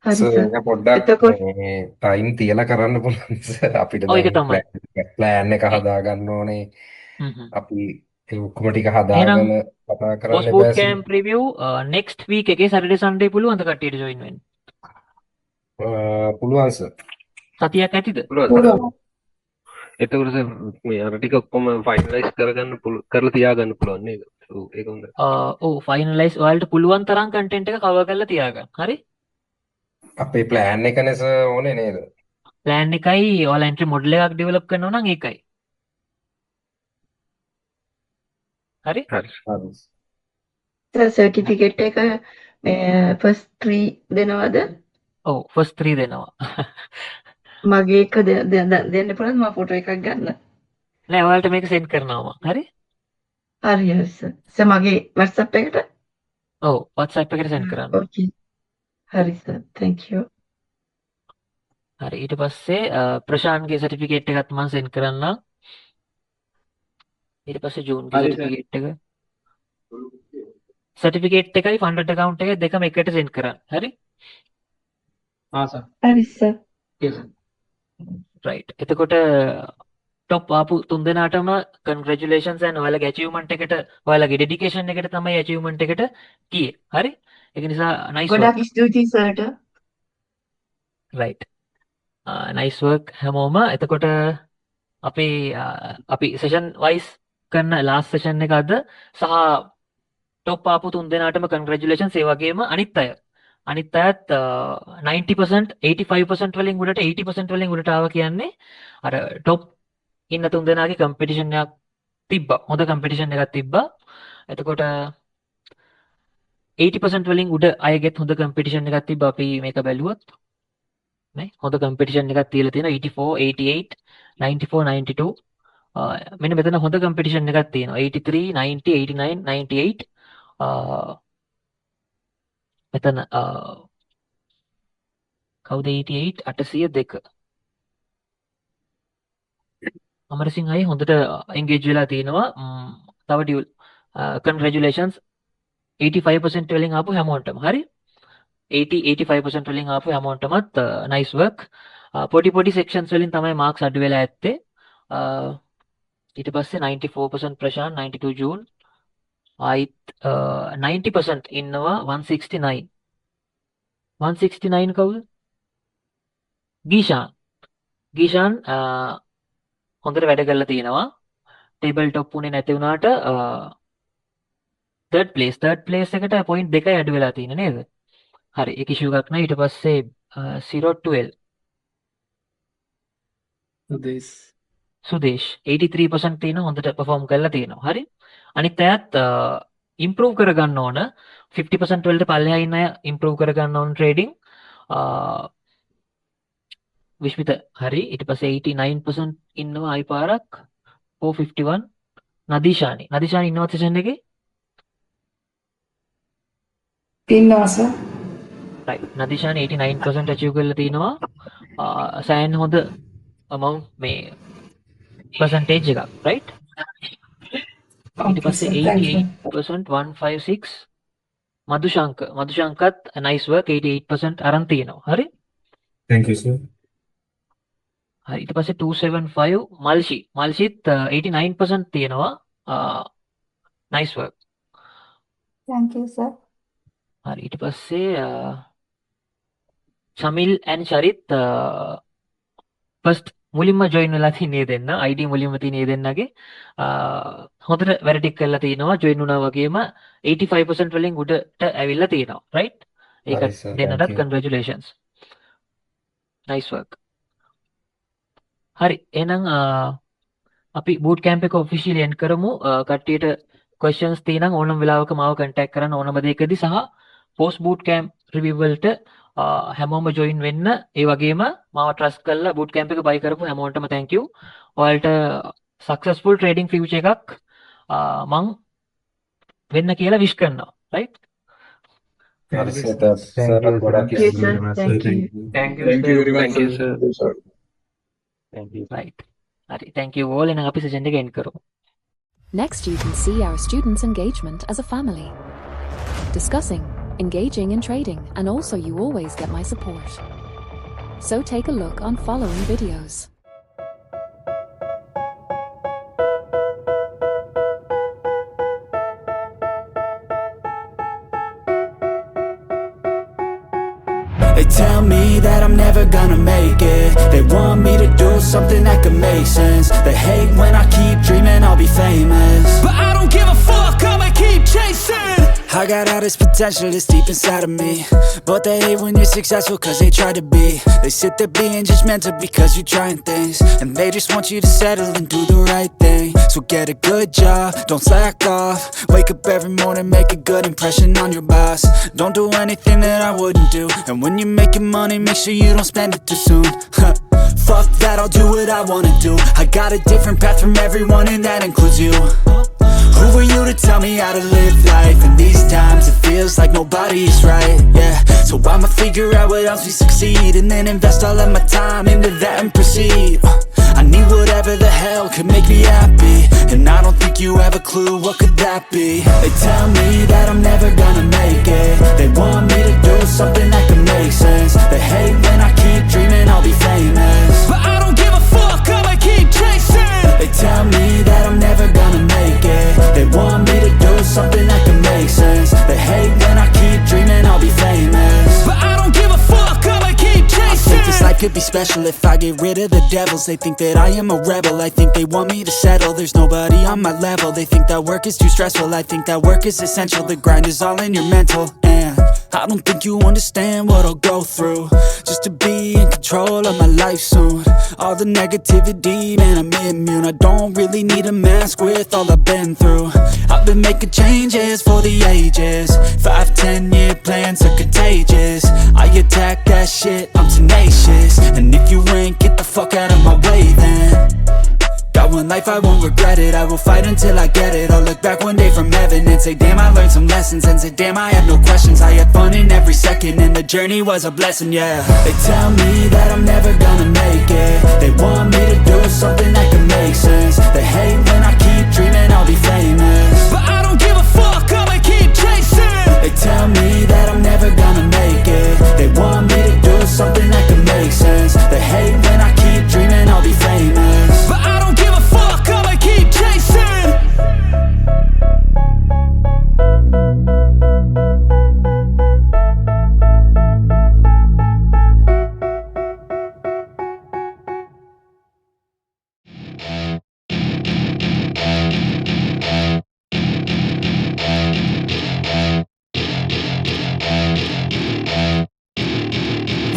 හරි සර්. ඒක පොඩ්ඩක් එතකොට මේ ටයිම් තියලා කරන්න පුළුවන් සර්. අපිට ඔය එක දැන් තමයි. ප්ලෑන් එක හදාගන්න ඕනේ. අපි ඒ ඔක්කොම ටික එහෙනම් හදාගෙන කතා කරන්න පෝස්ට් බූට් බෑ sir. Camp review next week එකේ සැටර්ඩේ සන්ඩේ පුළුවන්ද කට්ටියට ජොයින් වෙන්න? පුළුවන් සර්. සතියක් ඇතිද? පුළුවන්. එතකොට සර් මේ අර ටික ඔක්කොම ෆයිනලයිස් කරගන්න කරලා තියාගන්න පුළුවන් නේද? ඔව් ඒක හොඳයි. ඔව් ෆයිනලයිස් ඔයාලට පුළුවන් තරම් කන්ටෙන්ට් එක කවර් කරලා තියාගන්න. හරි? අපේ ප්ලෑන් එකනේ සර් ඕනේ නේද? ප්ලෑන් එකයි ඔයාලා එන්ට්‍රි මොඩල් එකක් ඩෙවලොප් කරනවා නම් ඒකයි. හරි? හරි. සර් සර්ටිෆිකේට් එක ෆස්ට් 3 දෙනවද? ඔව් ෆස්ට් 3 දෙනවා. මගේ එක දෙන්න පුළුවන්ද මම ෆොටෝ එකක් ගන්න? නෑ ඔයාලට මේක සෙන්ඩ් කරනවා මම. හරි? හරි හරි සර්. සර් මගේ WhatsApp එකට? ඔව් WhatsApp එකට සෙන්ඩ් කරන්න. ඕකේ. හරි සර්. thank you. හරි ඊට පස්සේ ප්‍රශාන්ත්ගේ සර්ටිෆිකේට් එකත් මම සෙන්ඩ් කරන්නම්. ඊට පස්සේ ජූන්ගේ හරි සර්. සර්ටිෆිකේට් එක සර්ටිෆිකේට් එකයි ෆන්ඩඩ් account එකයි දෙකම එකට සෙන්ඩ් කරන්න. හරි? ආ සර්. හරි සර්. රයිට්. එතකොට টොප් ආපු තුන් දෙනාටම congratulations and ඔයාලගේ achievement එකට ඔයාලගේ dedication එකට තමයි achievement එකට කියේ. හරි? ඒක නිසා nice work. ගොඩක් ස්තුතියි සර්ට. right. nice work හැමෝම. එතකොට අපි session wise කරන last session එක අද සහ top ආපු තුන් දෙනාටම congratulations ඒ වගේම අනිත් අයත් 90% 85% වලින් උඩට 80% වලින් උඩට ආවා කියන්නේ අර top ඉන්න තුන් දෙනාගේ කම්පිටිෂන් එකක් තිබ්බා. හොඳ කම්පිටිෂන් එකක් තිබ්බා. එතකොට 80% වලින් උඩ අයගෙත් හොඳ කම්පිටිෂන් එකක් තිබ්බා. අපි මේක බැලුවොත් නේ හොඳ කම්පිටිෂන් එකක් තියලා තියෙනවා 84 88 94 92 මෙන්න මෙතන හොඳ කම්පිටිෂන් එකක් තියෙනවා 83 90 89 98 මෙතන කවුද 88 802 අමරසිංහ අය හොඳට එන්ගේජ් වෙලා තිනවා තව ඩියුල් congratulations 85% වලින් ආපු හැමෝටම හරි 85% වලින් ආපු හැමෝටමත් nice work පොඩි sections වලින් තමයි marks අඩු වෙලා ඇත්තේ ඊට පස්සේ 94% ප්‍රශාන්ත් 92 ජූන් ආයිත් 90% ඉන්නවා 169 කවුද ගීෂාන් හොඳට වැඩ කරලා තියෙනවා ටේබල් টොප් උනේ නැති වුණාට third place එකට point 2යි අඩු වෙලා තියෙන නේද හරි ඒක ඉෂුව එකක් නෑ ඊට පස්සේ 012 සුදේශ් 83% තියෙන හොඳට perform කරලා තියෙනවා හරි අනිත් අයත් improve කරගන්න ඕන 50% වලට පල්ලෙහා ඉන්න අය improve කරගන්න ඕන trading විශ්මිත හරි ඊට පස්සේ 89% ඉන්නවා ආයි පාරක් 451 නදීෂානි ඉන්නවත් සෙෂන් එකේ ඉන්නවා සර් right නදීෂානි 89% achieve කරලා තිනවා සෑන් හොඳ amount මේ percentage එකක් right ඊට පස්සේ 88% 156 මදුශංකත් nice work 88% අරන් තියෙනවා හරි thank you sir හරි ඊට පස්සේ 275 මල්ෂිත් 89% තියෙනවා nice work thank you sir හරි ඊට පස්සේ ශමිල් and ශරිත් first මුලින්ම join වෙලා තිනේ දෙන්න ID මුලින්ම තිනේ දෙන්නගේ හොඳට වැඩ ටික කරලා තිනවා join වුණා වගේම 85% වලින් උඩට ඇවිල්ලා තිනවා right ඒක දෙන්නටත් congratulations nice work හරි එහෙනම් අපි boot camp එක officially end කරමු කට්ටියට questions තියෙනම් ඕනම වෙලාවක මාව contact කරන්න ඕනම දෙයකදී සහ post boot camp review වලට හැමෝම join වෙන්න ඒ වගේම මාව trust කරලා boot camp එක buy කරපු හැමෝටම thank you ඔයාලට successful trading future එකක් මං වෙන්න කියලා විශ් කරනවා right හරි සර් ගොඩක් thank you very much sir right හරි thank you all එහෙනම් අපි session එක end කරමු. Next, you can see our students' engagement as a family. Discussing, engaging in trading, and also you always get my support. So take a look on following videos. They tell me that I'm never gonna make it. They want me to do something that could make sense. They hate when I keep dreaming I'll be famous, but I don't give a fuck, I'ma keep chasing. I got all this potential that's deep inside of me, but they hate when you're successful cause they try to be. They sit there being judgmental because you're trying things, and they just want you to settle and do the right thing. So get a good job, don't slack off. Wake up every morning, make a good impression on your boss. Don't do anything that I wouldn't do, and when you're making money, make sure you don't spend it too soon. Fuck that, I'll do what I wanna do. I got a different path from everyone and that includes you. Who are you to tell me how to live life? In these times it feels like nobody is right, yeah. So I'ma figure out what else we succeed, and then invest all of my time into that and proceed. I need whatever the hell could make me happy, and I don't think you have a clue what could that be. They tell me that I'm never gonna make it. They want me to do something that can make sense. They hate when I keep dreaming I'll be famous, but I don't give a fuck, I'ma keep chasing. They tell me that I'm never gonna make it. They want me to do something that can make sense. They hate when I keep dreaming I'll be famous, but I don't give a fuck, I'ma keep chasing. I think this life could be special if I get rid of the devils. They think that I am a rebel, I think they want me to settle. There's nobody on my level. They think that work is too stressful, I think that work is essential. The grind is all in your mental, and I don't think you understand what I'll go through just to be in control of my life soon. All the negativity, man, I'm immune. I don't really need a mask with all I've been through. I've been making changes for the ages. 5-10 year plans are contagious. I attack that shit, I'm tenacious. And if you ain't, get the fuck out of my way then. Got one life, I won't regret it. I will fight until I get it. I'll look back one day from heaven and say damn, I learned some lessons. And say damn, I have no questions. I had fun in every second, and the journey was a blessing, yeah. They tell me that I'm never gonna make it. They want me to do something that can make sense. They hate when I keep dreaming I'll be famous, but I don't give a fuck, I'ma keep chasing. They tell me that I'm never gonna make it. They want me to do something that can make sense. They hate when I keep dreaming I'll be famous, but I don't give a fuck, I'ma keep chasing.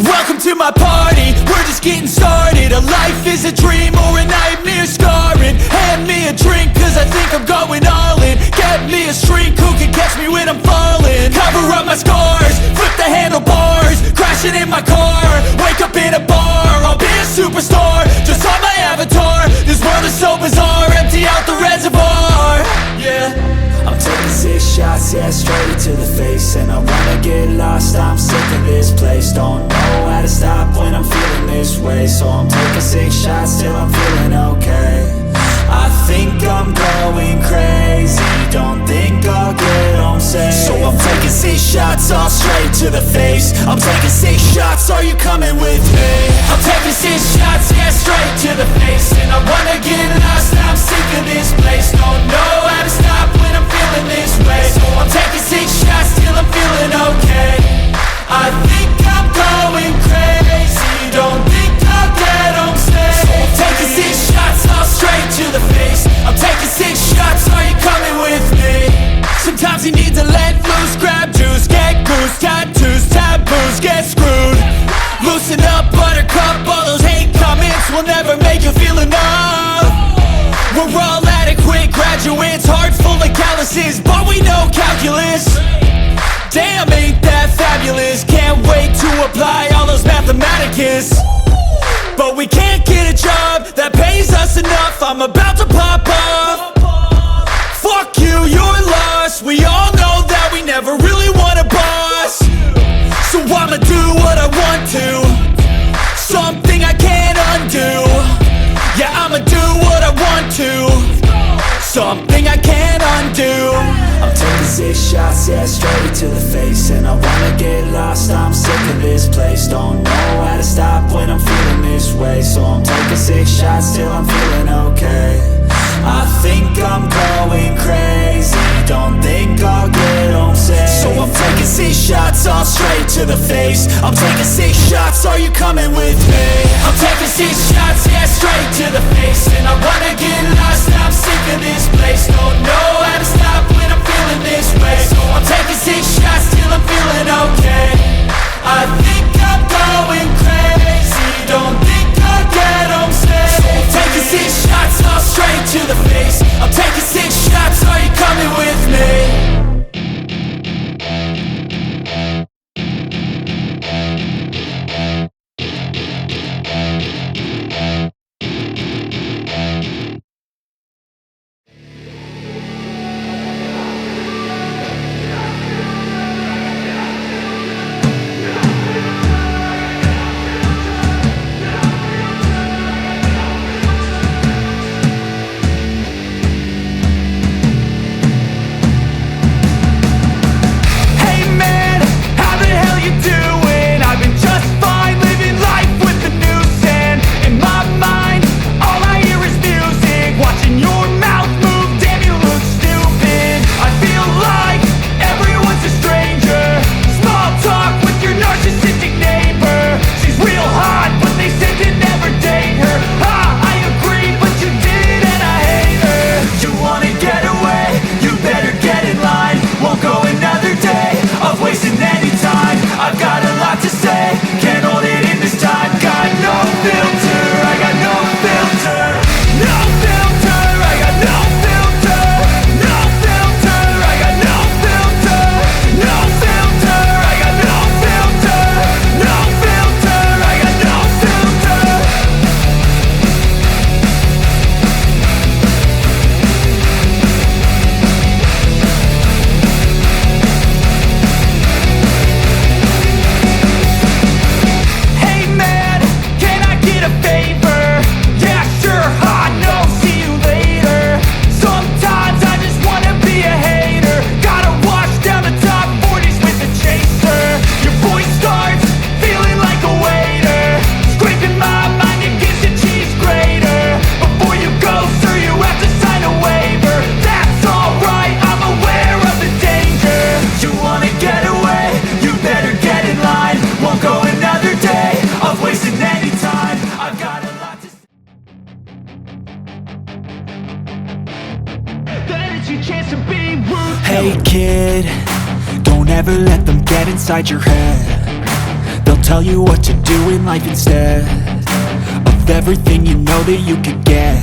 Welcome to my party, we're just getting started. A life is a dream or a nightmare scarring. Hand me a drink cause I think I'm going all in. Get me a shrink who can catch me when I'm falling. Cover up my scars, flip the handlebars, crashing in my car, wake up in a bar. I'll be a superstar, just on my avatar. This world is so bizarre, empty out the reservoir. Yeah, I'm taking 6 shots, yeah, straight to the face. And I wanna get lost, I'm sick of this place. Don't know how to stop when I'm feeling this way. So I'm taking 6 shots till I'm feeling okay. I think I'm going crazy, don't think I'll get home safe. So I'm taking 6 shots all straight to the face. I'm taking 6 shots, are you coming with me? I'm taking 6 shots, yeah, straight to the face. And I wanna get lost, I'm sick of this place. Don't know how to stop when I'm feeling this way. So I'm taking 6 shots till I'm feeling okay. I think I'm going crazy, don't think I'll get home safe. So I'm taking 6 shots all straight to the face. I'm taking 6 shots, are you coming with me? Sometimes you need to let loose, grab juice, get goose, tattoos, taboos, get screwed. Loosen up, buttercup, all those hate comments will never make you feel enough. We're all adequate graduates, heart full of calluses, but we know calculus. Damn, ain't that fabulous? Can't wait to apply all those mathematicus. But we can't get a job that pays us enough. I'm I'm about to pop off. Fuck you, you're lost. We all know that we never really want a boss. So I'ma do what I want to, something I can't undo. Yeah, I'ma do what I want to, something I can't undo. I'm taking 6 shots, yeah, straight to the face. And I wanna get lost, I'm sick of this place. Don't know how to stop when I'm feeling this way. So I'm taking 6 shots till I'm feeling okay. I think I'm going crazy, don't think I'll get home safe. So I'm taking 6 shots, all straight to the face. I'm taking 6 shots, are you coming with me? I'm taking 6 shots, yeah, straight to the face. And I wanna get lost, I'm sick of this place. Don't know how to stop when I'm feeling this way. So I'm taking 6 shots till I'm feeling okay. I think I'm going crazy, don't think I'll get home safe. So I'm taking 6 shots, all straight to the face. I'm taking 6 shots, are you coming with me? Hey kid, don't ever let them get inside your head. They'll tell you what to do in life instead of everything you know that you could get.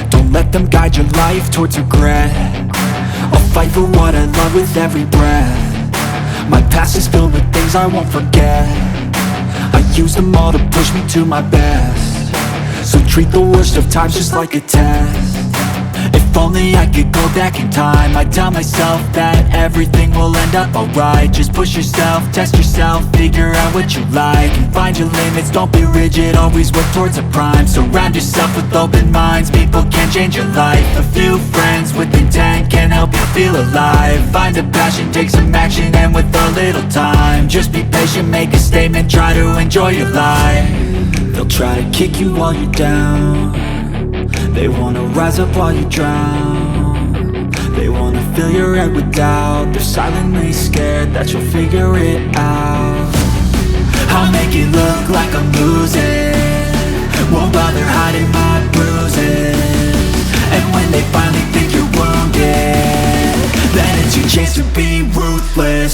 Don't let them guide your life towards regret. I'll fight for what I love with every breath. My past is filled with things I won't forget. I use them all to push me to my best. So treat the worst of times just like a test. If only I could go back in time, I'd tell myself that everything will end up alright. Just push yourself, test yourself, figure out what you like, and find your limits, don't be rigid, always work towards a prime. Surround yourself with open minds, people can change your life. A few friends with intent can help you feel alive. Find a passion, take some action, and with a little time, just be patient, make a statement, try to enjoy your life. They'll try to kick you while you're down. They wanna rise up while you drown. They wanna fill your head with doubt. They're silently scared that you'll figure it out. I'll make it look like I'm losing, won't bother hiding my bruises. And when they finally think you're wounded, then it's your chance to be ruthless.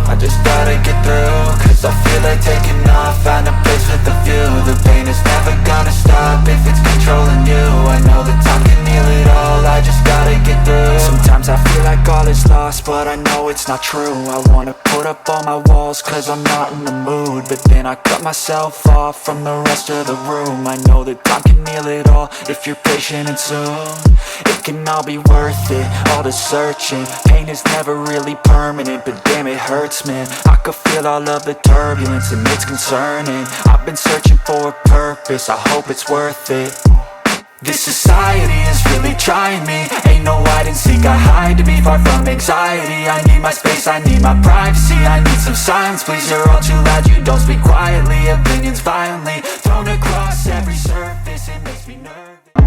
it's not true. I wanna put up all my walls cause I'm not in the mood, but then I cut myself off from the rest of the room. I know that time can heal it all if you're patient and soon it can all be worth it, all the searching. Pain is never really permanent, but damn it hurts, man. I could feel all of the turbulence and it's concerning. I've been searching for a purpose, I hope it's worth it. This society is really trying me. Ain't no hide and seek, I hide to be far from anxiety. I need my space, I need my privacy. I need some silence, please, you're all too loud. You don't speak quietly, opinions violently thrown across every surface. It makes me nervous.